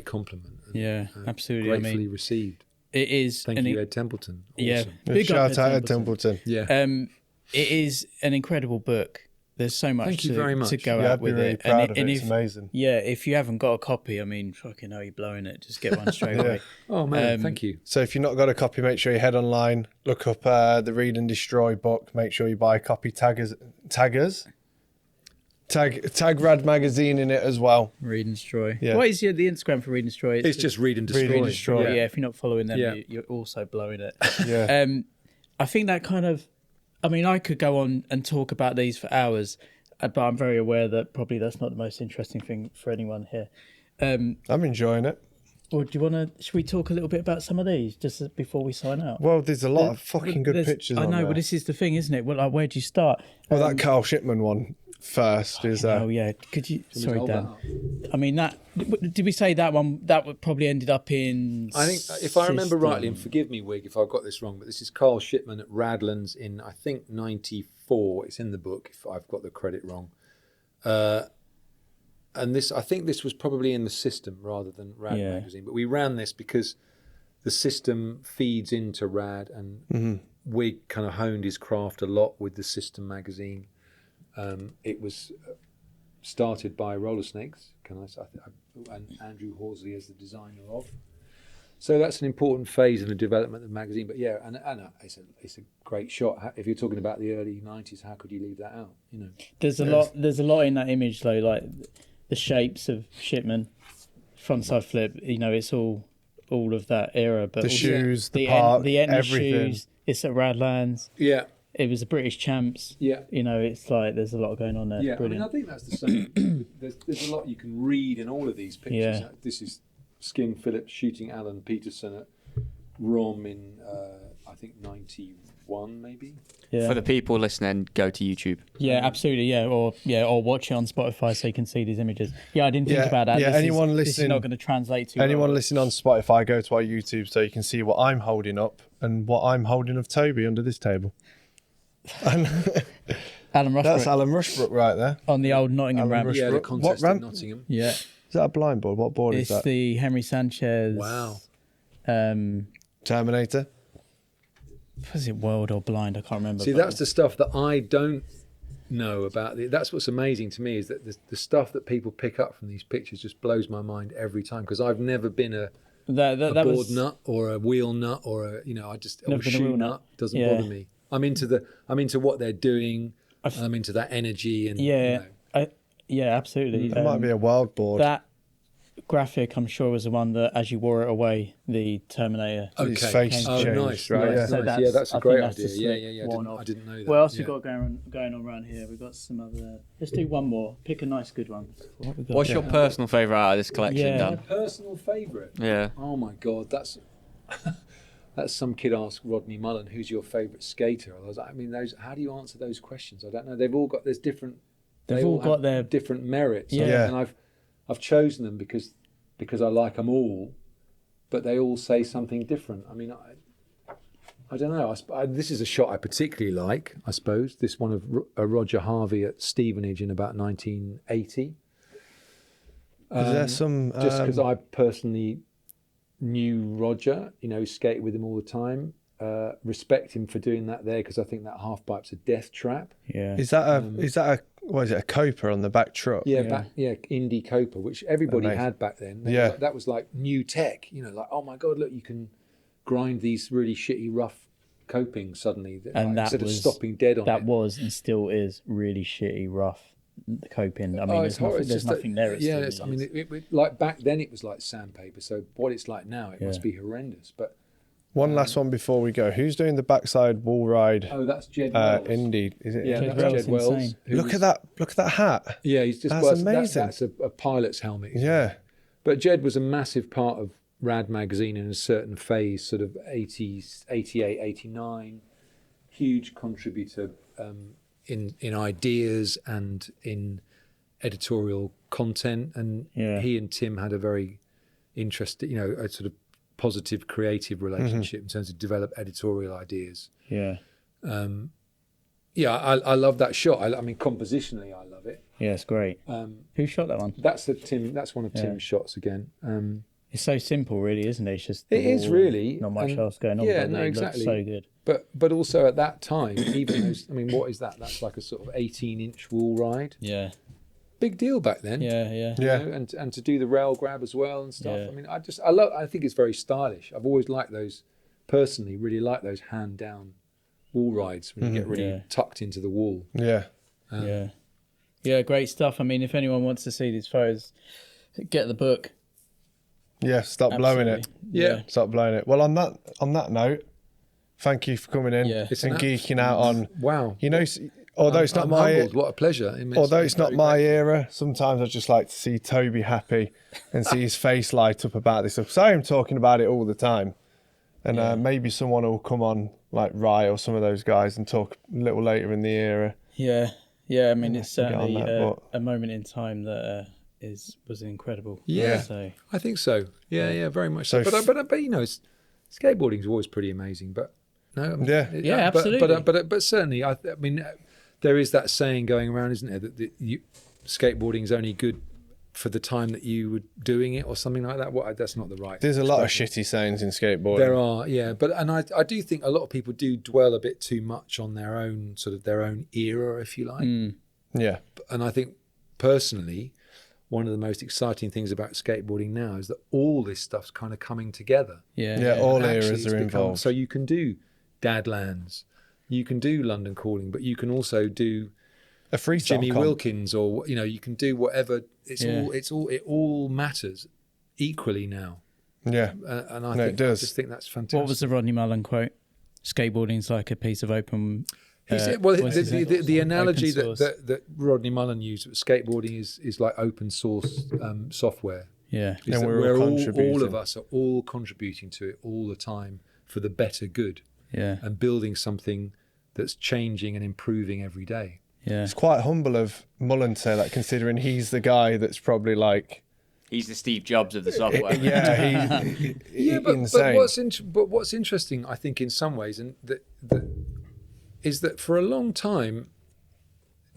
compliment. And, absolutely. Gratefully received. It is. Thank you, Ed Templeton. Awesome. Yeah, Big shout out Ed Templeton. Yeah. It is an incredible book. There's so much, Thank you very much. to go I'd out be with really it. proud of it. It's amazing. Yeah, if you haven't got a copy, I mean, fucking hell, you're blowing it. Just get one straight away. Oh man, thank you. So if you've not got a copy, make sure you head online, look up the Read and Destroy book. Make sure you buy a copy. Tag R.A.D Magazine in it as well. Read and Destroy. Yeah. What is the Instagram for Read and Destroy? It's just Read and Destroy. Read and Destroy. Yeah, if you're not following them, Yeah. you're also blowing it. Yeah. I think that kind of, I mean, I could go on and talk about these for hours, but I'm very aware that probably that's not the most interesting thing for anyone here. I'm enjoying it. Or do you want to, should we talk a little bit about some of these just before we sign out? Well, there's a lot of fucking good pictures I on know, there. but this is the thing, isn't it? Well, like, where do you start? Well, that Carl Shipman one first is... Oh, yeah. Could you... Sorry, hold Dan. that I mean, that... Did we say that one, that would probably ended up in... I think, if I remember System? rightly, and forgive me, Wig, if I've got this wrong, but this is Carl Shipman at Radlands in, I think, 94. It's in the book, if I've got the credit wrong. And I think this was probably in the System rather than R.A.D Magazine. But we ran this because the System feeds into R.A.D, and Wig kind of honed his craft a lot with the System magazine. It was started by Roller Snakes, and Andrew Horsley as the designer of. So that's an important phase in the development of the magazine. But yeah, and it's a great shot. If you're talking about the early 90s, how could you leave that out? There's a lot in that image though, like the shapes of Shipman, frontside flip. It's all of that era. But the also shoes, the part, the Etna everything. shoes. It's at Radlands. Yeah. It was the British champs. Yeah. It's like there's a lot going on there. Yeah, Brilliant. I think that's the same. There's a lot you can read in all of these pictures. Yeah. This is Skin Phillips shooting Alan Peterson at Rom in, I think, 91 maybe. Yeah. For the people listening, go to YouTube. Yeah, absolutely. Yeah, or watch it on Spotify so you can see these images. Yeah, I didn't think about that. Yeah, this anyone this is listening, not going to translate to anyone listening on Spotify, go to our YouTube so you can see what I'm holding up and what I'm holding of Toby under this table. Alan Rushbrook. That's Alan Rushbrook right there. On the old Nottingham Alan ramp. Yeah, the What contest ramp? at Nottingham. Yeah. Is that a blind board? What board It's is that? the Henry Sanchez. Wow. Terminator. Was it world or blind? I can't remember. See, but- that's the stuff that I don't know about. That's what's amazing to me is that the stuff that people pick up from these pictures just blows my mind every time because I've never been a that board was nut or a wheel nut or a or Never a been a shoe wheel nut. nut. Doesn't Yeah. bother me. I'm into what they're doing. I'm into that energy and absolutely. It might be a wild board. That graphic, I'm sure, was the one that as you wore it away, the Terminator. His face Oh, changed, nice, right? nice, Yeah. So nice. Yeah, that's a I great think that's idea. the Yeah. slip one I didn't know that. What else yeah. we got going on around here? We've got some other. Let's do one more. Pick a nice, good one. What we got? What's your personal favourite out of this collection, Yeah. My Dan? personal favourite? Yeah. Oh my God, that's That's some kid asked Rodney Mullen, "Who's your favourite skater?" I was like, I mean, those. How do you answer those questions? I don't know. They've all got. There's different. They've all got their different merits. Yeah. And I've chosen them because I like them all, but they all say something different. I mean, I don't know. This is a shot I particularly like, I suppose. This one of Roger Harvey at Stevenage in about 1980. Is there some... Just because I personally knew Roger, skated with him all the time. Respect him for doing that there, because I think that half pipe's a death trap. Yeah. Is that a what is it, a Coper on the back truck? Yeah, Indy Coper, which everybody had back then. That was like new tech, like, oh my God, look, you can grind these really shitty rough coping suddenly, and instead of stopping dead on it. That was and still is really shitty rough coping. I mean, there's nothing there. I mean, it, like back then it was like sandpaper. So what it's like now, it must be horrendous. But one last one before we go. Who's doing the backside wall ride? Oh, that's Jed Wells. Indy, is it? Yeah, that's Jed Wells. Look at that hat. Yeah, he's just. That's amazing. That's a pilot's helmet. Yeah. But Jed was a massive part of R.A.D Magazine in a certain phase, sort of 80s, 88, 89. Huge contributor in ideas and in editorial content. And he and Tim had a very interesting, a sort of positive creative relationship in terms of develop editorial ideas. Yeah. I love that shot. I mean, compositionally, I love it. Yeah, it's great. Who shot that one? That's one of Tim's shots again. It's so simple, really, isn't it? It's just it is really not much else going on. Yeah, but it looks so good. But also at that time, even those, I mean, what is that? That's like a sort of 18-inch wall ride. Yeah. Big deal back then. Yeah. And to do the rail grab as well and stuff. Yeah. I mean, I think it's very stylish. I've always liked those, personally, really like those hand down wall rides when you get really tucked into the wall. Yeah. Yeah, great stuff. I mean, if anyone wants to see these photos, get the book. Yeah, stop blowing it. Yeah. Stop blowing it. Well, on that note, thank you for coming in and geeking out on. Wow. Although it's not my humbled. What a pleasure. Although it's not my era, sometimes I just like to see Toby happy and see his face light up about this stuff. So I'm talking about it all the time, and maybe someone will come on like Rye or some of those guys and talk a little later in the era. Yeah. I mean, it's certainly a moment in time that was incredible. Yeah, so. I think so. Yeah, very much so. But skateboarding is always pretty amazing. But no, I mean, absolutely. But certainly, I mean, there is that saying going around, isn't there, that skateboarding is only good for the time that you were doing it, or something like that. Well, that's not the right. There's a lot of shitty sayings in skateboarding. There are, and I do think a lot of people do dwell a bit too much on their own era, if you like. Yeah, and I think personally, one of the most exciting things about skateboarding now is that all this stuff's kind of coming together. Yeah, all eras are involved. So you can do Dadlands, you can do London Calling, but you can also do a freestyle Jimmy Wilkins, or you can do whatever. It all matters equally now. Yeah, and I just think that's fantastic. What was the Rodney Mullen quote? Skateboarding's like a piece of open. The analogy that Rodney Mullen used, skateboarding is like open source software. Yeah, and we're all of us are all contributing to it all the time for the better good. Yeah, and building something that's changing and improving every day. Yeah, it's quite humble of Mullen to say that, considering he's the guy that's probably like. He's the Steve Jobs of the software. Insane. But what's interesting, I think, in some ways, and is that for a long time,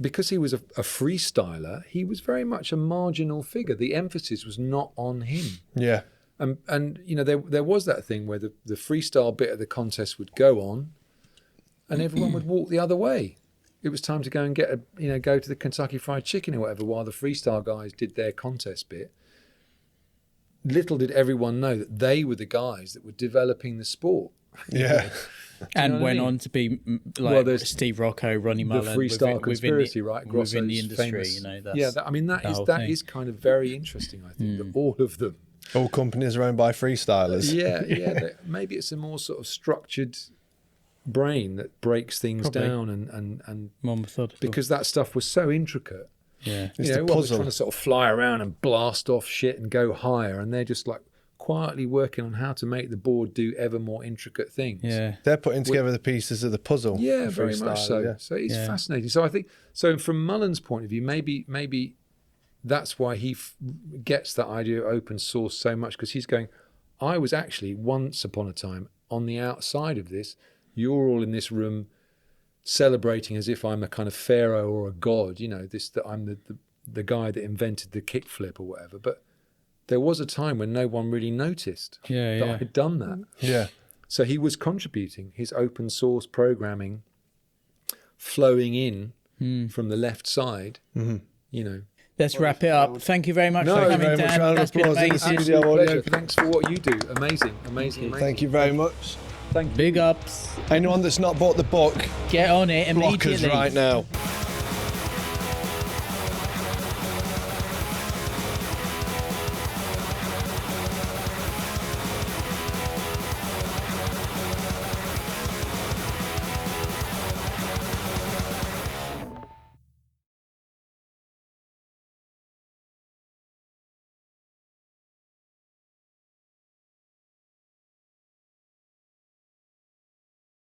because he was a freestyler, he was very much a marginal figure. The emphasis was not on him. Yeah. And there was that thing where the freestyle bit of the contest would go on, and everyone would walk the other way. It was time to go and go to the Kentucky Fried Chicken or whatever, while the freestyle guys did their contest bit. Little did everyone know that they were the guys that were developing the sport. Yeah. And went on to be like Steve Rocco, Ronnie Mullen, the freestyle conspiracy, right? Within the industry, famous, that is kind of very interesting. I think that all of them, all companies are owned by freestylers. Yeah. Maybe it's a more sort of structured brain that breaks things down and more methodical, because that stuff was so intricate. Yeah, it's the puzzle. Trying to sort of fly around and blast off shit and go higher, and they're just like quietly working on how to make the board do ever more intricate things. Yeah. They're putting together the pieces of the puzzle. Yeah, very freestyle, much so. yeah. So it's fascinating. So I think, so from Mullen's point of view, maybe that's why he gets that idea of open source so much, because he's going, I was actually once upon a time on the outside of this. You're all in this room celebrating as if I'm a kind of pharaoh or a god, you know, that I'm the guy that invented the kickflip or whatever. But there was a time when no one really noticed that I had done that. Yeah. So he was contributing his open source programming, flowing in from the left side, you know. Let's wrap it up. Thank you very much for Thank you coming, very much. Dan. Round of That's been applause in the amazing. studio. Pleasure. Thanks for what you do. Amazing. Thank you very much. Thank you. Big ups. Anyone that's not bought the book, Get on it blockers immediately. right now.